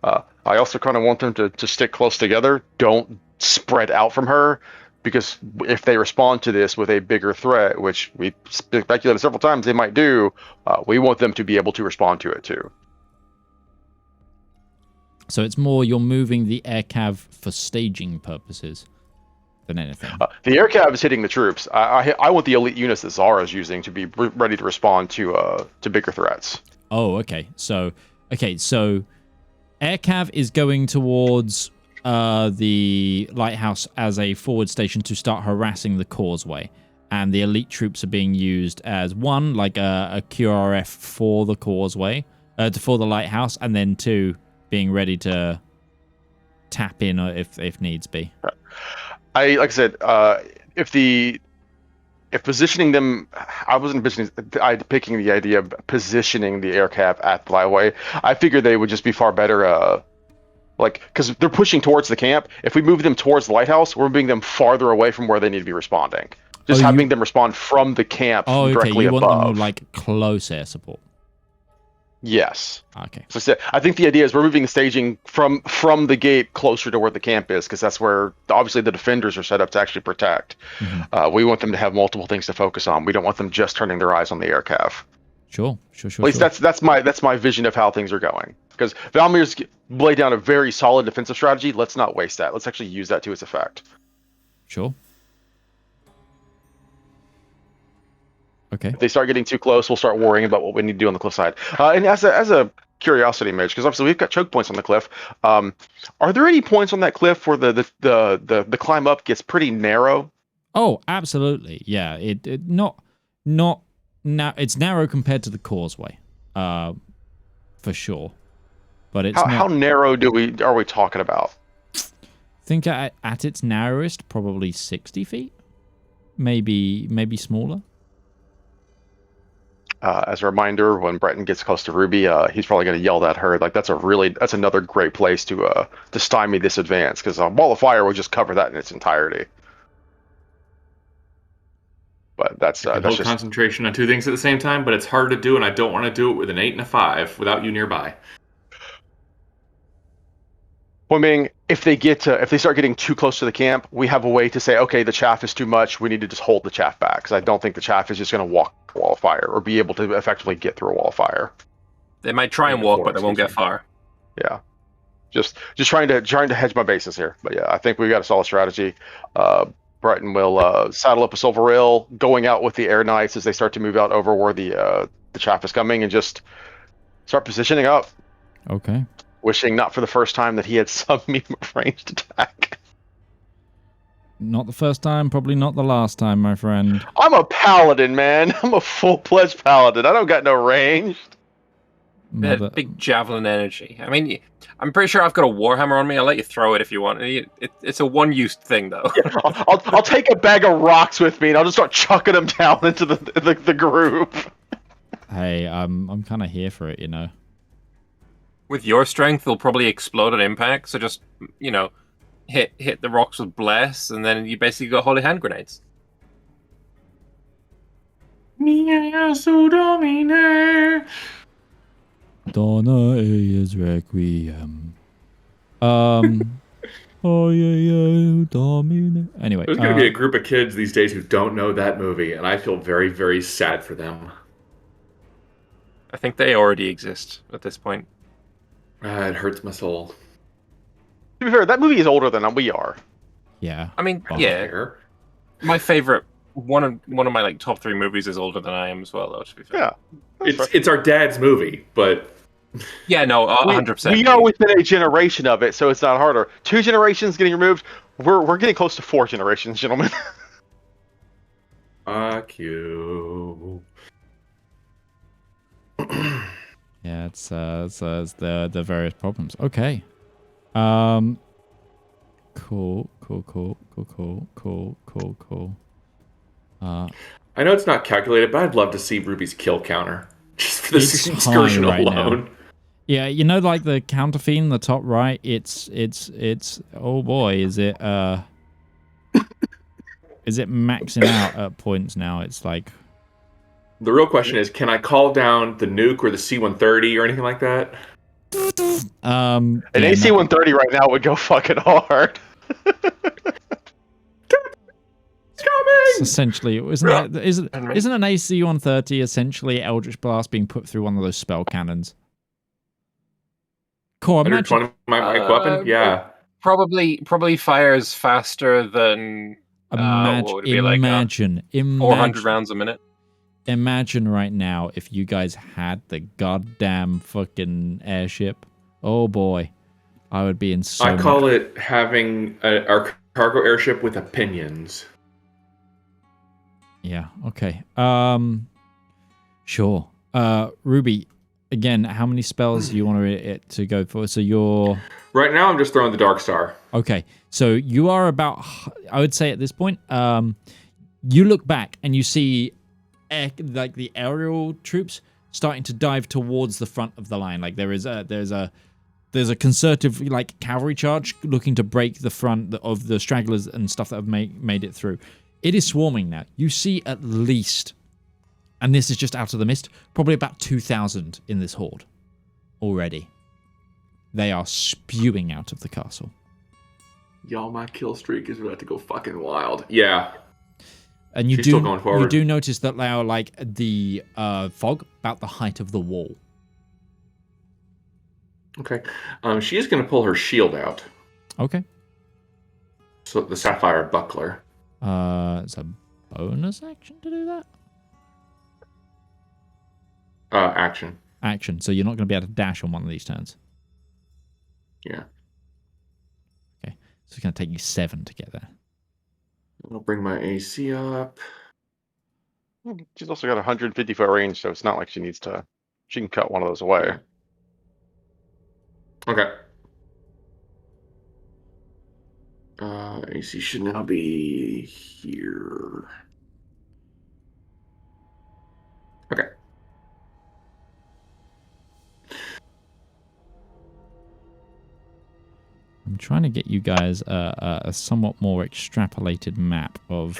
I also kind of want them to stick close together. Don't spread out from her, because if they respond to this with a bigger threat, which we speculated several times they might do, we want them to be able to respond to it too. So it's more you're moving the air cav for staging purposes than anything. The air cav is hitting the troops. I want the elite units that Zara is using to be ready to respond to bigger threats. Oh, okay. So air cav is going towards the lighthouse as a forward station to start harassing the causeway, and the elite troops are being used as one, like a QRF for the causeway, for the lighthouse, and then 2, being ready to tap in if needs be. like I said, if positioning them, I wasn't picking the idea of positioning the aircraft at the flyway. I figured they would just be far better, because they're pushing towards the camp. If we move them towards the lighthouse, we're moving them farther away from where they need to be responding. Just having them respond from the camp directly you above. want them with like close air support. Yes. Okay. So I think the idea is we're moving the staging from the gate closer to where the camp is, because that's where obviously the defenders are set up to actually protect. Mm-hmm. We want them to have multiple things to focus on. We don't want them just turning their eyes on the aircraft. Sure. At least that's my vision of how things are going. Because Valymr's laid down a very solid defensive strategy. Let's not waste that. Let's actually use that to its effect. Sure. Okay. If they start getting too close, we'll start worrying about what we need to do on the cliffside. And as a curiosity, Mitch, because obviously we've got choke points on the cliff. Are there any points on that cliff where the climb up gets pretty narrow? Oh, absolutely. Yeah. It not now. It's narrow compared to the causeway, for sure. But it's how narrow are we talking about? I think at its narrowest, probably 60 feet, maybe smaller. As a reminder, when Breton gets close to Ruby, he's probably going to yell at her. Like that's another great place to stymie this advance, because a ball of fire will just cover that in its entirety. But that's just concentration on two things at the same time, but it's hard to do, and I don't want to do it with an 8 and a 5 without you nearby. Point being, if they start getting too close to the camp, we have a way to say, okay, the chaff is too much. We need to just hold the chaff back, because I don't think the chaff is just going to walk a wall of fire or be able to effectively get through a wall of fire. They might try and walk, but they won't get far. Yeah, just trying to hedge my bases here. But yeah, I think we've got a solid strategy. Breton will saddle up a silver rail, going out with the air knights as they start to move out over where the chaff is coming, and just start positioning up. Okay. Wishing not for the first time that he had some medium ranged attack. Not the first time, probably not the last time, my friend. I'm a paladin, man. I'm a full-fledged paladin. I don't got no range. That big javelin energy. I mean, I'm pretty sure I've got a warhammer on me. I'll let you throw it if you want. It's a one-use thing, though. Yeah, I'll take a bag of rocks with me, and I'll just start chucking them down into the group. Hey, I'm kind of here for it, you know. With your strength, they'll probably explode at impact. So just, hit the rocks with bless, and then you basically got holy hand grenades. Donna is requiem. Oh yeah, Domine. Anyway, there's going to be a group of kids these days who don't know that movie, and I feel very, very sad for them. I think they already exist at this point. It hurts my soul. To be fair, that movie is older than we are. Yeah. I mean, yeah. My favorite, one of my top 3 movies is older than I am as well, though, to be fair. Yeah. It's our dad's movie, but... Yeah, no, 100%. We are within a generation of it, so it's not harder. 2 generations getting removed, we're getting close to 4 generations, gentlemen. Fuck you. Yeah, it's the various problems. Okay. Cool. I know it's not calculated, but I'd love to see Ruby's kill counter. Just for this excursion alone. Now. Yeah, you know, like the counter feed in the top right, it's oh boy, is it maxing out at points now? It's like, the real question is, can I call down the nuke or the C-130 or anything like that? An AC-130 right now would go fucking hard. It's essentially, isn't an AC-130 essentially Eldritch Blast being put through one of those spell cannons? Cool, imagine. Weapon? Yeah. Probably fires faster than imagine 400 rounds a minute. Imagine right now if you guys had the goddamn fucking airship. Oh boy, I would be in so. I call it having our cargo airship with opinions. Yeah. Okay. Sure. Ruby, again, how many spells do you want it to go for? So you're... Right now, I'm just throwing the Dark Star. Okay, so you are about, I would say at this point, you look back and you see like the aerial troops starting to dive towards the front of the line. Like there's a concerted like cavalry charge looking to break the front of the stragglers and stuff that have made it through. It is swarming now. You see at least, and this is just out of the mist, probably about 2,000 in this horde already. They are spewing out of the castle. Y'all, my kill streak is about to go fucking wild. Yeah. And you She's still going forward. You do notice that they are like the fog about the height of the wall. Okay. She is going to pull her shield out. Okay. So the sapphire buckler. It's a bonus action to do that? Action. Action. So you're not going to be able to dash on one of these turns. Yeah. Okay. So it's going to take you 7 to get there. I'll bring my AC up. She's also got 150 foot range, so it's not like she needs to. She can cut one of those away. Yeah. Okay. AC should now be here. Okay. I'm trying to get you guys a somewhat more extrapolated map of.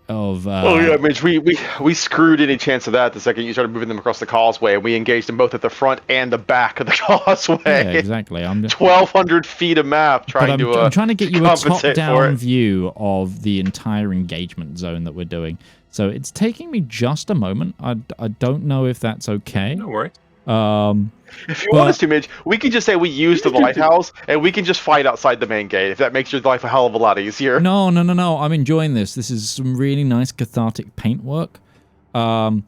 Oh yeah, Mitch, we screwed any chance of that the second you started moving them across the causeway, and we engaged them both at the front and the back of the causeway. Yeah, exactly. 1,200 feet of map I'm trying to get you a top-down view. view of the entire engagement zone that we're doing. So it's taking me just a moment. I don't know if that's okay. No worries. If you want us to, Mitch, we can just say we used the lighthouse, and we can just fight outside the main gate, if that makes your life a hell of a lot easier. No. I'm enjoying this. This is some really nice cathartic paintwork. But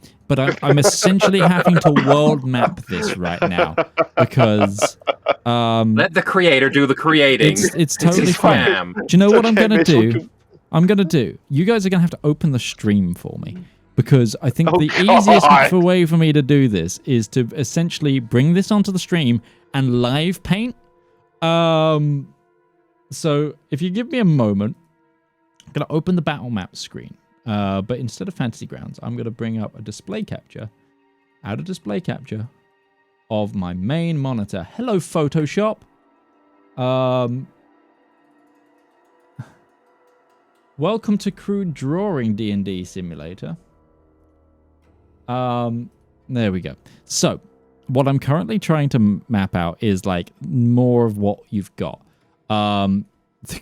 I'm essentially having to world map this right now because let the creator do the creating. It's totally fine. Do you know what I'm gonna do? You guys are gonna have to open the stream for me. Because I think the easiest way for me to do this is to essentially bring this onto the stream and live paint. So if you give me a moment, I'm going to open the battle map screen. But instead of Fantasy Grounds, I'm going to bring up a display capture, add a display capture of my main monitor. Hello, Photoshop. Welcome to Crude Drawing D&D Simulator. There we go. So, what I'm currently trying to map out is like more of what you've got. The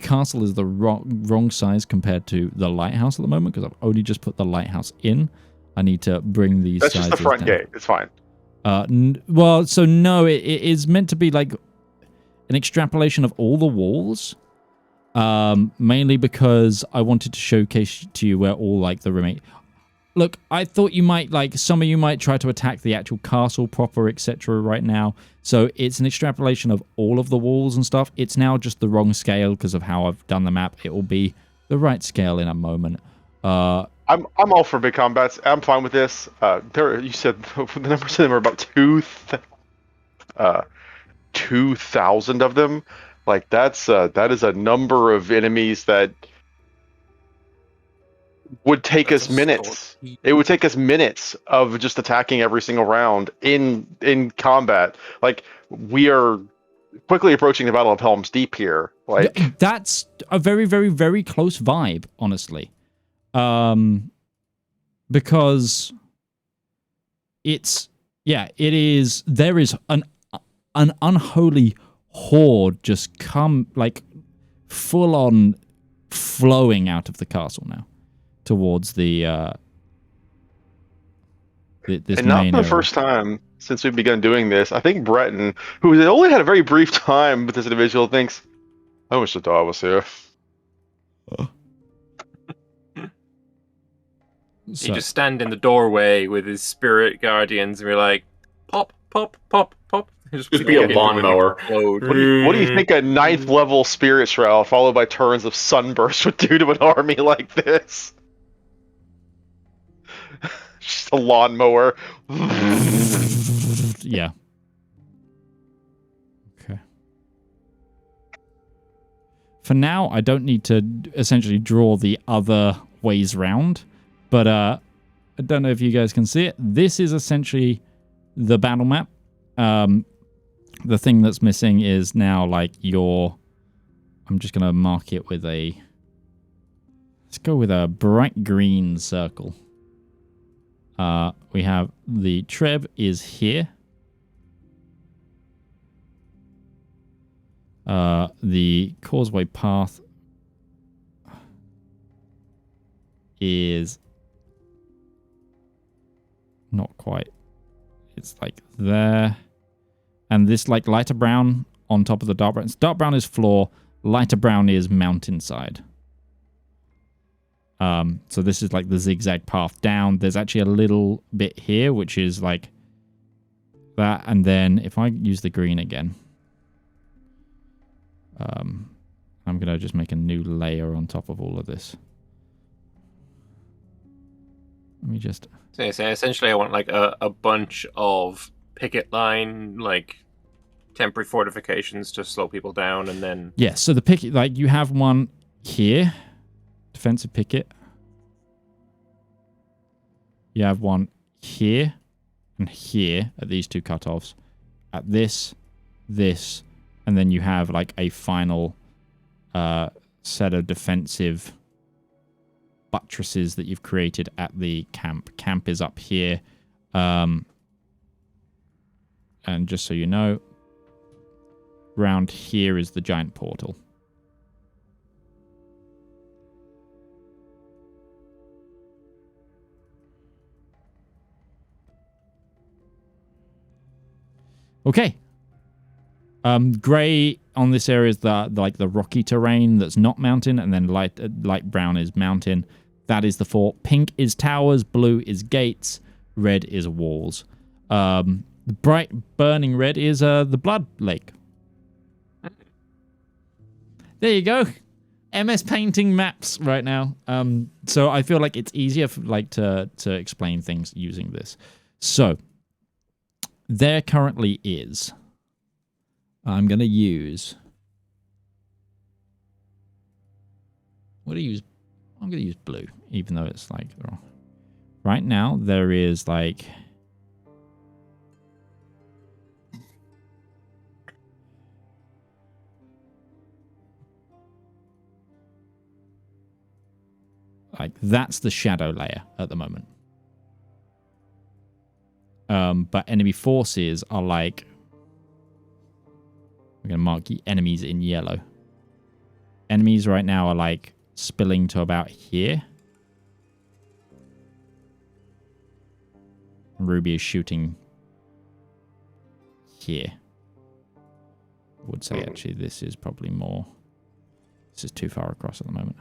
castle is the wrong size compared to the lighthouse at the moment because I've only just put the lighthouse in. I need to bring these sizes down. That's just the front gate. It's fine. No, it is meant to be like an extrapolation of all the walls. Mainly because I wanted to showcase to you where all like the remaining. Look, I thought you might, some of you might try to attack the actual castle proper, etc. right now. So it's an extrapolation of all of the walls and stuff. It's now just the wrong scale because of how I've done the map. It will be the right scale in a moment. I'm all for big combats. I'm fine with this. You said the numbers of them are about 2,000 of them. Like that is a number of enemies that would take us minutes. It would take us minutes of just attacking every single round in combat. Like we are quickly approaching the Battle of Helm's Deep here. Like that's a very, very, very close vibe, honestly. Because it is. There is an unholy horde just come like full on flowing out of the castle now towards the this and not main for the area. first time since we've begun doing this. I think Breton, who has only had a very brief time with this individual, thinks, I wish Zedaar was here. You just stand in the doorway with his spirit guardians and be like, pop, pop, pop, pop. Just be a lawnmower. What do you think a 9th level spirit shroud followed by turns of sunburst would do to an army like this? Just a lawnmower. Yeah. Okay. For now, I don't need to essentially draw the other ways round, but I don't know if you guys can see it. This is essentially the battle map. The thing that's missing is now like I'm just going to mark it with let's go with a bright green circle. We have the Treb is here. The causeway path is not quite. It's like there. And this like lighter brown on top of the dark brown. Dark brown is floor. Lighter brown is mountainside. So this is like the zigzag path down. There's actually a little bit here, which is like that. And then if I use the green again, I'm going to just make a new layer on top of all of this. Let me just... So essentially I want like a bunch of picket line, like temporary fortifications to slow people down, and then... Yeah, so the picket, like you have one here, defensive picket. You have one here and here at these two cutoffs. At this, and then you have like a final set of defensive buttresses that you've created at the camp. Camp is up here. And just so you know, round here is the giant portal. Okay. Gray on this area is the rocky terrain that's not mountain, and then light brown is mountain. That is the fort. Pink is towers, blue is gates, red is walls. The bright burning red is the blood lake. There you go. MS painting maps right now. So I feel like it's easier to explain things using this. So there currently is. I'm going to use... I'm going to use blue, even though it's like... Right now, there is like... Like, that's the shadow layer at the moment. But enemy forces are like... We're going to mark enemies in yellow. Enemies right now are like spilling to about here. Ruby is shooting here. I would say actually this is probably more... This is too far across at the moment.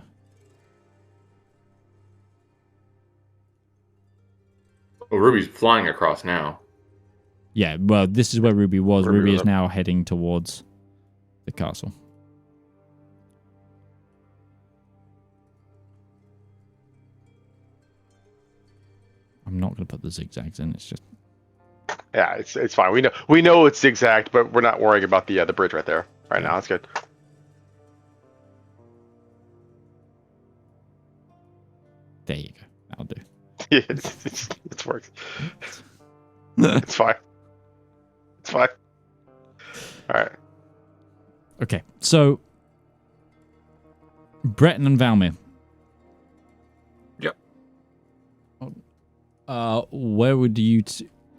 Well, Ruby's flying across now. Yeah, well, this is where Ruby was. Ruby is now heading towards the castle. I'm not going to put the zigzags in. It's just... Yeah, it's fine. We know it's zigzagged, but we're not worrying about the bridge right there right now. It's good. There you go. That'll do. Yeah, it's works. It's fine. It's fine. All right. Okay, so Breton and Valymr. Yep. Where would you...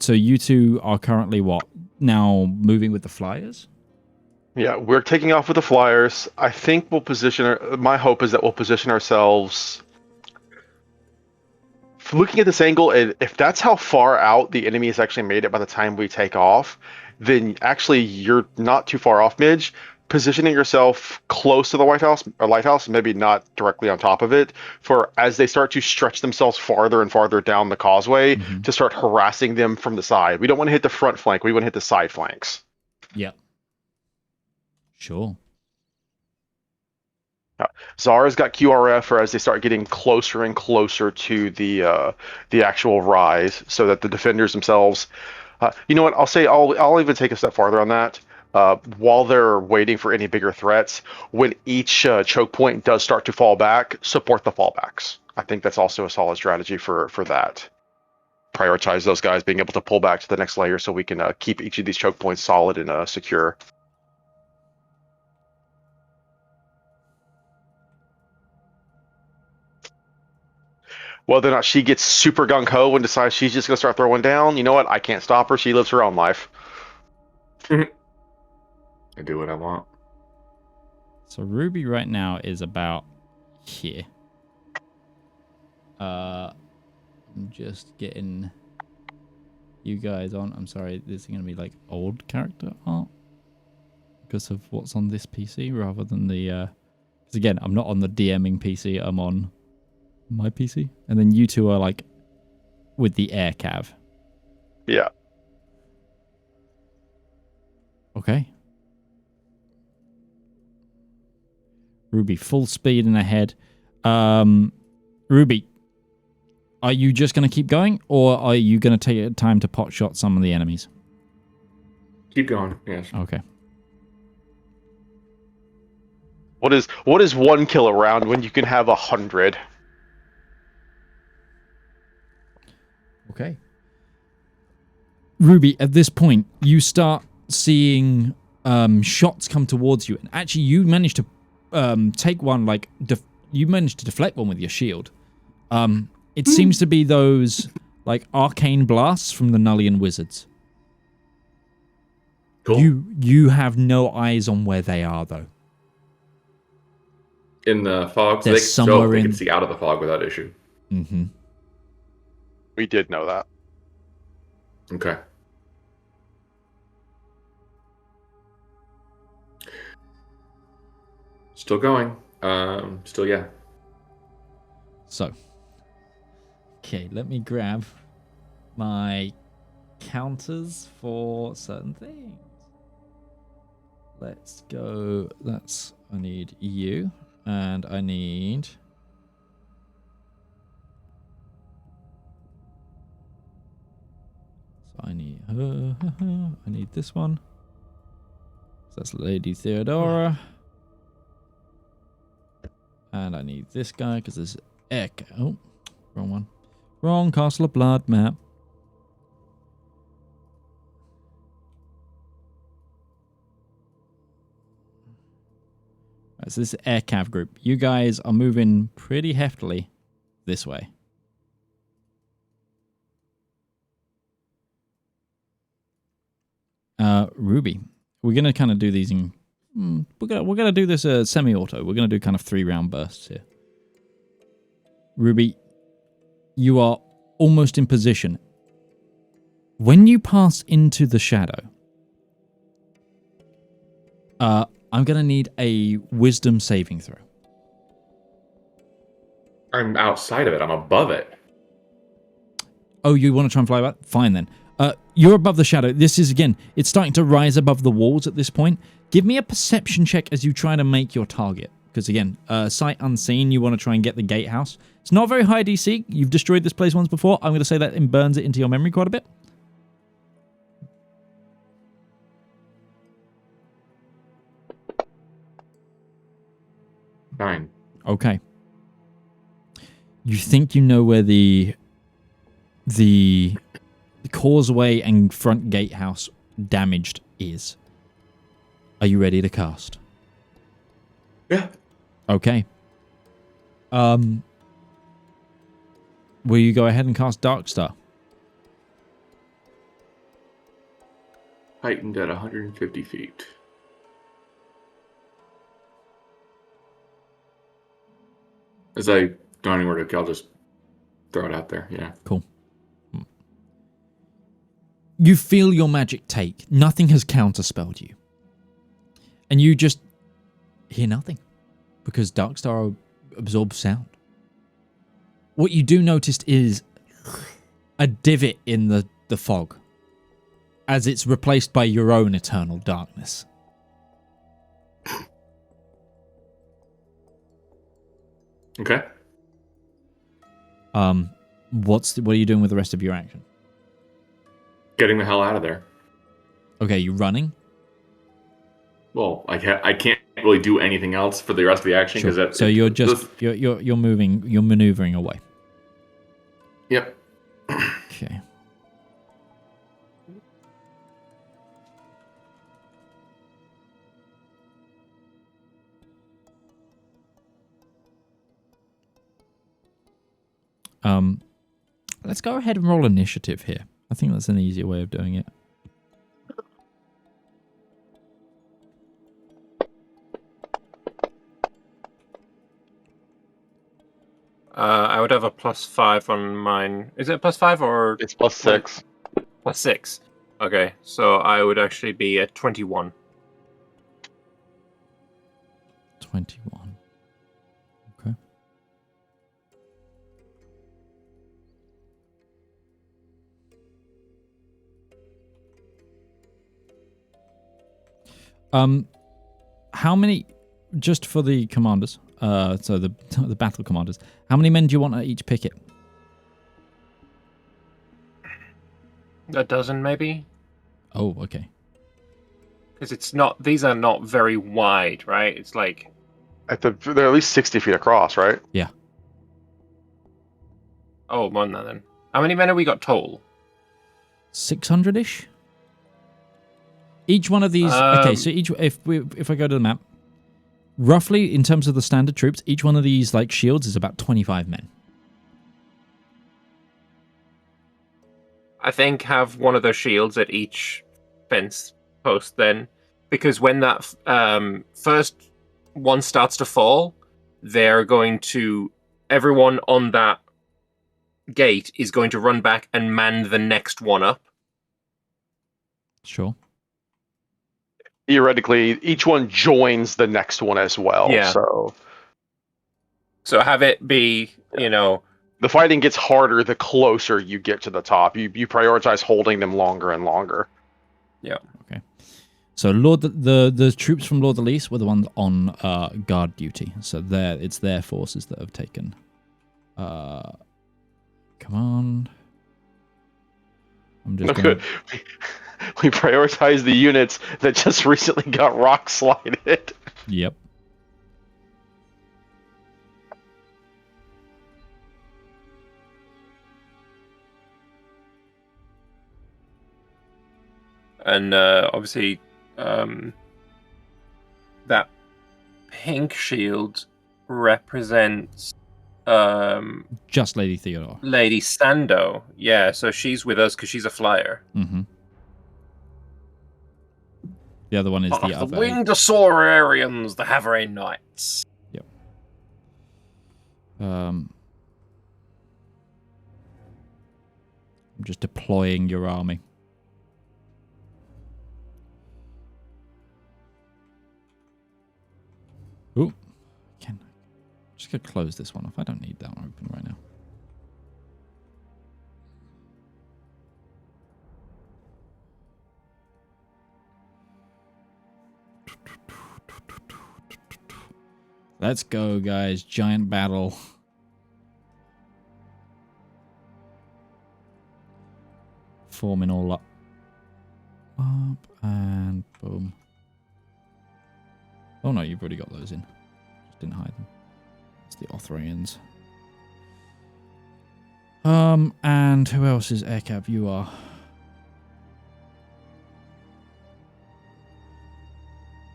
So you two are currently what? Now moving with the flyers? Yeah, we're taking off with the flyers. I think we'll position... My hope is that we'll position ourselves... Looking at this angle, if that's how far out the enemy has actually made it by the time we take off, then actually you're not too far off, Midge. Positioning yourself close to the White House or Lighthouse, maybe not directly on top of it, for as they start to stretch themselves farther and farther down the causeway to start harassing them from the side. We don't want to hit the front flank. We want to hit the side flanks. Yep. Sure. Zara's got QRF for as they start getting closer and closer to the actual rise, so that the defenders themselves. You know what? I'll even take a step farther on that. While they're waiting for any bigger threats, when each choke point does start to fall back, support the fallbacks. I think that's also a solid strategy for that. Prioritize those guys being able to pull back to the next layer, so we can keep each of these choke points solid and secure. Whether or not she gets super gung-ho and decides she's just going to start throwing down, you know what? I can't stop her. She lives her own life. I do what I want. So Ruby right now is about here. I'm just getting you guys on. I'm sorry, this is going to be like old character art because of what's on this PC rather than the... Because again, I'm not on the DMing PC. I'm on my PC. And then you two are like with the air cav. Yeah. Okay. Ruby, full speed and ahead. Ruby, are you just going to keep going, or are you going to take time to pot shot some of the enemies? Keep going, yes. Okay. What is one kill around when you can have 100? Okay. Ruby, at this point, you start seeing shots come towards you, and actually, you managed to take one, like you managed to deflect one with your shield. It seems to be those like arcane blasts from the Nullian wizards. Cool. You have no eyes on where they are, though. In the fog, so They're they can see out of the fog without issue. Mm-hmm. We did know that. Okay. Still going. Still, yeah. So, okay, let me grab my counters for certain things. Let's go. I need you, and I need... So I need her. I need this one. So that's Lady Theodora. And I need this guy because there's Echo. Oh, wrong one. Wrong Castle of Blood map. Right, so this is Air Cav group. You guys are moving pretty heftily this way. Ruby, we're gonna kind of do these in. We're gonna do this semi-auto. We're gonna do kind of 3-round bursts here. Ruby, you are almost in position. When you pass into the shadow, I'm gonna need a wisdom saving throw. I'm outside of it. I'm above it. Oh, you want to try and fly back? Fine then. You're above the shadow. This is, again, it's starting to rise above the walls at this point. Give me a perception check as you try to make your target. Because, again, sight unseen, you want to try and get the gatehouse. It's not very high DC. You've destroyed this place once before. I'm going to say that and burns it into your memory quite a bit. Nine. Okay. You think you know where the causeway and front gatehouse damaged is. Are you ready to cast? Yeah. Okay. Will you go ahead and cast Darkstar? Heightened at 150 feet. As I don't know where to go, I'll just throw it out there. Yeah. Cool. You feel your magic take. Nothing has counterspelled you. And you just hear nothing. Because Darkstar absorbs sound. What you do notice is a divot in the fog. As it's replaced by your own eternal darkness. Okay. What are you doing with the rest of your action? Getting the hell out of there. Okay, you running? Well, I can't really do anything else for the rest of the action because Sure. So you're just you're moving, you're maneuvering away. Yep. Okay. Let's go ahead and roll initiative here. I think that's an easier way of doing it. I would have a +5 on mine. Is it +5 or It's +6. +6? Okay, so I would actually be at 21. 21. Okay. How many, just for the commanders, so the battle commanders, how many men do you want at each picket? A dozen, maybe? Oh, okay. Because it's not, these are not very wide, right? It's like... They're at least 60 feet across, right? Yeah. Oh, more than that then. How many men have we got total? 600-ish? Each one of these, okay, so if I go to the map, roughly in terms of the standard troops, each one of these like shields is about 25 men. I think have one of those shields at each fence post then, because when that first one starts to fall, they're going to, everyone on that gate is going to run back and man the next one up. Sure. Theoretically, each one joins the next one as well. Yeah. So have it be, you know... The fighting gets harder the closer you get to the top. You prioritize holding them longer and longer. Yeah. Okay. So the troops from Lord of the Lease were the ones on guard duty. So it's their forces that have taken command. I'm just gonna... We prioritize the units that just recently got rock slided. Yep. And obviously, that pink shield represents just Lady Theodore. Lady Sando. Yeah, so she's with us because she's a flyer. Mm-hmm. The other one is the other. The Winged Asaurarians, the Havarane Knights. Yep. I'm just deploying your army. Ooh. Just gonna close this one off. I don't need that one open right now. Let's go, guys. Giant battle. Forming all up. Up and boom. Oh no, you've already got those in. Just didn't hide them. It's the Othraians. And who else is Aircab? You are.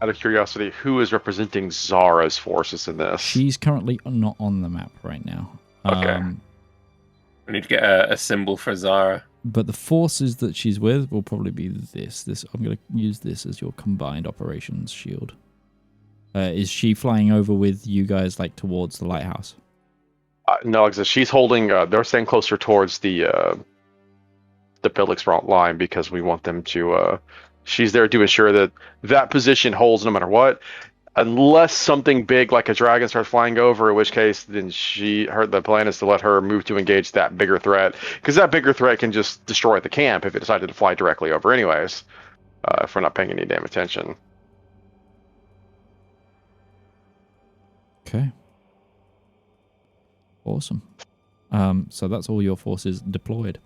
Out of curiosity, who is representing Zara's forces in this? She's currently not on the map right now. Okay. We need to get a symbol for Zara. But the forces that she's with will probably be this. I'm going to use this as your combined operations shield. Is she flying over with you guys, like, towards the lighthouse? No, because she's holding. They're staying closer towards the Pillix front line because we want them to. She's there to ensure that that position holds no matter what, unless something big like a dragon starts flying over. In which case, then the plan is to let her move to engage that bigger threat, because that bigger threat can just destroy the camp if it decided to fly directly over, anyways. If we're not paying any damn attention. Okay. Awesome. So that's all your forces deployed.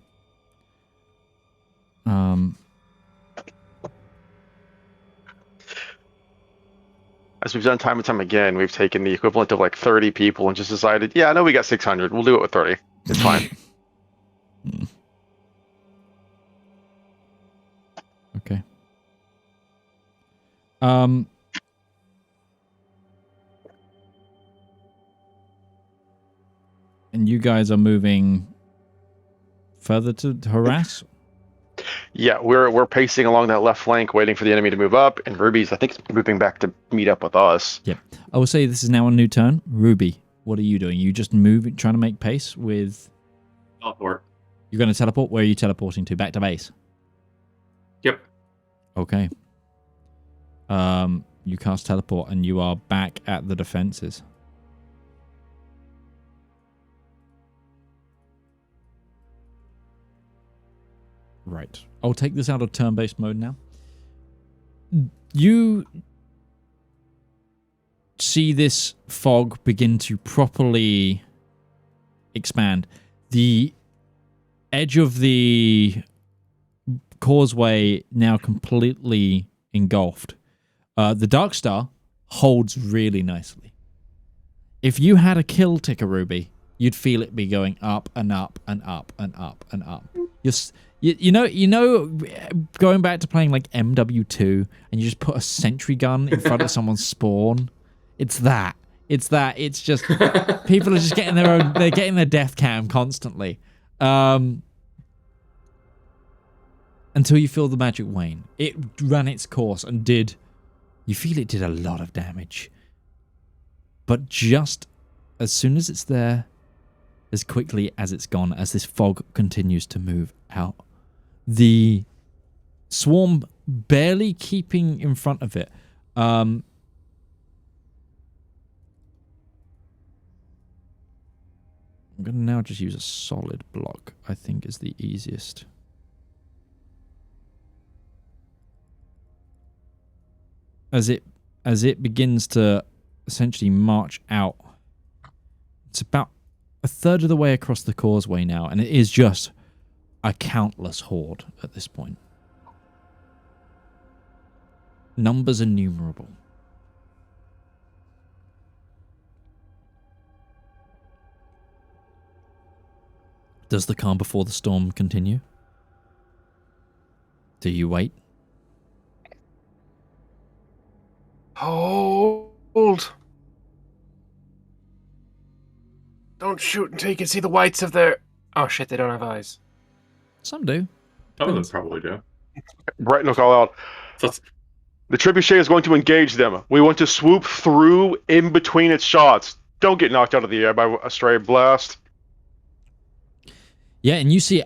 As we've done time and time again, we've taken the equivalent of like 30 people and just decided, yeah, I know we got 600. We'll do it with 30. It's fine. Okay. And you guys are moving further to harass? Yeah, we're pacing along that left flank, waiting for the enemy to move up, and Ruby's, I think, is moving back to meet up with us. Yep. I will say this is now a new turn. Ruby, what are you doing? You just moving, trying to make pace with... Teleport. You're going to teleport? Where are you teleporting to? Back to base? Yep. Okay. You cast teleport and you are back at the defenses. Right. I'll take this out of turn-based mode now. You see this fog begin to properly expand. The edge of the causeway now completely engulfed. The Darkstar holds really nicely. If you had a kill ticker, Ruby, you'd feel it be going up and up and up and up and up. You know, going back to playing like MW2 and you just put a sentry gun in front of someone's spawn. It's that. It's just people are just getting their own. They're getting their death cam constantly. Until you feel the magic wane. It ran its course and did. You feel it did a lot of damage. But just as soon as it's there, as quickly as it's gone, as this fog continues to move out, the swarm barely keeping in front of it. I'm going to now just use a solid block, I think is the easiest. As it begins to essentially march out, it's about a third of the way across the causeway now, and it is just a countless horde at this point. Numbers innumerable. Does the calm before the storm continue? Do you wait? Hold. Don't shoot until you can see the whites of their... Oh shit, they don't have eyes. Some do. Some of them probably do. Breton will call out. The trebuchet is going to engage them. We want to swoop through in between its shots. Don't get knocked out of the air by a stray blast. Yeah, and you see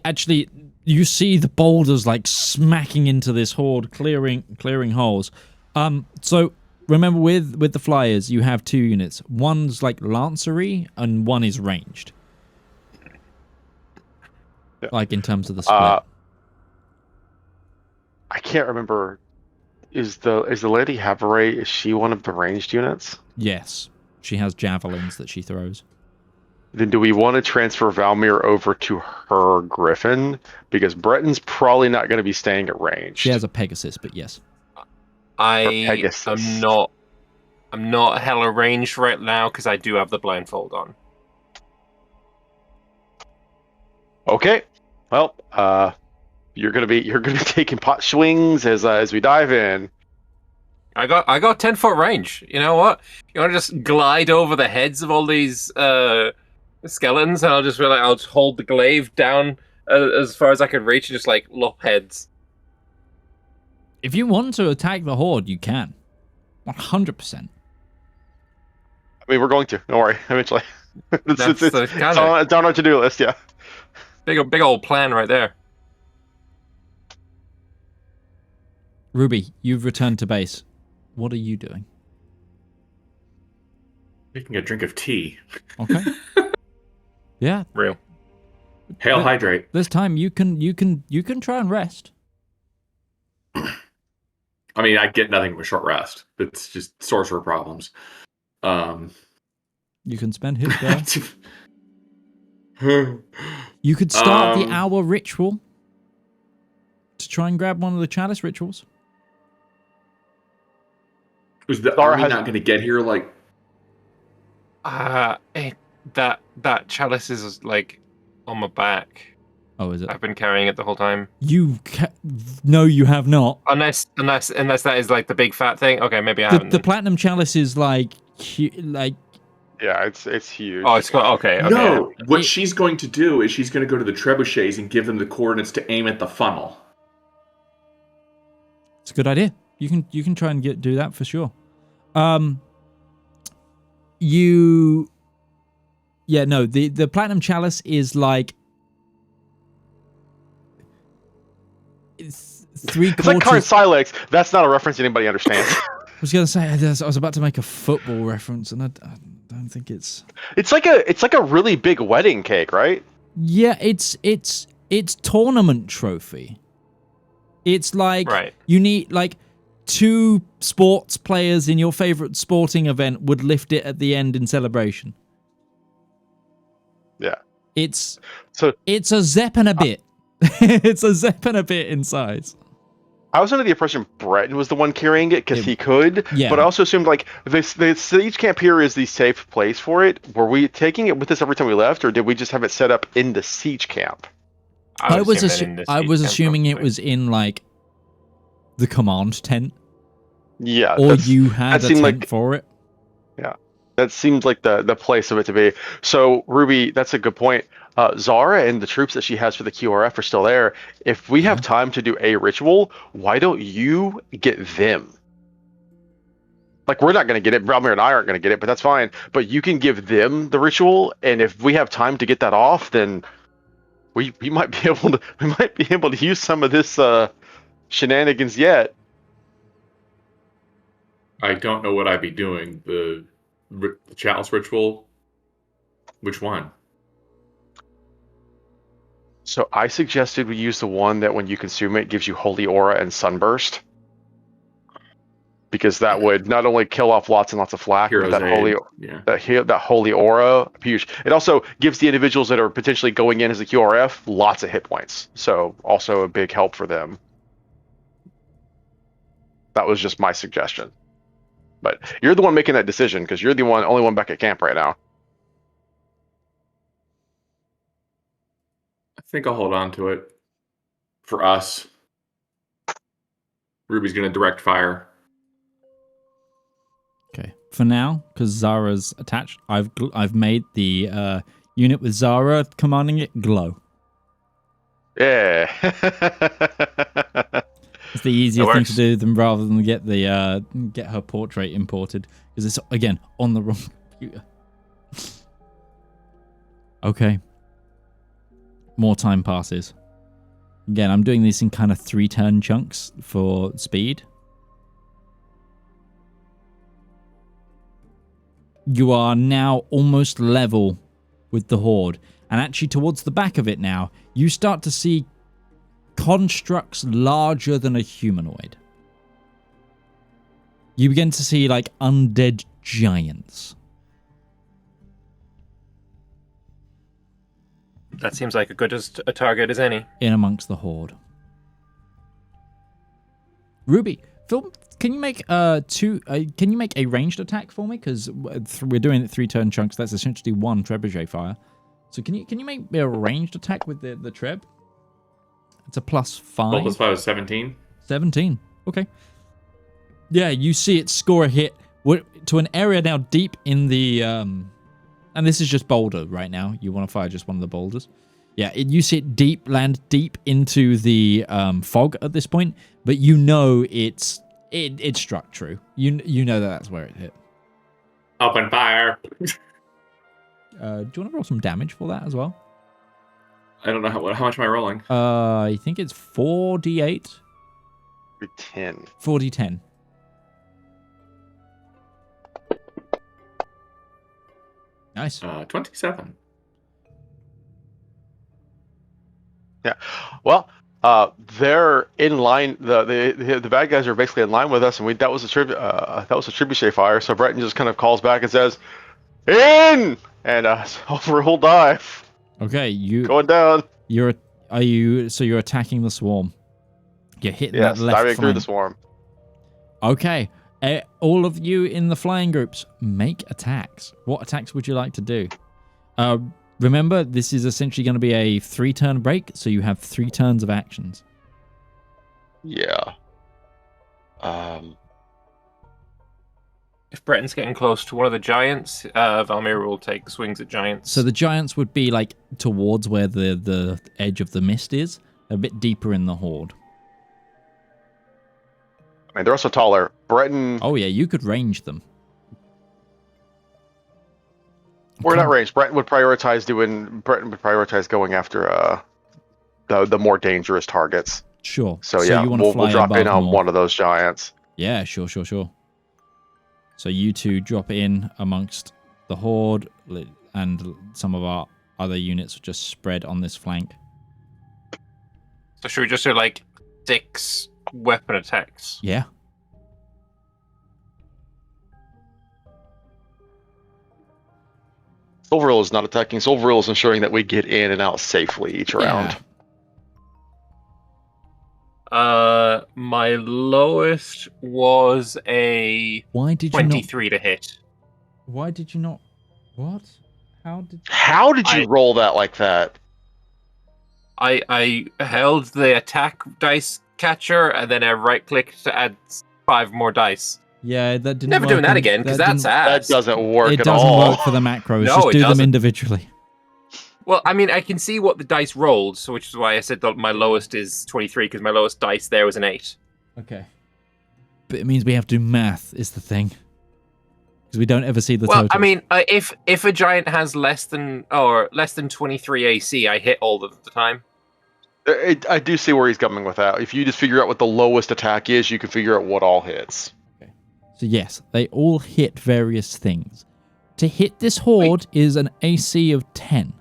the boulders like smacking into this horde, clearing holes. So remember with the flyers, you have 2 units. One's like lancery and one is ranged. Yeah. Like in terms of the split. I can't remember. Is the Lady Havare, is she one of the ranged units? Yes. She has javelins that she throws. Then do we want to transfer Valymr over to her Griffin? Because Breton's probably not going to be staying at range. She has a Pegasus, but yes. I'm not hella ranged right now because I do have the blindfold on. Okay. Well, you're gonna be taking pot swings as we dive in. I got 10-foot range. You know what? You want to just glide over the heads of all these skeletons, and I'll just hold the glaive down as far as I can reach, and just like lop heads. If you want to attack the horde, you can. 100%. I mean, we're going to. Don't worry. Eventually, it's on our to-do list. Yeah. Big old plan right there. Ruby, you've returned to base. What are you doing? Making a drink of tea. Okay. Yeah. Real. Hail hydrate. This time you can try and rest. I mean, I get nothing but short rest. It's just sorcerer problems. You can spend his day. You could start the hour ritual to try and grab one of the chalice rituals. Is the army not going to get here? Like, that chalice is like on my back. Oh, is it? I've been carrying it the whole time. No, you have not. Unless that is like the big fat thing. Okay, maybe I haven't. The platinum chalice is like. Yeah, it's huge. Oh, it's got okay. No, what she's going to do is she's going to go to the trebuchets and give them the coordinates to aim at the funnel. It's a good idea. You can try and do that for sure. The platinum chalice is like it's 3/4. It's like current Silex. That's not a reference anybody understands. I was gonna say I was about to make a football reference, and I don't think it's. It's like a really big wedding cake, right? Yeah, it's tournament trophy. It's like you need like 2 sports players in your favorite sporting event would lift it at the end in celebration. Yeah, it's a Zepp and a bit. It's a Zepp and a bit in size. I was under the impression Breton was the one carrying it because he could, but I also assumed like the siege camp here is the safe place for it. Were we taking it with us every time we left, or did we just have it set up in the siege camp? I was assuming it was in like the command tent. Yeah, or you had a tent for it. Yeah, that seems like the place of it to be. So Ruby, that's a good point. Zara and the troops that she has for the QRF are still there. If we have time to do a ritual, why don't you get them? Like, we're not going to get it. Valymr and I aren't going to get it, but that's fine. But you can give them the ritual, and if we have time to get that off, then we might be able to use some of this shenanigans yet. I don't know what I'd be doing. The chalice ritual. Which one? So I suggested we use the one that when you consume it gives you Holy Aura and Sunburst. Because that would not only kill off lots and lots of flak, but that Holy Aura, huge. It also gives the individuals that are potentially going in as a QRF lots of hit points. So also a big help for them. That was just my suggestion. But you're the one making that decision because you're the only one back at camp right now. I think I'll hold on to it. For us. Ruby's going to direct fire. Okay. For now, because Zara's attached, I've made the unit with Zara commanding it glow. Yeah. It's the easiest thing to do than rather than get her portrait imported because it's again on the wrong computer. Okay. More time passes. Again, I'm doing these in kind of 3-turn chunks for speed. You are now almost level with the horde. And actually towards the back of it now, you start to see constructs larger than a humanoid. You begin to see like undead giants. That seems like a target as any. In amongst the horde. Ruby, Phil, can you make can you make a ranged attack for me? Because we're doing it 3-turn chunks. That's essentially 1 trebuchet fire. So can you make me a ranged attack with the treb? It's a +5. Well, +5 is 17. 17. Okay. Yeah, you see it score a hit to an area now deep in the and this is just boulder right now. You want to fire just one of the boulders. Yeah, you see it land deep into the fog at this point, but you know it struck true. You know that's where it hit. Open fire. Do you want to roll some damage for that as well? I don't know how much am I rolling. I think it's 4d8. 10. 4d10. Nice. 27. Yeah. Well, they're in line. The bad guys are basically in line with us, and that was a trebuchet fire. So Breton just kind of calls back and says, "In!" and overall dive. Okay, Going down. you're attacking the swarm. You're hitting Yes, that left diving through the flank. swarm. Okay. All of you in the flying groups, make attacks. What attacks would you like to do? Remember, this is essentially going to be a 3-turn break, so you have 3 turns of actions. Yeah. If Breton's getting close to one of the giants, Valymr will take swings at giants. So the giants would be like towards where the edge of the mist is, a bit deeper in the horde. I mean, they're also taller. Breton. Oh yeah, you could range them. We're not ranged. Breton would prioritize going after the more dangerous targets. Sure. So yeah, you wanna we'll fly drop in above on more. one of those giants. Yeah, sure. So you two drop in amongst the horde, and some of our other units are just spread on this flank. So should we just do like 6 weapon attacks? Yeah. Silverhill is not attacking. Silverhill is ensuring that we get in and out safely each round. My lowest was a Why did you not? 23 to hit. Why did you not? What? How did? You roll that like that? I held the attack dice catcher and then I right clicked to add 5 more dice. Yeah, that didn't. Never work doing that again because that's That ass. doesn't work It at doesn't all. work for the macros. No, Just it do them doesn't. individually. Well, I mean, I can see what the dice rolled, so which is why I said that my lowest is 23 because my lowest dice there was an 8. Okay. But it means we have to do math. Is the thing. Because we don't ever see the Well, total. I mean, if a giant has less than 23 AC, I hit all of the time. I do see where he's coming with that. If you just figure out what the lowest attack is, you can figure out what all hits. Okay. So yes, they all hit various things. To hit this horde is an AC of 10.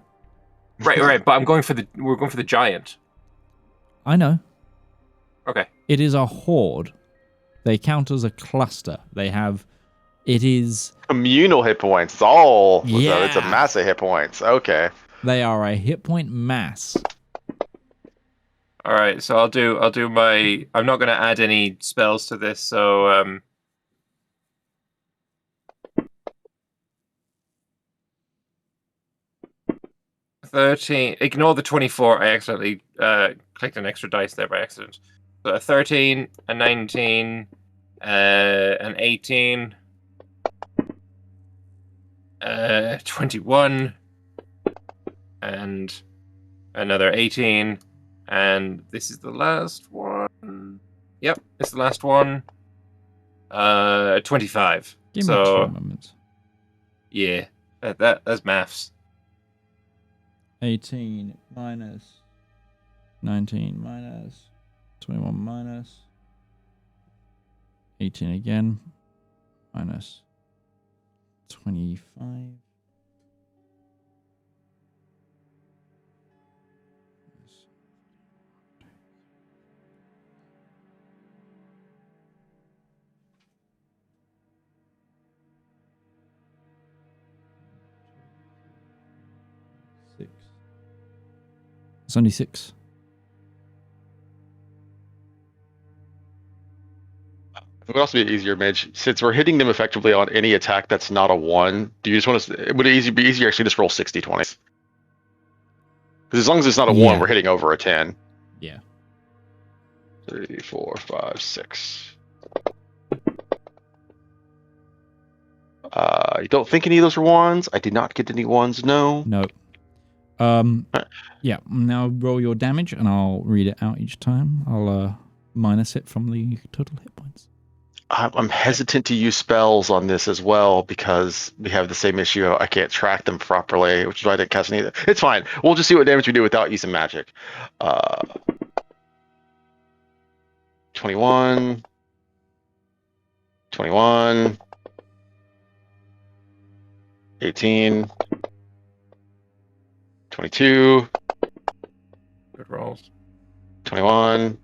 Right. But we're going for the giant. I know. Okay. It is a horde. They count as a cluster. It is. Communal hit points. It's all. Yeah. It's a mass of hit points. Okay. They are a hit point mass. All right. So I'll do my. I'm not going to add any spells to this. So 13. Ignore the 24. I accidentally clicked an extra dice there by accident. So a 13, a 19, an 18, 21, and another 18, and this is the last one. Yep, it's the last one. 25. Give me so 2 moments. yeah, that's maths. 18 minus 19 minus 21 minus 18 again minus 25 6. It's only 6. It would also be easier, Midge, since we're hitting them effectively on any attack that's not a 1. Do you just want to? Would it be easier actually just roll 60 20s? Because as long as it's not a 1, Yeah. we're hitting over a 10. Yeah. 3, 4, 5, 6. You don't think any of those are 1s? I did not get any 1s. No. No. Yeah. Now roll your damage, and I'll read it out each time. I'll minus it from the total hit points. I'm hesitant to use spells on this as well because we have the same issue. I can't track them properly, which is why I didn't cast any either. It's fine. We'll just see what damage we do without using magic. 21. 21. 18. 22. Good rolls. 21.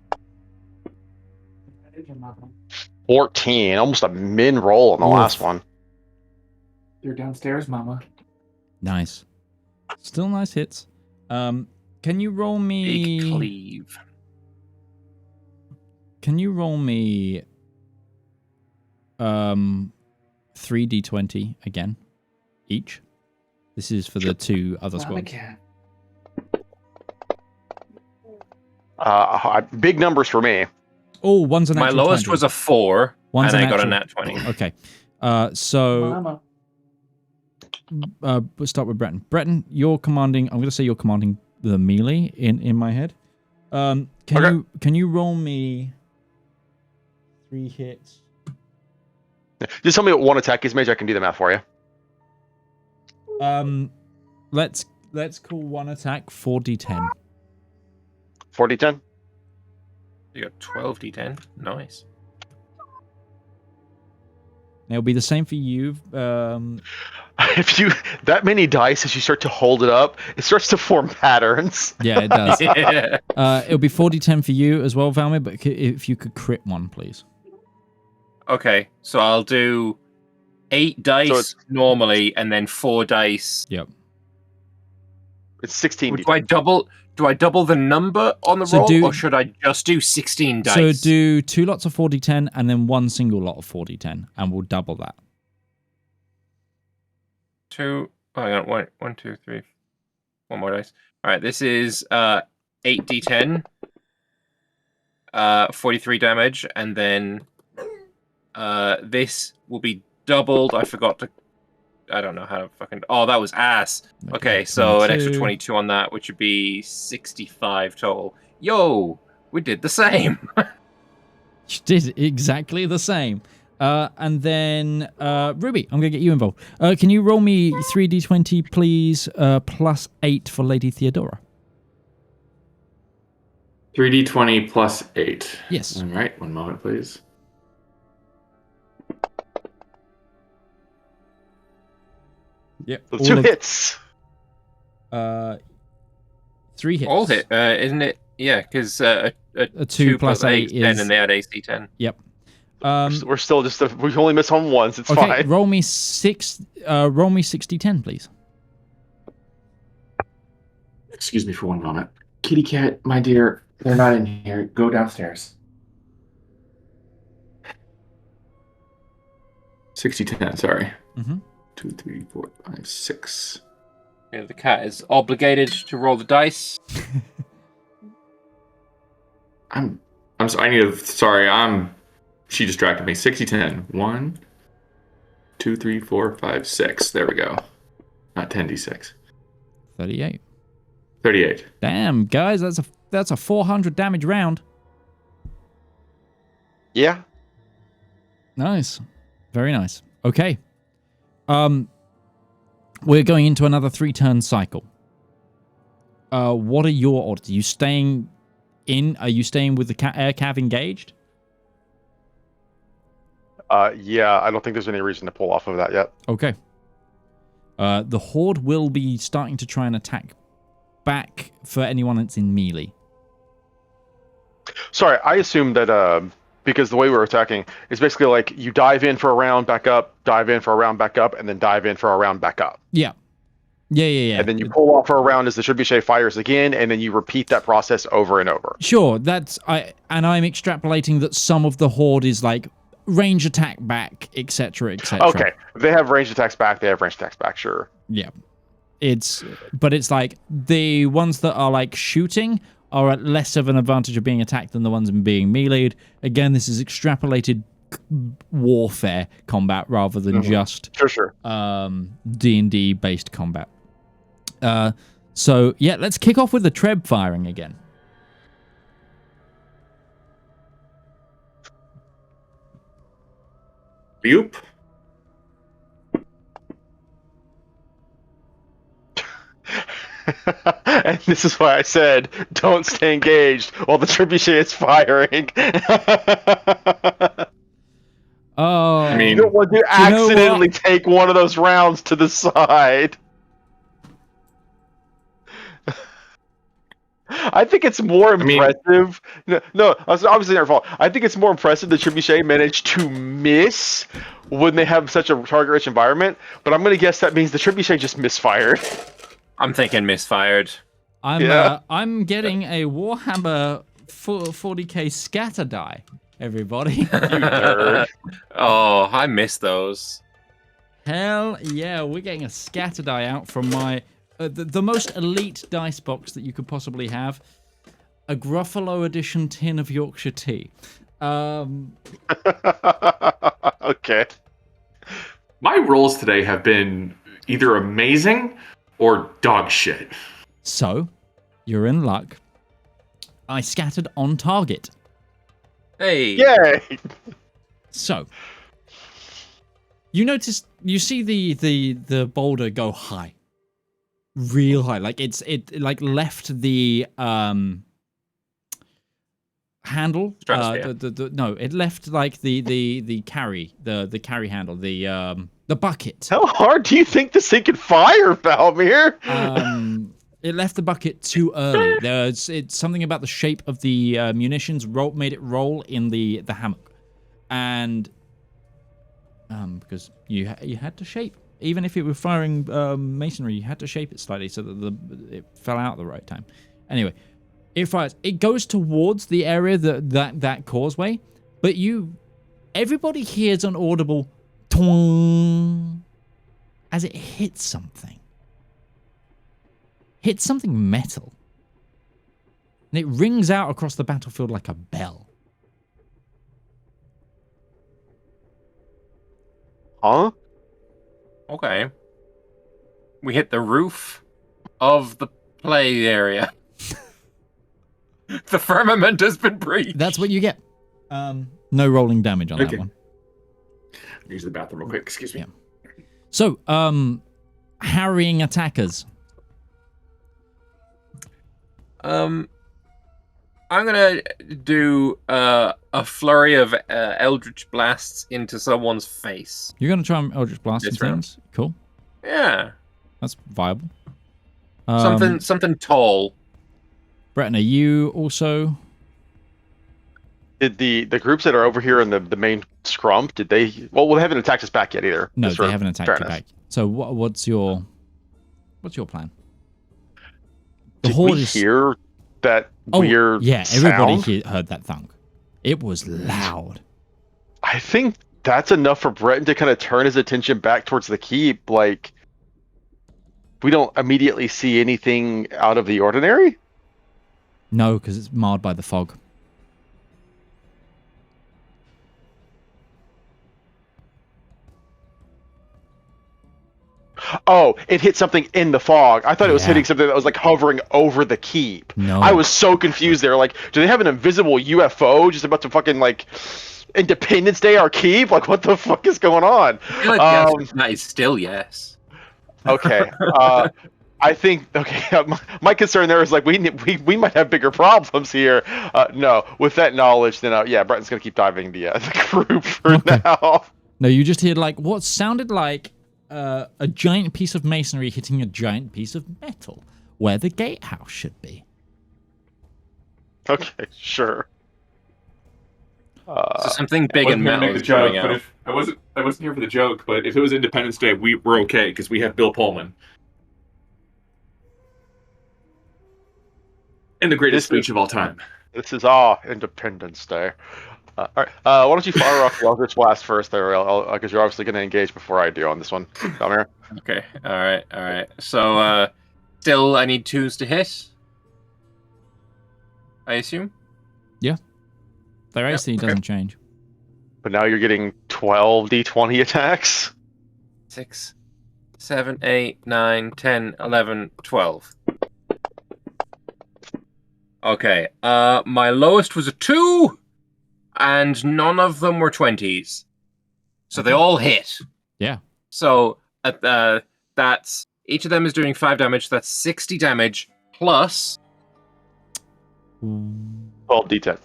14. Almost a min roll on the Oof. last one. You're downstairs, Mama. Nice. Still nice hits. Can you roll me? Big cleave. Can you roll me? 3d20 again, each. This is for the two other squads. Big numbers for me. Oh, one's an My natural lowest 20. was a 4, One's and a I got a natural- nat 20. Okay. So we'll start with Breton. Breton, you're commanding. I'm going to say you're commanding the melee in my head. Can you roll me 3 hits? Just tell me what one attack is, Mage. I can do the math for you. Let's call one attack 4d10. 4d10. You got 12 d10. Nice. It'll be the same for you. If you that many dice, as you start to hold it up, it starts to form patterns. Yeah, it does. Yeah. It'll be 4d10 for you as well, Valymr, but if you could crit one, please. Okay, so I'll do 8 dice So normally, and then 4 dice. Yep. It's 16. Do I double the number on the So roll, do- or should I just do 16 dice? So do 2 lots of 4d10 and then 1 single lot of 4d10, and we'll double that. 2. Oh, hang on. 1, 2, 3. 1 more dice. All right, this is 8d10, 43 damage, and then this will be doubled. I forgot to. I don't know how to fucking. Oh, that was ass. Okay, so an extra 22 on that, which would be 65 total. Yo, we did the same. You did exactly the same. And then, Ruby, I'm going to get you involved. Can you roll me 3d20, please, plus 8 for Lady Theodora? 3d20 plus 8. Yes. All right, one moment, please. Yep. So 2 hits. 3 hits. All hit, isn't it? Yeah, because a 2 plus 8 10, is... and they had AC 10. Yep. We're still just we only miss on once. It's Okay, fine. roll me 60-10, please. Excuse me for one moment. Kitty cat, my dear, they're not in here. Go downstairs. 60-10, sorry. Mm-hmm. 2, 3, 4, 5, 6. Yeah, the cat is obligated to roll the dice. She distracted me. 60-10. 1, 2, 3, 4, 5, 6. There we go. Not 10d6. 38. 38. Damn, guys, that's a 400 damage round. Yeah. Nice. Very nice. Okay. We're going into another 3-turn cycle. What are your orders? Are you staying in? Are you staying with the air cav engaged? Yeah, I don't think there's any reason to pull off of that yet. Okay. The Horde will be starting to try and attack back for anyone that's in melee. Sorry, I assumed that because the way we're attacking is basically like you dive in for a round, back up, dive in for a round, back up, and then dive in for a round, back up. Yeah. Yeah. And then you pull off for a round as the trebuchet fires again, and then you repeat that process over and over. Sure, I'm extrapolating that some of the Horde is like range attack back, etc., etc. Okay, they have ranged attacks back. They have ranged attacks back. Sure. Yeah, it's like the ones that are like shooting are at less of an advantage of being attacked than the ones being meleeed. Again, this is extrapolated warfare combat rather than just Sure. D&D based combat. So yeah, let's kick off with the treb firing again. Yoop. And this is why I said, don't stay engaged while the trebuchet is firing. Oh, I mean, You don't want to accidentally take one of those rounds to the side. I think it's more impressive. No, it's obviously their fault. I think it's more impressive that Trebuchet managed to miss when they have such a target-rich environment. But I'm going to guess that means the Trebuchet just misfired. I'm thinking misfired. I'm getting a Warhammer 40k scatter die, everybody. You nerd. Oh, I miss those. Hell yeah, we're getting a scatter die out from my the most elite dice box that you could possibly have. A Gruffalo edition tin of Yorkshire tea. Okay. My rolls today have been either amazing or dog shit. So, you're in luck. I scattered on target. Hey. Yay! So, you see the boulder go high, real high. Like it left the handle. It left like the carry handle, the bucket. How hard do you think this thing can fire, Valymr? It left the bucket too early. It's something about the shape of the munitions made it roll in the hammock, and because you had to shape, even if it were firing masonry, you had to shape it slightly so that it fell out at the right time. Anyway, it fires. It goes towards the area that causeway, but everybody hears an audible twang as it hits something. Hits something metal. And it rings out across the battlefield like a bell. Huh? Okay. We hit the roof of the play area. The firmament has been breached. That's what you get. No rolling damage on that one. Use the bathroom real quick. Excuse me. Yeah. So, harrying attackers. I'm gonna do a flurry of Eldritch Blasts into someone's face. You're going to try and Eldritch Blast some things? Cool. Yeah. That's viable. Something tall. Breton, are you also... Did the groups that are over here in the main scrum, did they... Well, they haven't attacked us back yet either. No, they haven't attacked you back. So what's your plan? Did we hear that weird everybody heard that thunk. It was loud. I think that's enough for Breton to kind of turn his attention back towards the keep. Like, we don't immediately see anything out of the ordinary? No, because it's marred by the fog. Oh, it hit something in the fog. I thought it was hitting something that was like hovering over the keep. No. I was so confused there. Like, do they have an invisible UFO just about to fucking like Independence Day our keep? Like, what the fuck is going on? I feel like the answer to that is still yes. Okay. I think my concern there is like we might have bigger problems here. No, with that knowledge, then Breton's gonna keep diving the group for now. No, you just heard like what sounded like a giant piece of masonry hitting a giant piece of metal where the gatehouse should be. Okay, sure. So something big and metal is coming out. I wasn't here for the joke, but if it was Independence Day, we're okay because we have Bill Pullman. And the greatest speech of all time. This is our Independence Day. All right. Why don't you fire off the Eldritch Blast first there, because you're obviously going to engage before I do on this one. Come here. Okay. All right. So, still, I need 2s to hit. I assume. Yeah. Their AC doesn't change. But now you're getting 12 d20 attacks. 6, 7, 8, 9, 10, 11, 12. Okay. My lowest was a 2. And none of them were 20s. So they all hit. Yeah. So that's each of them is doing 5 damage. That's 60 damage plus 12 d10.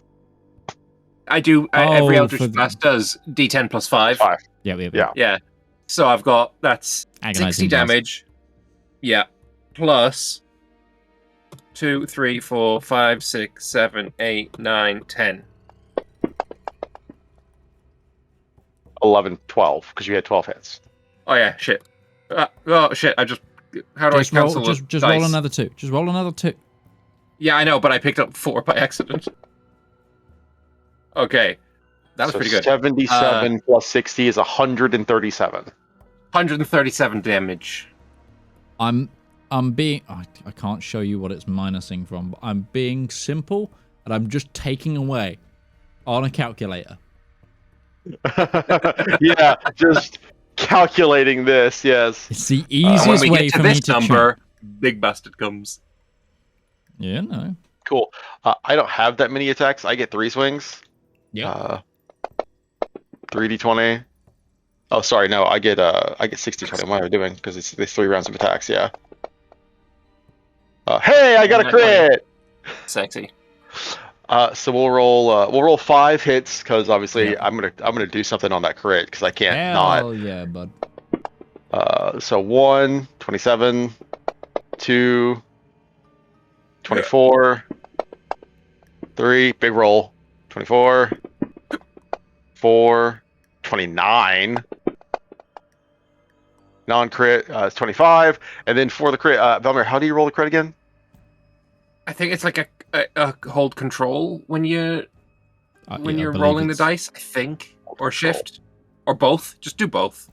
I do every Eldritch Blast does d10 plus 5. 5. Yeah. So I've got that's Agonizing 60 damage. Yeah. Plus 2, 3, 4, 5, 6, 7, 8, 9, 10. 11, 12, because you had 12 hits. Oh yeah, shit. Shit, I just... How do I cancel Just roll another 2. Just roll another 2. Yeah, I know, but I picked up 4 by accident. Okay. That was pretty good. 77 plus 60 is 137. 137 damage. I'm being... I can't show you what it's minusing from, but I'm being simple, and I'm just taking away on a calculator. Yeah, just calculating this, yes. It's the When easiest we way get to for me this to number, Big Bastard comes. Yeah, no. Cool. I don't have that many attacks. I get 3 swings. Yeah. 3d20. Oh, sorry, no, I get 60-20. What am I doing? Because it's 3 rounds of attacks, yeah. Hey, I got a crit! Sexy. So we'll roll 5 hits because obviously I'm gonna do something on that crit because I can't Hell yeah, bud. So 1, 27, 2, 24, 3, big roll, 24, 4, 29. Non-crit is 25, and then for the crit, Valymr, how do you roll the crit again? I think it's like a hold control when you're believe rolling the it's- dice. I think, or shift, or both. Just do both.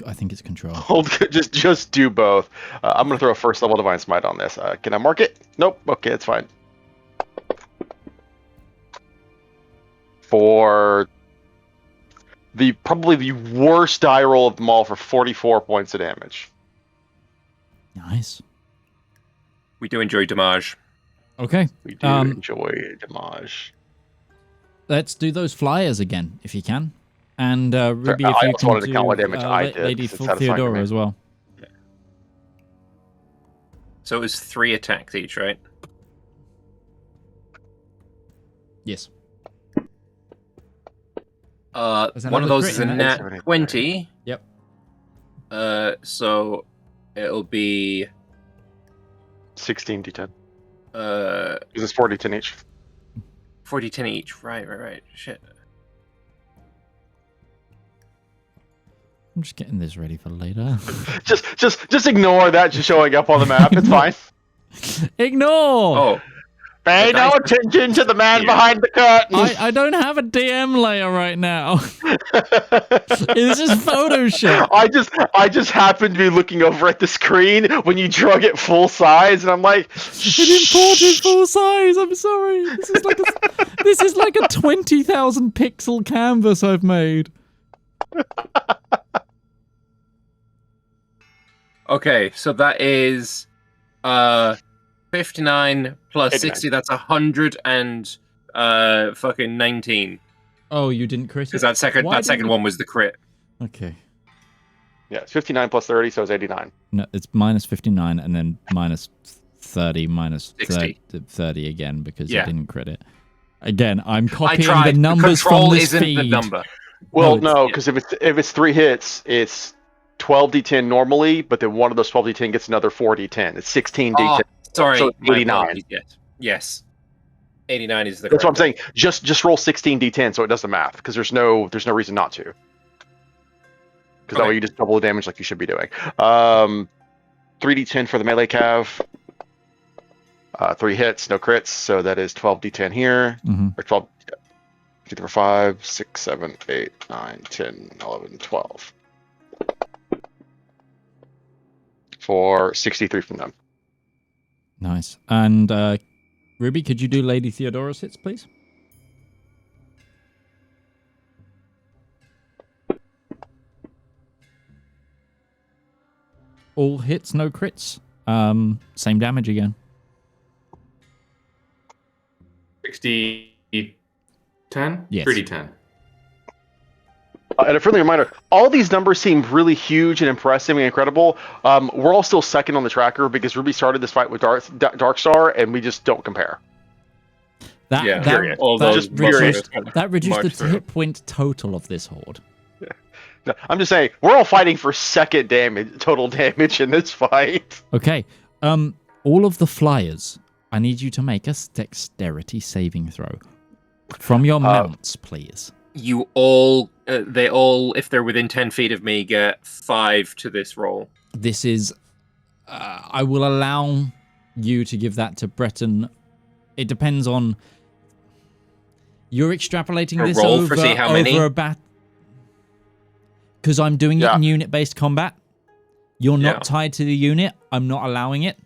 I think it's control. Hold, just do both. I'm gonna throw a first level Divine Smite on this. Can I mark it? Nope. Okay, it's fine. For probably the worst die roll of them all for 44 points of damage. Nice. We do enjoy damage. Okay. We do enjoy damage. Let's do those flyers again, if you can. And Ruby, I if you also can wanted to do count what damage I did, Lady because it's satisfying for Theodora me. as well. So it was 3 attacks each, right? Yes. One of another those crit is a in that? nat 20. Yep. So it'll be 16 d10. Because it's 40 10 each. 40-10 each. Right. Shit. I'm just getting this ready for later. just ignore that just showing up on the map. It's fine. Ignore! Oh. Pay no attention to the man behind the curtain. I don't have a DM layer right now. This is Photoshop. I just happened to be looking over at the screen when you drug it full size, and I'm like, It imported full size. I'm sorry. This is like a 20,000 pixel canvas I've made. Okay, so that is 59 plus 89. 60. That's 100 and fucking 19. Oh, you didn't crit it? Because that second one was the crit. Okay. yeah, it's 59 plus 30, so it's 89. No, it's minus 59 and then minus 30 minus 60. 30 again because Yeah. you didn't crit it. Again, I'm I copying tried. the numbers Control from this isn't feed. the number. Well, No, no, because if it's 3 hits, it's 12d10 normally, but then one of those 12d10 gets another 4d10. It's 16d10. Oh, sorry. So it's my 89. apologies, Yes. 89 is the That's what I'm correct saying. Just roll 16d10 so it does the math, because there's no reason not to. Because that Okay. way you just double the damage like you should be doing. 3d10 for the melee cav. 3 hits, no crits, so that is 12d10 here. Mhm. Or 12. 2, 3, 4, 5, 6, 7, 8, 9, 10, 11, 12. For 63 from them. Nice. And Ruby, could you do Lady Theodora's hits, please? All hits, no crits. Same damage again. 60, 10? Yes. 3d10. And a friendly reminder, all these numbers seem really huge and impressive and incredible. We're all still second on the tracker because Ruby started this fight with Darkstar, and we just don't compare. Yeah, period. That reduced March the through. hit point total of this horde. No, I'm just saying, we're all fighting for second total damage in this fight. Okay. All of the flyers, I need you to make a dexterity saving throw. From your mounts, please. You all, they all, if they're within 10 feet of me, get 5 to this roll. This is... I will allow you to give that to Breton it depends on. You're extrapolating A this roll over for see how many? a bat. Because I'm doing it in unit-based combat. You're not tied to the unit. I'm not allowing it.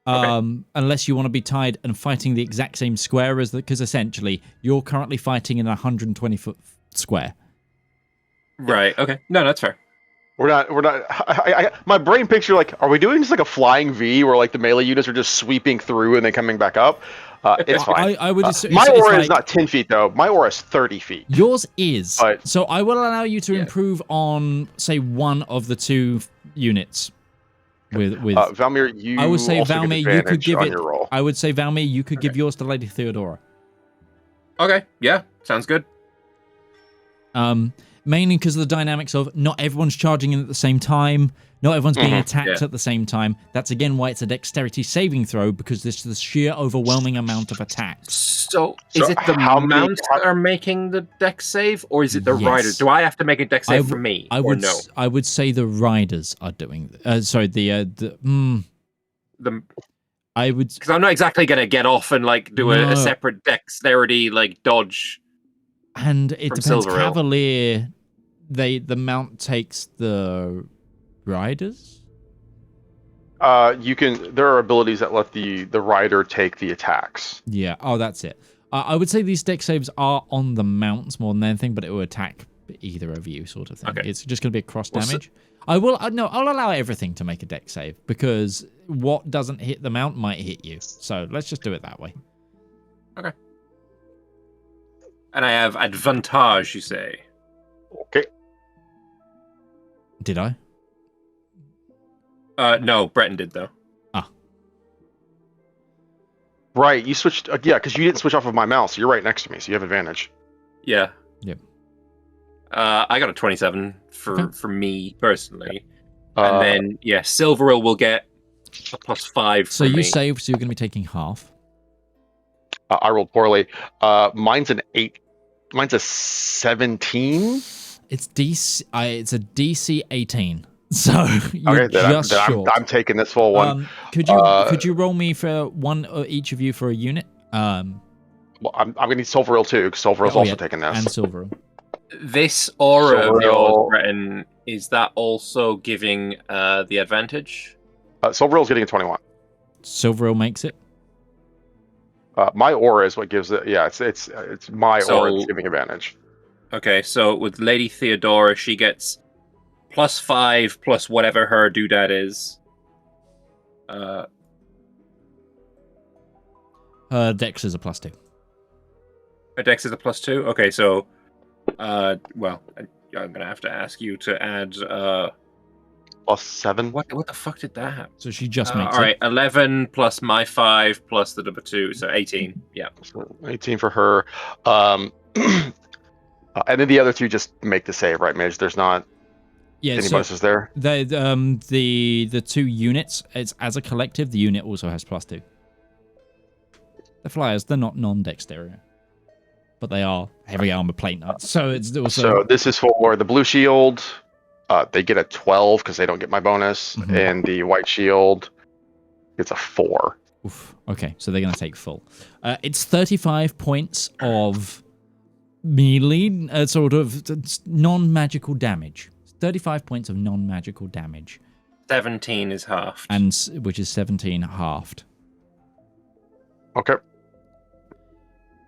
Unless you want to be tied and fighting the exact same square as because essentially you're currently fighting in a 120-foot square. Right. Okay. No, that's fair. We're not. My brain picture like, are we doing just like a flying V where like the melee units are just sweeping through and then coming back up? It's fine. I would assume my it's aura like, is not 10 feet though. My aura is 30 feet. Yours is. But, so I will allow you to improve on, say, one of the two units. With Valymr, you. I would say also Valymr, get you could give on it. your roll. I would say Valymr, you could give yours to Lady Theodora. Okay. Yeah. Sounds good. Mainly because of the dynamics of not everyone's charging in at the same time, not everyone's being attacked at the same time. That's again why it's a dexterity saving throw, because this is the sheer overwhelming amount of attacks. So is it the mounts that are making the dex save, or is it the riders? Do I have to make a dex save for me, or no? I would say the riders are doing. Sorry, I would, because I'm not exactly going to get off and like do a separate dexterity like dodge. And it depends. Cavalier, the mount takes the riders. You can. There are abilities that let the rider take the attacks. Yeah. Oh, that's it. I would say these dex saves are on the mounts more than anything, but it will attack either of you, sort of thing. Okay. It's just going to be a cross damage. I will. No, I'll allow everything to make a dex save because what doesn't hit the mount might hit you. So let's just do it that way. Okay. And I have advantage, you say? Okay. Did I? No, Breton did, though. Ah. Right, you switched... yeah, because you didn't switch off of my mouse. You're right next to me, so you have advantage. Yeah. Yep. I got a 27 for me, personally. And then, yeah, Silveril will get a +5 So you save, so you're going to be taking half. I rolled poorly. Mine's an 8. Mine's a 17. It's DC. It's a DC 18. So you're just short. I'm taking this full one. Could you roll me for one each of you for a unit? Well, I'm gonna need Silveril too, because Silveril's also taking this. And Silveril. This aura of yours, Breton, is that also giving the advantage? Silveril's getting a 21. Silveril makes it. My aura is what gives it. Yeah, it's my aura that's giving advantage. Okay, so with Lady Theodora, she gets +5 plus whatever her doodad is. Her dex is a +2. Her dex is a +2? Okay, so... well, I'm gonna have to ask you to add... +7? What the fuck did that happen? So she just makes it. Alright, 11 plus my 5 plus the number 2, so 18. Yeah. 18 for her. And then the other two just make the save, right, Midge? There's not... any bonuses there? The two units, it's as a collective, the unit also has +2. The flyers, they're not non-dexterity, but they are heavy armor plate nuts. So it's also... So this is for the blue shield. They get a 12 because they don't get my bonus, and the white shield gets a 4. Oof. Okay, so they're going to take full. It's 35 points of melee, sort of non-magical damage. 35 points of non-magical damage. 17 is halved. And which is 17 halved. Okay.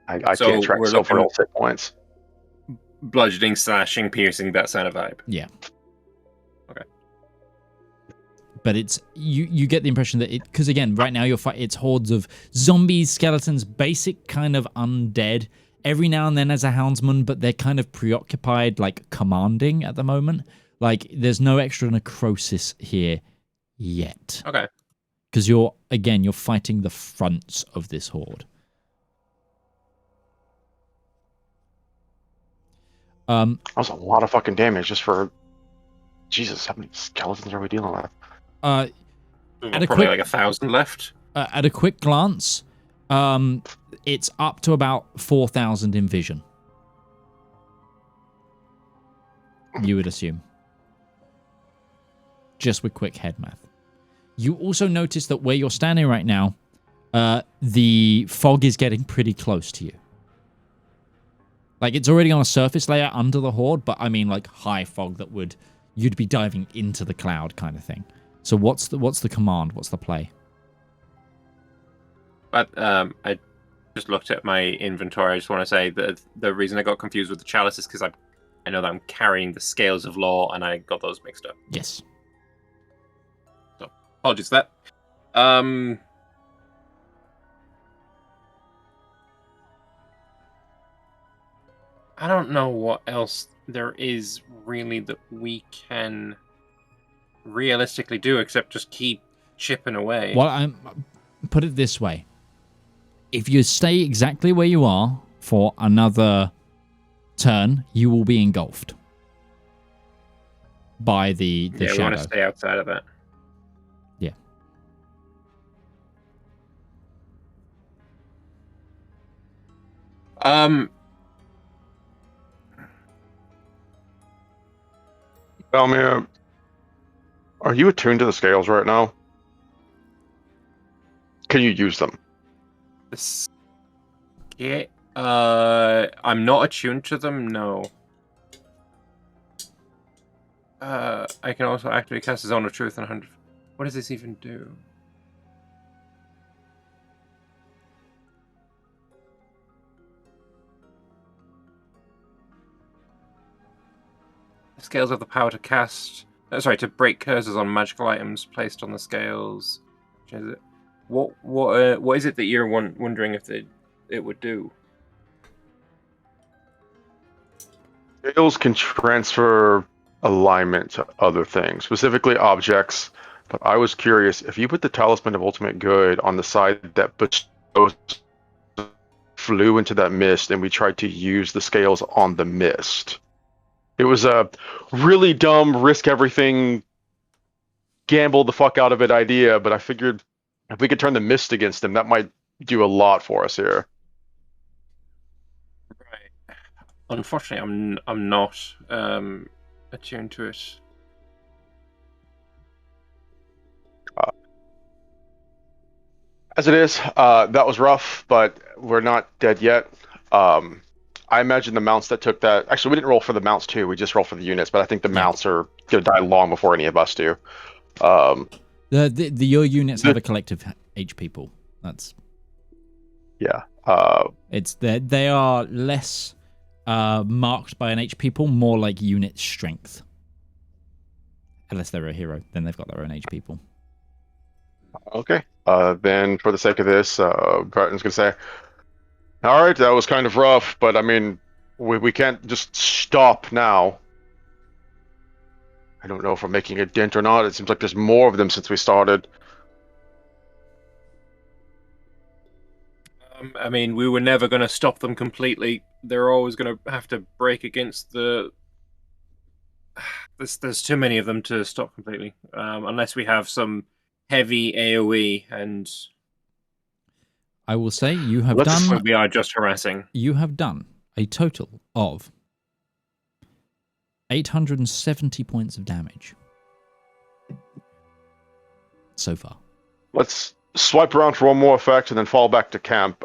I can't track Silveril's hit points. Bludgeoning, slashing, piercing, that kind of vibe. Yeah. Okay. But it's you get the impression that because again, right now you're fighting, it's hordes of zombies, skeletons, basic kind of undead. Every now and then as a houndsman, but they're kind of preoccupied, like commanding at the moment. Like there's no extra necrosis here yet. Okay. Because you're fighting the fronts of this horde. That was a lot of fucking damage just for... Jesus, how many skeletons are we dealing with? Probably like 1,000 left. At a quick glance, it's up to about 4,000 in vision. You would assume. Just with quick head math. You also notice that where you're standing right now, the fog is getting pretty close to you. Like, it's already on a surface layer under the horde, but I mean, like, high fog that you'd be diving into the cloud kind of thing. So what's the command? What's the play? But I just looked at my inventory. I just want to say that the reason I got confused with the chalice is because I know that I'm carrying the scales of law, and I got those mixed up. Yes. So apologies for that. I don't know what else there is really that we can realistically do except just keep chipping away. Well, put it this way. If you stay exactly where you are for another turn, you will be engulfed by the shadow. We want to stay outside of that. Yeah. Valymr, are you attuned to the scales right now? Can you use them? Yeah. I'm not attuned to them, no. I can also activate cast Zone of Truth on 100. What does this even do? The scales have the power to cast... to break curses on magical items placed on the scales. Is it? What is it that you're wondering if it would do? Scales can transfer alignment to other things, specifically objects. But I was curious, if you put the Talisman of Ultimate Good on the side that bestows flew into that mist, and we tried to use the scales on the mist. It was a really dumb, risk everything, gamble the fuck out of it idea, but I figured if we could turn the mist against them, that might do a lot for us here. Right. Unfortunately, I'm not attuned to it. As it is, that was rough, but we're not dead yet. I imagine the mounts that took that... Actually, we didn't roll for the mounts too. We just rolled for the units, but I think the mounts are going to die long before any of us do. Your units have a collective HP pool. That's... Yeah. They are less marked by an HP pool, more like unit strength. Unless they're a hero, then they've got their own HP pool. Okay. Then, for the sake of this, Breton's going to say, all right, that was kind of rough, but I mean, we can't just stop now. I don't know if we're making a dent or not. It seems like there's more of them since we started. I mean, we were never going to stop them completely. They're always going to have to break against the... There's too many of them to stop completely. Unless we have some heavy AoE, and... I will say you have done... We are just harassing. You have done a total of 870 points of damage so far. Let's swipe around for one more effect and then fall back to camp.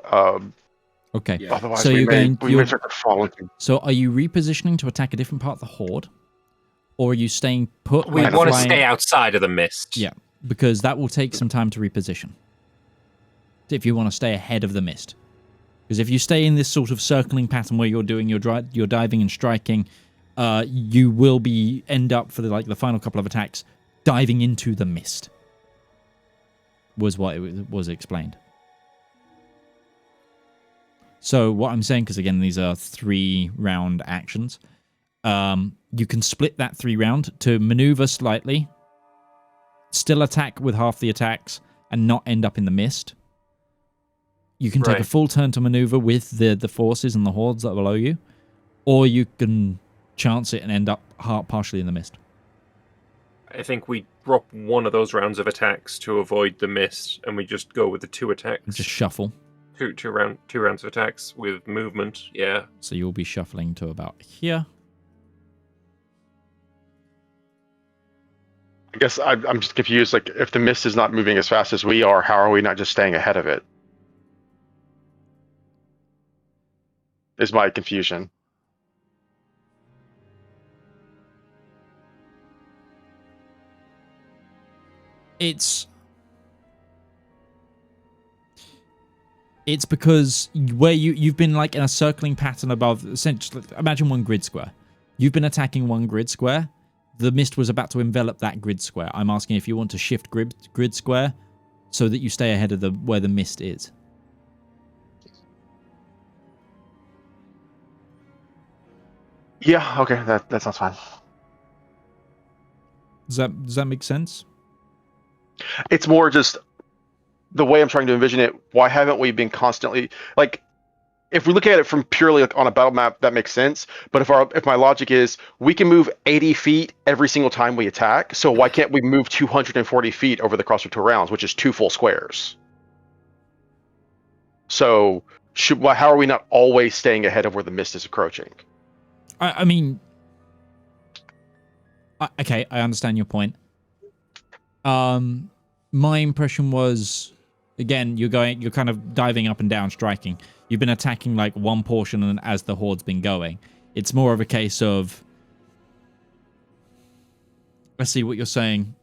Okay. Yeah. Otherwise, So we may start to fall into... So are you repositioning to attack a different part of the horde? Or are you staying put? We want to stay outside of the mist. Yeah, because that will take some time to reposition. If you want to stay ahead of the mist. Because if you stay in this sort of circling pattern where you're doing your diving and striking, you will end up for the final couple of attacks diving into the mist. Was what it was explained. So what I'm saying, because again these are 3-round actions, you can split that 3-round to maneuver slightly, still attack with half the attacks, and not end up in the mist. You can take a full turn to maneuver with the forces and the hordes that are below you, or you can chance it and end up partially in the mist. I think we drop one of those rounds of attacks to avoid the mist, and we just go with the 2 attacks. Just shuffle. Two rounds of attacks with movement, yeah. So you'll be shuffling to about here. I guess I'm just confused. Like, if the mist is not moving as fast as we are, how are we not just staying ahead of it? is my confusion. It's because where you've been like in a circling pattern above, essentially, imagine one grid square. You've been attacking one grid square. The mist was about to envelop that grid square. I'm asking if you want to shift grid square so that you stay ahead of where the mist is. Yeah, okay, that sounds fine. Does that make sense? It's more just the way I'm trying to envision it. Why haven't we been constantly like? If we look at it from purely like on a battle map, that makes sense. But if my logic is we can move 80 feet every single time we attack, so why can't we move 240 feet over the course of 2 rounds, which is 2 full squares? So how are we not always staying ahead of where the mist is approaching? I mean, okay, I understand your point. My impression was, again, you're kind of diving up and down, striking. You've been attacking like one portion, and as the horde's been going, it's more of a case of. I see what you're saying.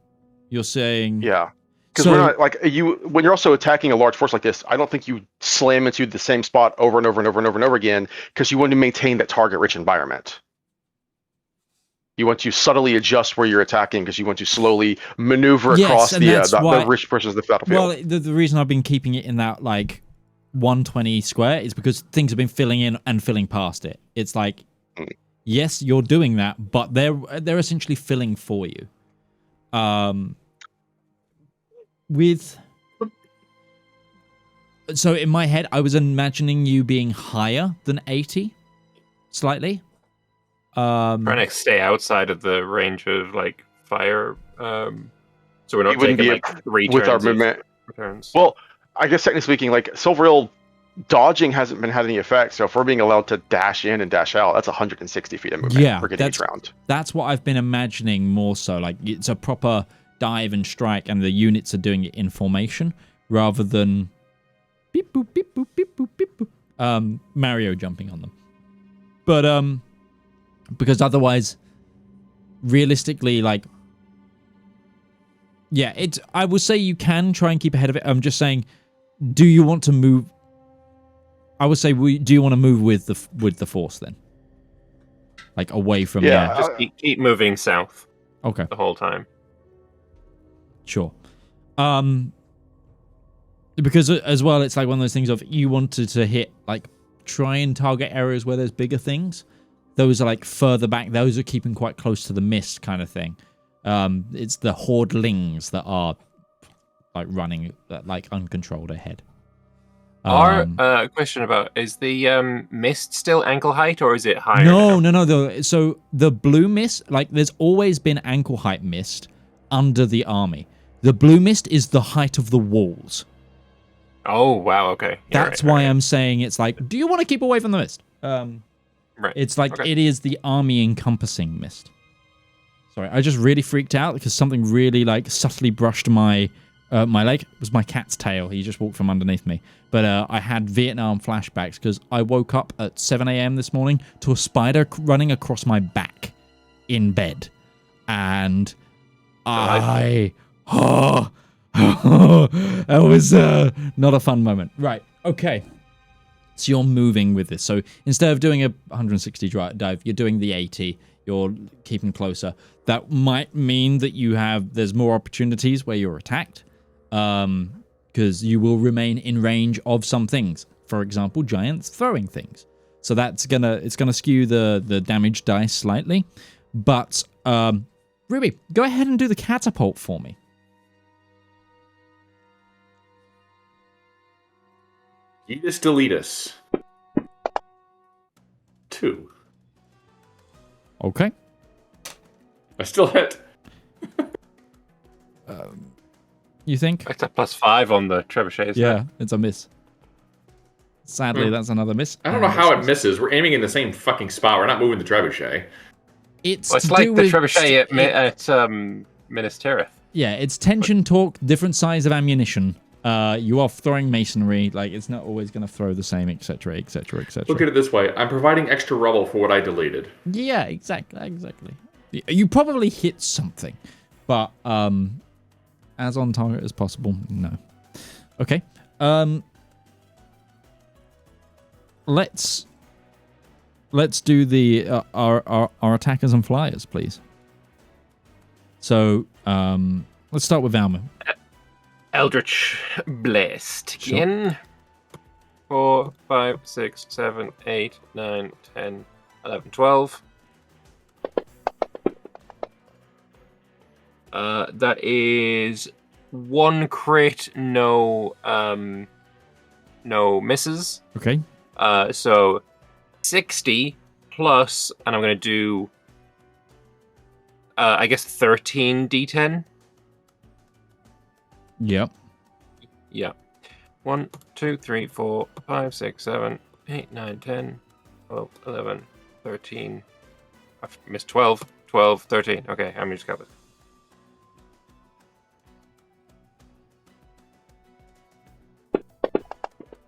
You're saying, yeah, because we're not like when you're also attacking a large force like this. I don't think you slam into the same spot over and over and over and over and over again because you want to maintain that target-rich environment. You want to subtly adjust where you're attacking because you want to slowly maneuver across the rich portions of the battlefield. Well, the reason I've been keeping it in that like 120 square is because things have been filling in and filling past it. It's like, yes, you're doing that, but they're essentially filling for you. So in my head, I was imagining you being higher than 80, slightly. Trying to stay outside of the range of like fire, so we're not taking like 3 with turns our movement. Returns. Well, I guess technically speaking, like Silveril dodging hasn't been had any effect. So if we're being allowed to dash in and dash out, that's 160 feet of movement we're getting each round. That's what I've been imagining more so. Like it's a proper dive and strike, and the units are doing it in formation rather than beep boop beep boop beep boop beep boop. Mario jumping on them, but because otherwise, realistically, like, yeah, I would say you can try and keep ahead of it. I'm just saying, do you want to move? I would say, do you want to move with the force then, like away from? Yeah, just keep moving south. Okay, the whole time. Sure. Because as well, it's like one of those things of you wanted to hit, like, try and target areas where there's bigger things. Those are like further back. Those are keeping quite close to the mist kind of thing. It's the hordelings that are like running like uncontrolled ahead. Our question about, is the mist still ankle height or is it higher? No. So the blue mist, like there's always been ankle height mist under the army. The blue mist is the height of the walls. Oh, wow, okay. That's why I'm saying it's like, do you want to keep away from the mist? Right. It's like it is the army encompassing mist. Sorry, I just really freaked out because something really like subtly brushed my leg. It was my cat's tail. He just walked from underneath me. But I had Vietnam flashbacks because I woke up at 7 a.m. this morning to a spider running across my back in bed. And that was not a fun moment. Right, okay. So you're moving with this. So instead of doing a 160 dive, you're doing the 80. You're keeping closer. That might mean that there's more opportunities where you're attacked, because you will remain in range of some things. For example, giants throwing things. So it's gonna skew the damage dice slightly. But Ruby, go ahead and do the catapult for me. Edus Deletus. 2. Okay. I still hit. You think? It's a +5 on the trebuchet. Yeah, it's a miss. Sadly, that's another miss. I don't know how it misses. We're aiming in the same fucking spot. We're not moving the trebuchet. It's like the trebuchet at Minas Tirith. Yeah, it's tension torque, different size of ammunition. You are throwing masonry. Like, it's not always going to throw the same, etc., etc., etc. Look at it this way. I'm providing extra rubble for what I deleted. Yeah, exactly. You probably hit something, but as on target as possible, no. Okay. Let's do the our attackers and flyers, please. So let's start with Valymr. Eldritch Blast again. 4, 5, 6, 7, 8, 9, 10, 11, 12. That is 1 crit, no misses. Okay. So 60 plus, and I'm going to do, I guess 13 d10. Yep. Yeah. 1, 2, 3, 4, 5, 6, 7, 8, 9, 10, 12, 11, 13. I've missed 12. 12, 13. Okay, how many just covered?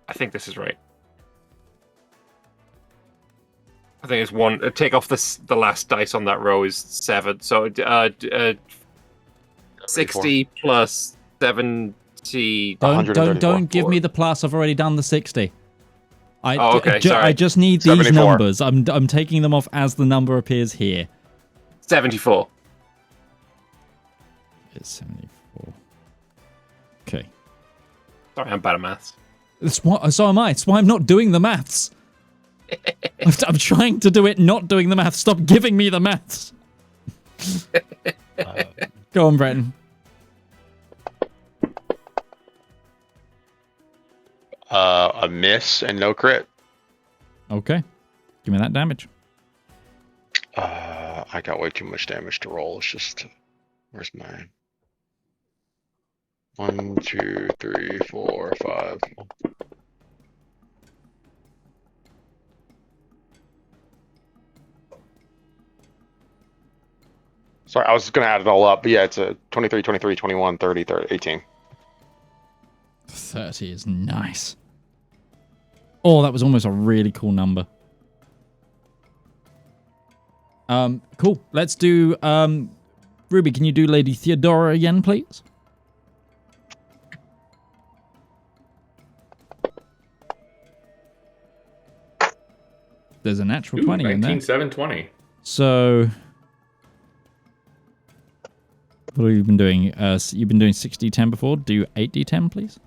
I think this is right. I think it's 1. Take off the last dice on that row is 7. So 60 plus 70. Don't give me the plus. I've already done the 60. Okay, sorry. I just need 74. these numbers. I'm taking them off as the number appears here. 74. It's 74. Okay. Sorry, I'm bad at maths. So am I. That's why I'm not doing the maths. I'm trying to do it, not doing the maths. Stop giving me the maths. Go on, Breton. A miss and no crit. Okay. Give me that damage. I got way too much damage to roll. It's just, where's mine? 1, 2, 3, 4, 5. Sorry, I was going to add it all up, but yeah, it's a 23, 23, 21, 30, 18. 30 is nice. Oh, that was almost a really cool number. Cool. Let's do Ruby, can you do Lady Theodora again, please? There's a natural 20 in there. 19, 7, 20. So what have you been doing? You've been doing 6d10 before. Do 8d10, please.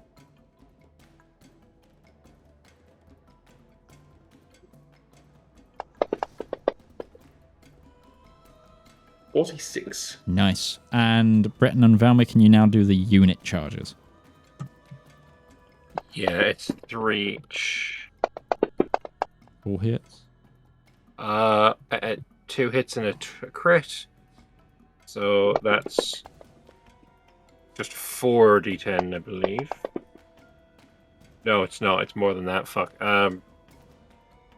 $46. Nice. And Breton and Valymr, can you now do the unit charges? Yeah, it's 3 each. 4 hits. 2 hits and a crit. So that's just 4d10, I believe. No, it's not. It's more than that. Fuck.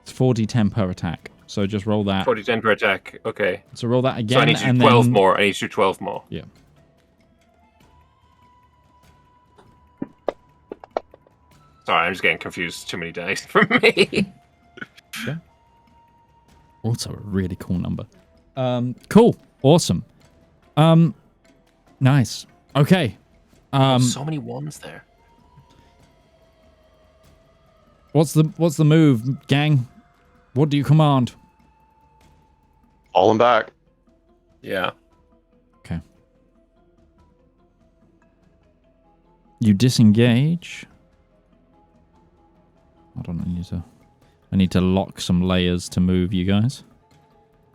It's 4d10 per attack. So just roll that. 4d10 per attack. Okay. So roll that again. So I need to do 12 more. I need to do 12 more. Yeah. Sorry, I'm just getting confused. Too many dice for me. Yeah. Also a really cool number. Cool. Awesome. Nice. Okay. So many ones there. What's the move, gang? What do you command? All in back. Yeah. Okay. You disengage. Hold on, I need to lock some layers to move you guys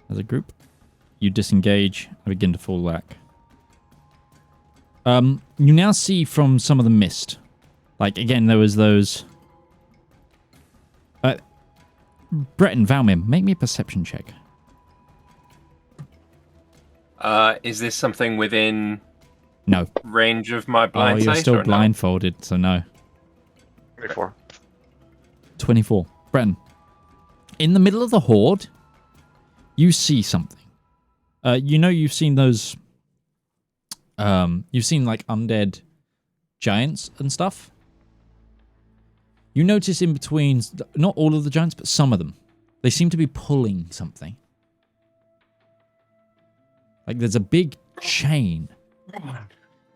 as a group. You disengage and begin to fall back. You now see from some of the mist. Like, again, there was those... Breton, Valymr, make me a perception check. Is this something within No. range of my blind sight? Oh, you're still or blindfolded, so no. 24. 24. Breton. In the middle of the horde, you see something. You've seen those... you've seen, like, undead giants and stuff. You notice in between, not all of the giants, but some of them, they seem to be pulling something. Like there's a big chain.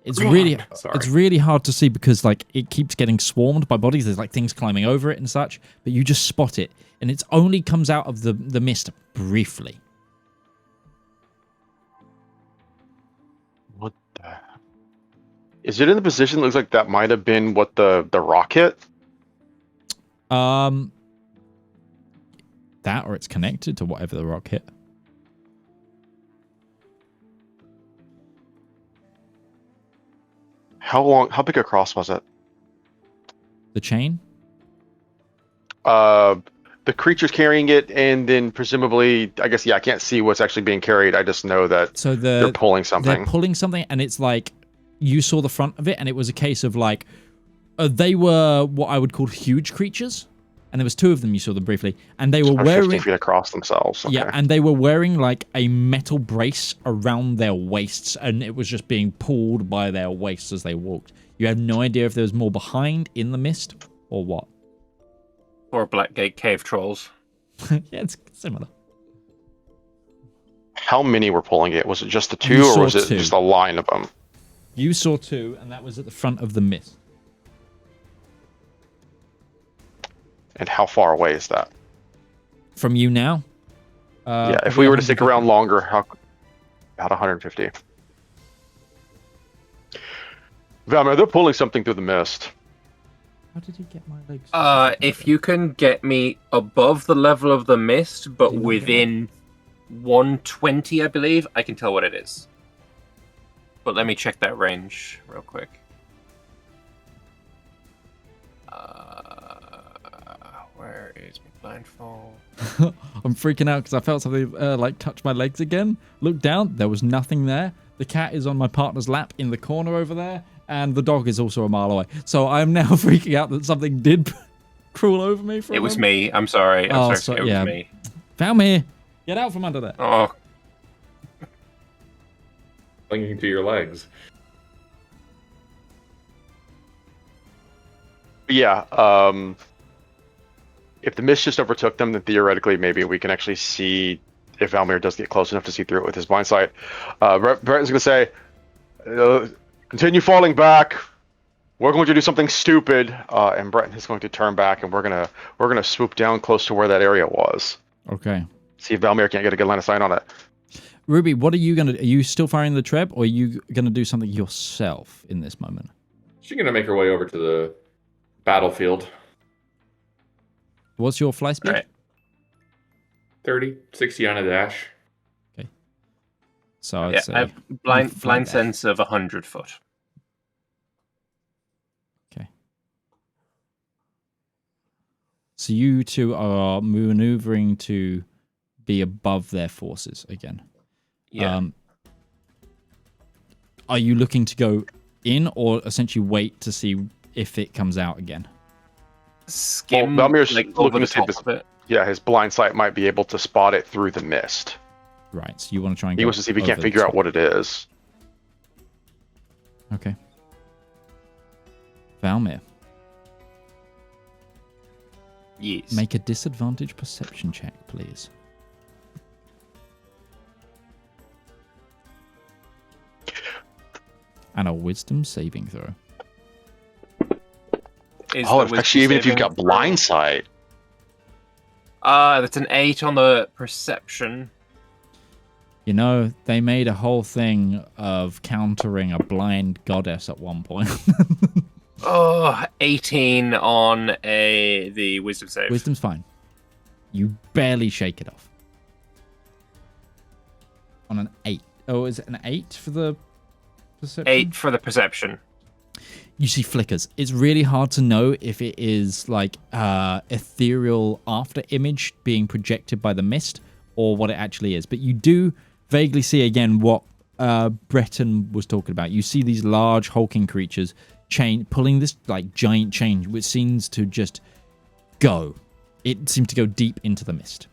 It's really hard to see because like it keeps getting swarmed by bodies. There's like things climbing over it and such, but you just spot it, and it only comes out of the mist briefly. What the? Is it in the position that looks like that might have been what the rock hit? That or it's connected to whatever the rock hit. How big across was it? The chain? The creature's carrying it, and then presumably, I guess, I can't see what's actually being carried. I just know that they're pulling something. They're pulling something, and it's like, you saw the front of it, and it was a case of like, they were what I would call huge creatures, and there was two of them, you saw them briefly, and they were wearing 50 feet across themselves. Okay. Yeah, and they were wearing like a metal brace around their waists, and it was just being pulled by their waists as they walked. You have no idea if there was more behind in the mist or what. Or Blackgate cave trolls. Yeah, it's similar. How many were pulling it? Was it just the two, or was it just a line of them? You saw two, and that was at the front of the mist. And how far away is that? From you now? Yeah, if we were to stick around longer, about 150. Valymr, they're pulling something through the mist. How did he get my legs? If you can get me above the level of the mist, but within 120, I believe, I can tell what it is. But let me check that range real quick. Where is my blindfold? I'm freaking out because I felt something like touch my legs again. Looked down, there was nothing there. The cat is on my partner's lap in the corner over there, and the dog is also a mile away. So I'm now freaking out that something did crawl over me. It was me. I'm sorry. It was me. Valymr, get out from under there. Oh. Clinging to your legs. Yeah, if the mist just overtook them, then theoretically maybe we can actually see if Valymr does get close enough to see through it with his blind sight. Breton's going to say, continue falling back. We're going to do something stupid, and Breton is going to turn back, and we're gonna swoop down close to where that area was. Okay. See if Valymr can't get a good line of sight on it. Ruby, what are you going to... Are you still firing the treb, or are you going to do something yourself in this moment? She's going to make her way over to the battlefield. What's your fly speed? Right. 30, 60 on a dash. Okay. So I'd say... I have blind sense of 100 foot. Okay. So you two are maneuvering to be above their forces again. Yeah. Are you looking to go in, or essentially wait to see if it comes out again? Skim, Valmyr's like, looking over the to see top this, of it. yeah, his blind sight might be able to spot it through the mist. Right, so you want to try and He go wants to see if he over can't the figure out top. what it is. Okay. Valymr, Yes. make a disadvantage perception check, please. And a wisdom saving throw. Actually, even if you've got blind sight. That's an 8 on the perception. You know, they made a whole thing of countering a blind goddess at one point. 18 on the wisdom save. Wisdom's fine. You barely shake it off. On an 8. Oh, is it an 8 for the perception? 8 for the perception. You see flickers. It's really hard to know if it is like ethereal after image being projected by the mist or what it actually is. But you do vaguely see again what Breton was talking about. You see these large hulking creatures pulling this like giant chain, which seems to just go. It seems to go deep into the mist.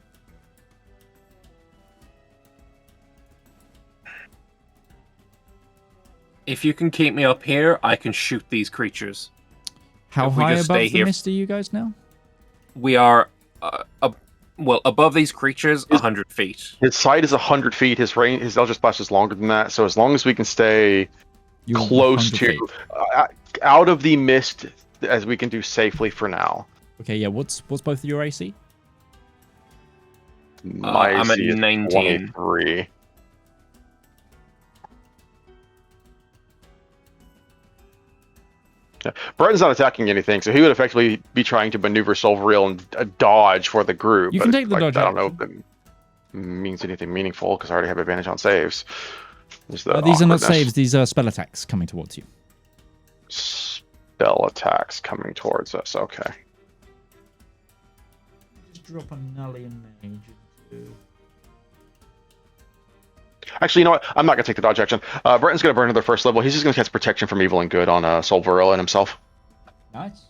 If you can keep me up here, I can shoot these creatures. How If we high just above stay the here- mist are you guys now? We are, above these creatures, 100 feet. His sight is 100 feet. His range, his Eldritch Blast is longer than that. So as long as we can stay You're close 100 to, feet. out of the mist, as we can do safely for now. Okay, yeah. What's both of your AC? My I'm at AC is 19. 23. Yeah. Breton's not attacking anything, so he would effectively be trying to maneuver Solveril and dodge for the group. You can take the dodge I don't know action. if it means anything meaningful because I already have advantage on saves. These are not saves. These are spell attacks coming towards you. Spell attacks coming towards us. Okay. Just drop a Nullian Mage into... Actually, you know what? I'm not going to take the dodge action. Breton's going to burn to their first level. He's just going to cast Protection from Evil and Good on Solveril and himself. Nice.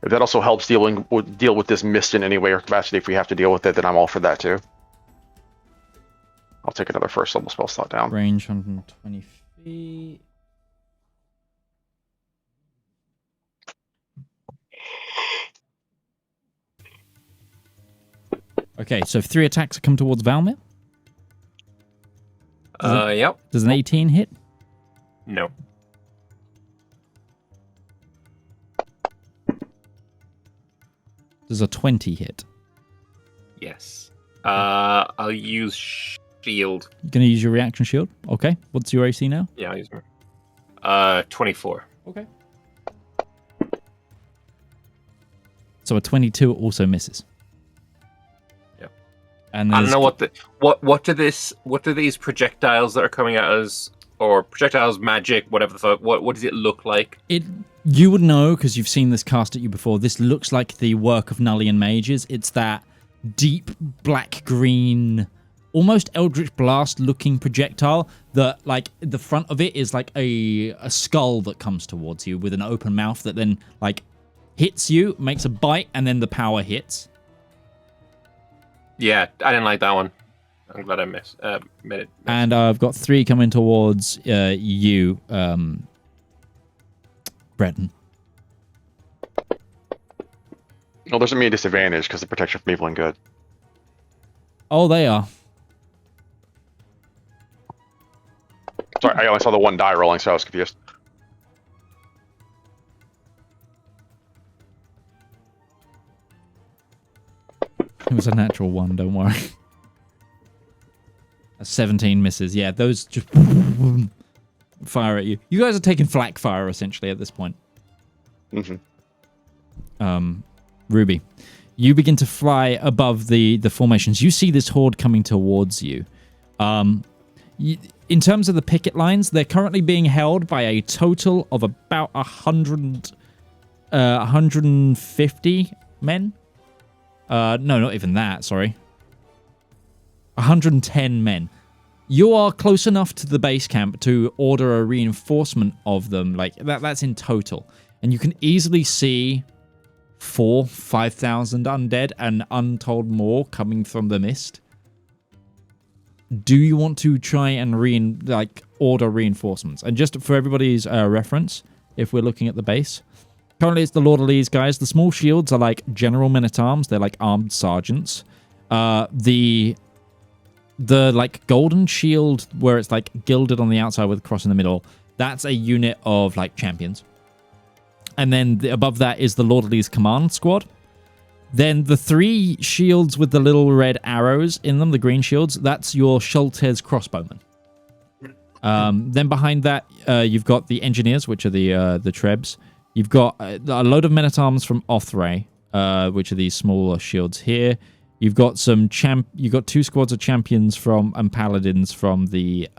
If that also helps deal with this mist in any way or capacity, if we have to deal with it, then I'm all for that too. I'll take another first level spell slot down. Range 120 feet. Okay, so 3 attacks come towards Valymr. Yep. Does an 18 hit? No. Does a 20 hit? Yes. I'll use shield. You're going to use your reaction shield? Okay. What's your AC now? Yeah, I'll use my. 24. Okay. So a 22 also misses. Yep. And I don't know what do these projectiles that are coming at us, or projectiles, magic, whatever the fuck, what does it look like? You would know because you've seen this cast at you before. This looks like the work of Nullian mages. It's that deep black green, almost Eldritch Blast looking projectile that, like, the front of it is like a skull that comes towards you with an open mouth that then, like, hits you, makes a bite, and then the power hits. Yeah, I didn't like that one. I'm glad I made it. And I've got 3 coming towards you, Breton. Well, there's a disadvantage because of Protection from Evil and Good. Oh, they are. Sorry, I only saw the one die rolling, so I was confused. It was a natural 1, don't worry. A 17 misses. Yeah, those just fire at you. You guys are taking flak fire, essentially, at this point. Mm-hmm. Ruby, you begin to fly above the formations. You see this horde coming towards you. In terms of the picket lines, they're currently being held by a total of about 150 men. No, not even that, sorry. 110 men. You are close enough to the base camp to order a reinforcement of them. Like, that's in total. And you can easily see 5,000 undead and untold more coming from the mist. Do you want to try and order reinforcements? And just for everybody's reference, if we're looking at the base, currently it's the Lord of Lee's guys. The small shields are like general men-at-arms. They're like armed sergeants. The like golden shield where it's like gilded on the outside with a cross in the middle, that's a unit of like champions. And then above that is the Lord of Lee's command squad. Then the 3 shields with the little red arrows in them, the green shields, that's your Schultes crossbowmen. Then behind that, you've got the engineers, which are the Trebs. You've got a load of men-at-arms from Othray, which are these smaller shields here. You've got you've got 2 squads of champions and paladins from the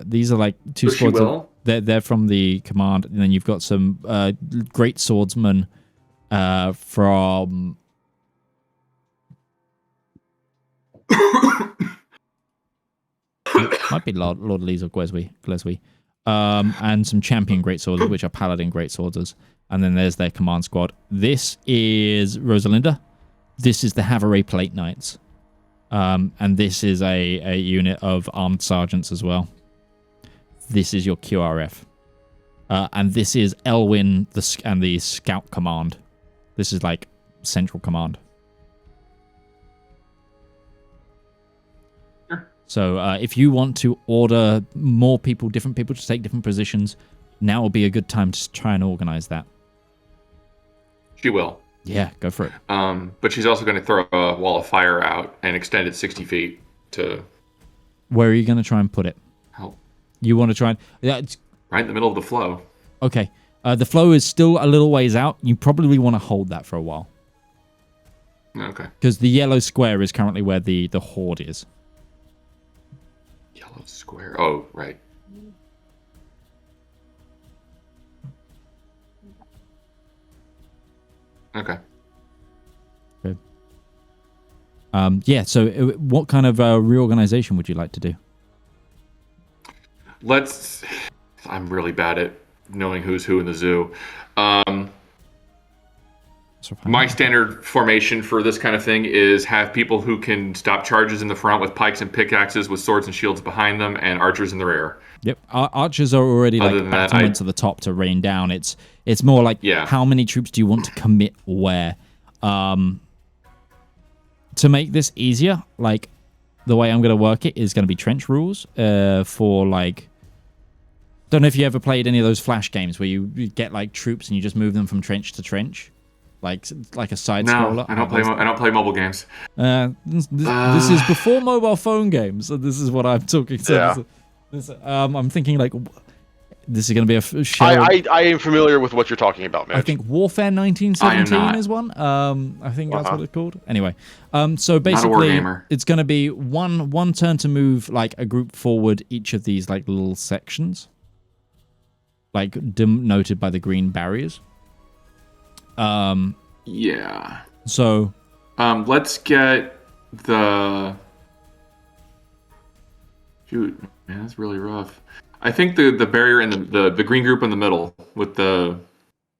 these are like 2 squads. They're from the command, and then you've got some great swordsmen from. Might be Lord of Lee's or Gleswy. And some champion great swords, which are paladin great sworders. And then there's their command squad. This is Rosalinda. This is the Havare Plate Knights. And this is a unit of armed sergeants as well. This is your QRF. And this is Elwyn and the Scout Command. This is like Central Command. Sure. So if you want to order more people, different people to take different positions, now will be a good time to try and organize that. She will. Yeah, go for it. But she's also going to throw a wall of fire out and extend it 60 feet to... Where are you going to try and put it? Help. You want to try and... Yeah, it's... Right in the middle of the flow. Okay. The flow is still a little ways out. You probably want to hold that for a while. Okay. Because the yellow square is currently where the horde is. Yellow square. Oh, right. Okay. Good. Yeah, so what kind of reorganization would you like to do? I'm really bad at knowing who's who in the zoo. My standard formation for this kind of thing is have people who can stop charges in the front with pikes and pickaxes with swords and shields behind them, and archers in the rear. Yep, archers are already like battlements at the top to rain down. It's more like how many troops do you want to commit where? To make this easier, like the way I'm going to work it is going to be trench rules for like... Don't know if you ever played any of those flash games where you get like troops and you just move them from trench to trench, like a side scroller. No, I don't play mobile games. This is before mobile phone games, so this is what I'm talking to. Yeah. I'm thinking like this is going to be a show. I am familiar with what you're talking about, man. I think Warfare 1917 is one. I think that's what it's called. Anyway, so basically it's going to be one turn to move like a group forward each of these like little sections, like denoted by the green barriers. Yeah. So let's get the... Shoot, man, that's really rough. I think the barrier in the green group in the middle with the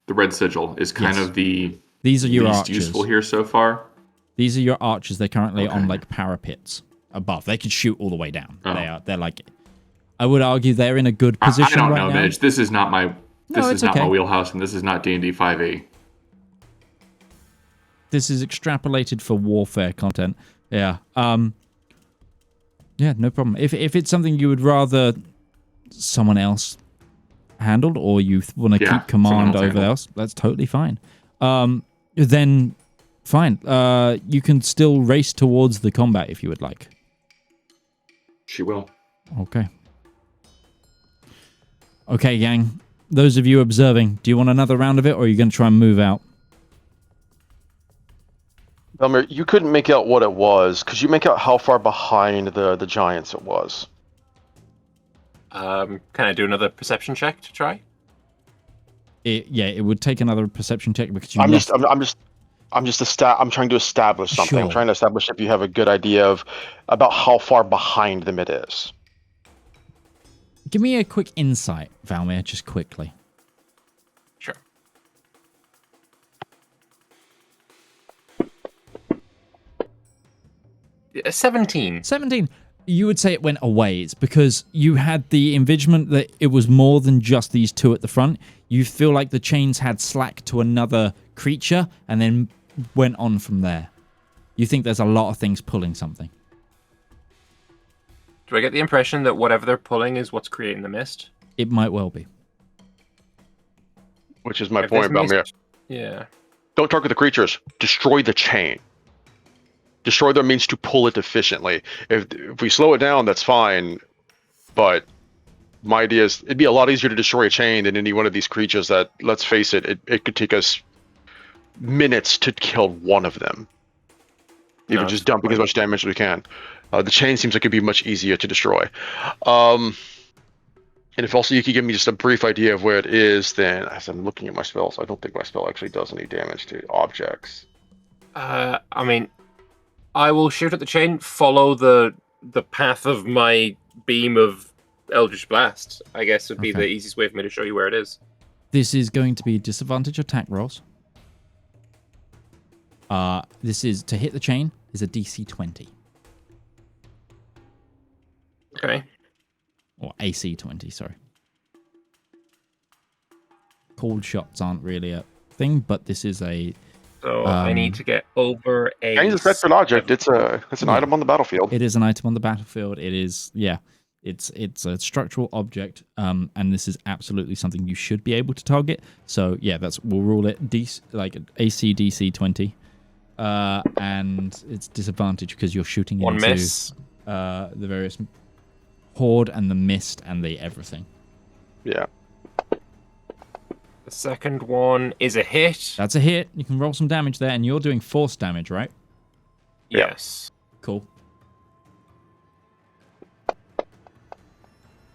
red sigil is kind of the these are your least archers. Useful here so far. These are your archers. They're currently on like parapets above. They could shoot all the way down. Oh. They're like, I would argue they're in a good position. I don't right know, now. Midge. This is not my my wheelhouse, and this is not D&D 5e. This is extrapolated for warfare content. Yeah. Yeah, no problem. If it's something you would rather someone else handled, or you want to keep command over else, that's totally fine. Then fine. You can still race towards the combat if you would like. She will. Okay. Okay, gang. Those of you observing, do you want another round of it, or are you going to try and move out? Valymr, you couldn't make out what it was. Could you make out how far behind the giants it was? Can I do another perception check to try? It would take another perception check because I'm trying to establish something. Sure. I'm trying to establish if you have a good idea of about how far behind them it is. Give me a quick insight, Valymr, just quickly. Sure. Yeah, 17. 17. You would say it went a ways because you had the envisionment that it was more than just these two at the front. You feel like the chains had slack to another creature and then went on from there. You think there's a lot of things pulling something. Do I get the impression that whatever they're pulling is what's creating the mist? It might well be. Which is my point, Valymr. Yeah. Don't target the creatures. Destroy the chain. Destroy their means to pull it efficiently. If we slow it down, that's fine. But my idea is it'd be a lot easier to destroy a chain than any one of these creatures that, let's face it, it could take us minutes to kill one of them. Even just dumping as much damage as we can. The chain seems like it'd be much easier to destroy. And if also you could give me just a brief idea of where it is, then as I'm looking at my spells, I don't think my spell actually does any damage to objects. I mean, I will shoot at the chain, follow the path of my beam of Eldritch Blast, I guess would be the easiest way for me to show you where it is. This is going to be disadvantage attack rolls. This is to hit the chain is a DC 20. Okay. Or AC 20, sorry. Cold shots aren't really a thing, but this is a... So I need to get over a... Change the set for logic. It's an item on the battlefield. It is an item on the battlefield. It is, yeah. It's a structural object, and this is absolutely something you should be able to target. So yeah, we'll rule it AC DC 20, and it's disadvantage because you're shooting One into miss. The various horde and the mist and the everything. Yeah. The second one is a hit. That's a hit. You can roll some damage there, and you're doing force damage, right? Yes. Cool.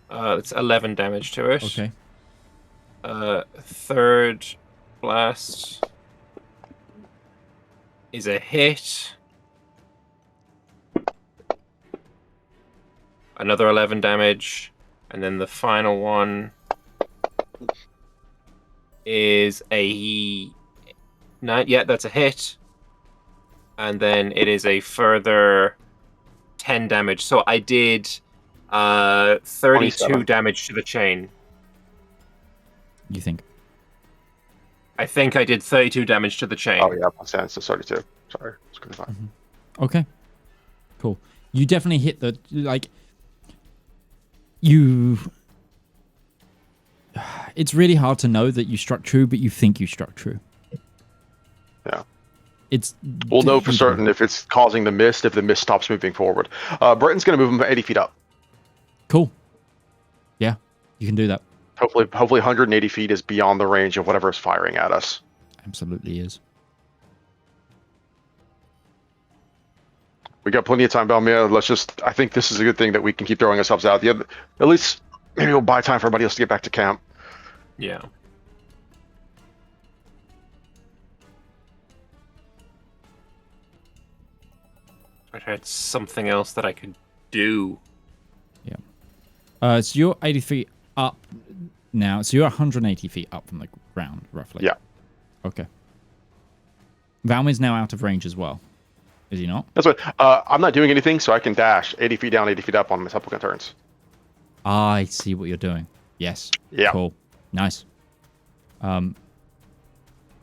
It's 11 damage to it. Okay. Third blast is a hit. Another 11 damage. And then the final one is a... that's a hit. And then it is a further 10 damage. So I did 32 27. damage to the chain. You think? I think I did 32 damage to the chain. Oh yeah, it's 32. Sorry, it's good. Okay. Cool. You definitely hit the you. It's really hard to know that you struck true, but you think you struck true. Yeah. We'll know for certain if it's causing the mist, if the mist stops moving forward. Breton's going to move him 80 feet up. Cool. Yeah, you can do that. Hopefully 180 feet is beyond the range of whatever is firing at us. Absolutely is. We got plenty of time, Valymr. I think this is a good thing that we can keep throwing ourselves out. At least maybe we'll buy time for everybody else to get back to camp. Yeah. I had something else that I could do. Yeah. So you're 80 feet up now. So you're 180 feet up from the ground, roughly. Yeah. Okay. Valymr's now out of range as well. Is he not? That's what. I'm not doing anything, so I can dash 80 feet down, 80 feet up on my subsequent turns. I see what you're doing. Yes. Yeah. Cool. Nice.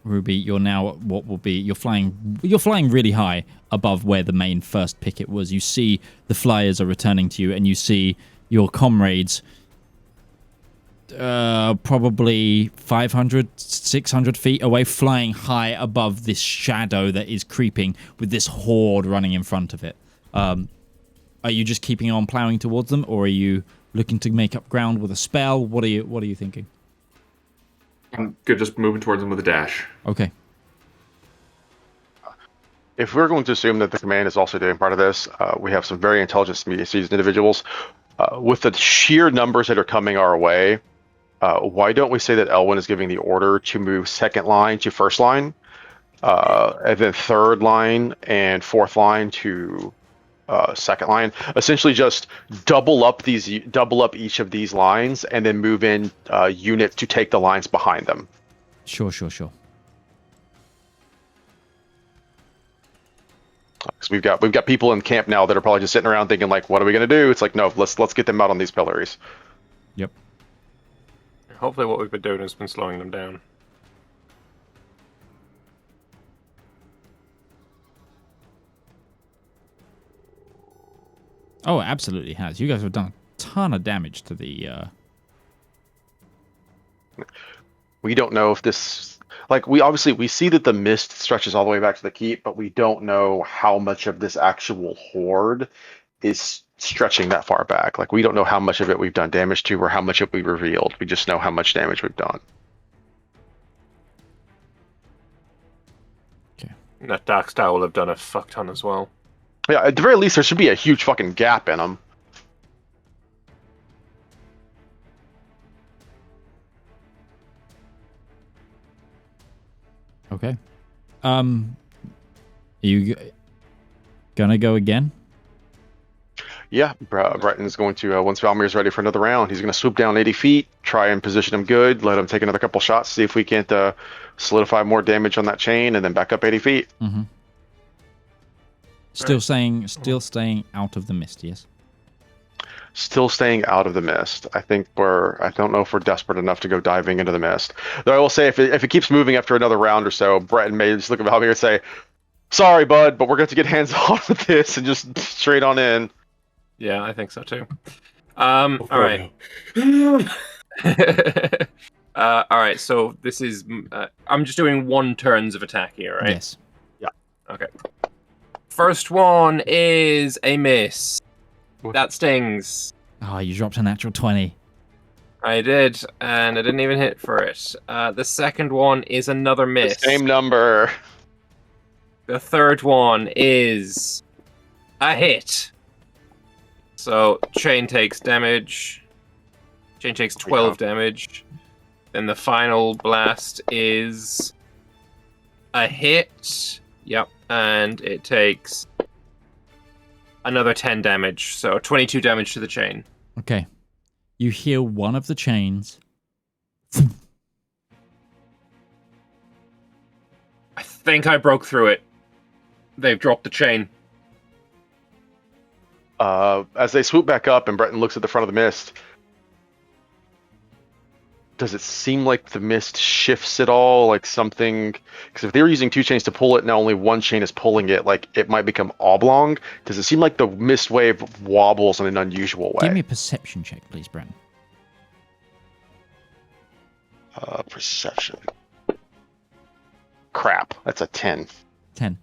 Ruby, you're now at what will be you're flying really high above where the main first picket was. You see the flyers are returning to you, and you see your comrades probably 500, 600 feet away, flying high above this shadow that is creeping with this horde running in front of it. Are you just keeping on plowing towards them, or are you looking to make up ground with a spell? What are you thinking? I'm good, just moving towards them with a dash. Okay. If we're going to assume that the command is also doing part of this, we have some very intelligent, seasoned individuals. With the sheer numbers that are coming our way, why don't we say that Elwyn is giving the order to move second line to first line, and then third line and fourth line to second line? Essentially, just double up each of these lines, and then move in units to take the lines behind them. Sure. Because we've got people in camp now that are probably just sitting around thinking like, what are we gonna do? It's like, no, let's get them out on these pillories. Yep. Hopefully what we've been doing has been slowing them down. Oh, it absolutely has. You guys have done a ton of damage to the... We don't know if this... we see that the mist stretches all the way back to the keep, but we don't know how much of this actual horde is stretching that far back. Like, we don't know how much of it we've done damage to or how much of it we revealed. We just know how much damage we've done. Okay. And that Dark Star will have done a fuck ton as well. Yeah, at the very least, there should be a huge fucking gap in them. Okay. Are you gonna go again? Yeah, Breton's going to, once Valymr's ready for another round, he's going to swoop down 80 feet, try and position him good, let him take another couple shots, see if we can't solidify more damage on that chain, and then back up 80 feet. Mm-hmm. Still staying out of the mist, yes? still staying out of the mist. I don't know if we're desperate enough to go diving into the mist. Though I will say, if it keeps moving after another round or so, Breton may just look at Valymr and say, "Sorry, bud, but we're going to get hands on with this and just straight on in." Yeah, I think so too. All right. All right. So this is. I'm just doing 1 turns of attack here, right? Yes. Yeah. Okay. First one is a miss. That stings. Oh, you dropped a natural 20. I did, and I didn't even hit for it. The second one is another miss. The same number. The third one is a hit. So Chain takes damage. Chain takes 12 damage. Then the final blast is a hit. Yep, and it takes another 10 damage. So 22 damage to the chain. Okay. You hear one of the chains. I think I broke through it. They've dropped the chain. As they swoop back up and Breton looks at the front of the mist, does it seem like the mist shifts at all? Like something... Because if they were using 2 chains to pull it, now only 1 chain is pulling it, like it might become oblong. Does it seem like the mist wave wobbles in an unusual way? Give me a perception check, please, Breton. Perception. Crap. That's a 10. 10.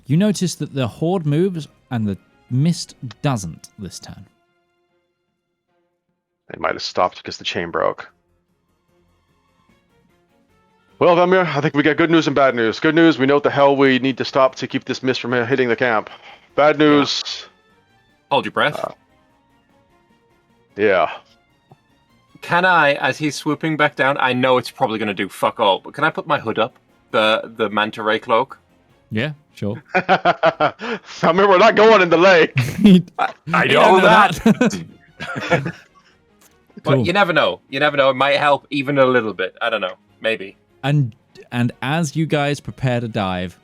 You notice that the horde moves and the mist doesn't this turn. They might have stopped because the chain broke. Well, Valymr, I think we got good news and bad news. Good news, we know what the hell we need to stop to keep this mist from hitting the camp. Bad news... Hold your breath. Yeah. Can I, as he's swooping back down, I know it's probably going to do fuck all, but can I put my hood up? The manta ray cloak? Yeah, sure. Valymr, we're not going in the lake. I know that. Cool. But you never know. You never know. It might help even a little bit. I don't know. Maybe. And as you guys prepare to dive,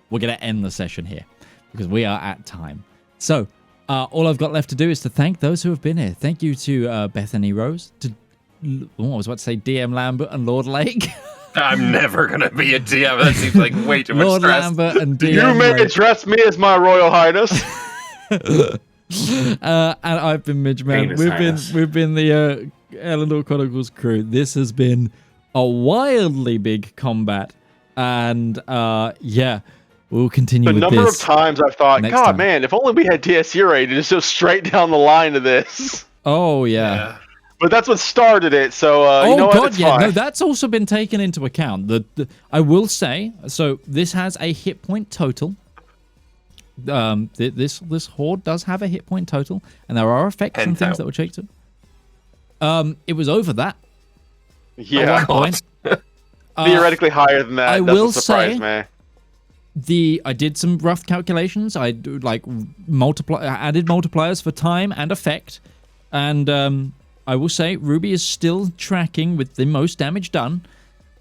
we're going to end the session here because we are at time. So all I've got left to do is to thank those who have been here. Thank you to Bethany Rose, to I was about to say DM Lambert and Lord Lake. I'm never going to be a DM. That seems like way too much Lord stress. Lambert and DM You may Lake. address me as my royal highness. And I've been Midgeman. We've been the Elendor Chronicles crew. This has been a wildly big combat, and yeah, we'll continue The with number this. of times I've thought, next God, time. man, if only we had DSC ready to just go straight down the line of this. Oh yeah. But that's what started it, so you know what? It's yeah, fine. no, that's also been taken into account. I will say, so this has a hit point total. This horde does have a hit point total, and there are effects and things that will change it. It was over that. Yeah, at one point. theoretically higher than that. I Doesn't will surprise say, me. I did some rough calculations. I added multipliers for time and effect, and I will say Ruby is still tracking with the most damage done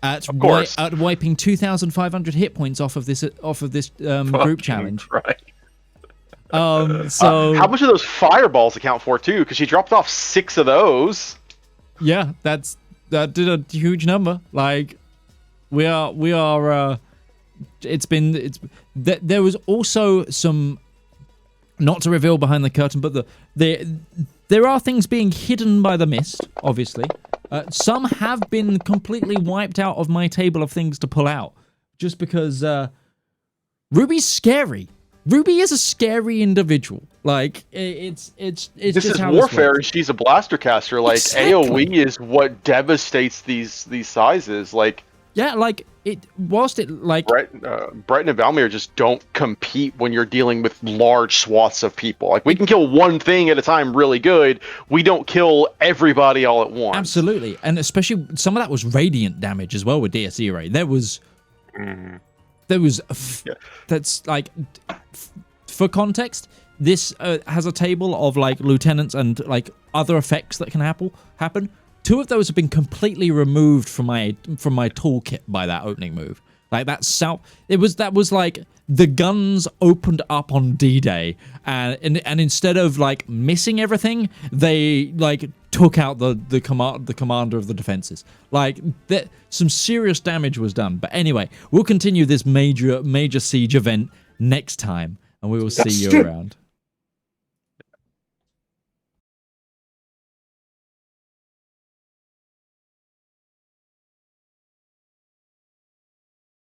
at wiping 2,500 hit points off of this group challenge. Right. So how much of those fireballs account for too? Because she dropped off 6 of those. Yeah, that did a huge number. Like we are. There was also some, not to reveal behind the curtain, but there are things being hidden by the mist. Obviously, some have been completely wiped out of my table of things to pull out, just because Ruby's scary. Ruby is a scary individual. Like it's This just is how warfare, this and she's a blaster caster. Like Exactly. AOE is what devastates these sizes. Like yeah, like whilst it like Breton and Valymr just don't compete when you're dealing with large swaths of people. Like we can kill one thing at a time really good. We don't kill everybody all at once. absolutely, and especially some of that was radiant damage as well with DSE Ray. That's like, for context, this has a table of like lieutenants and like other effects that can happen. 2 of those have been completely removed from my toolkit by that opening move, Like that was like the guns opened up on D-Day, and instead of like missing everything, they like took out the commander of the defenses. Like some serious damage was done. But anyway, we'll continue this major siege event next time, and we will see you around.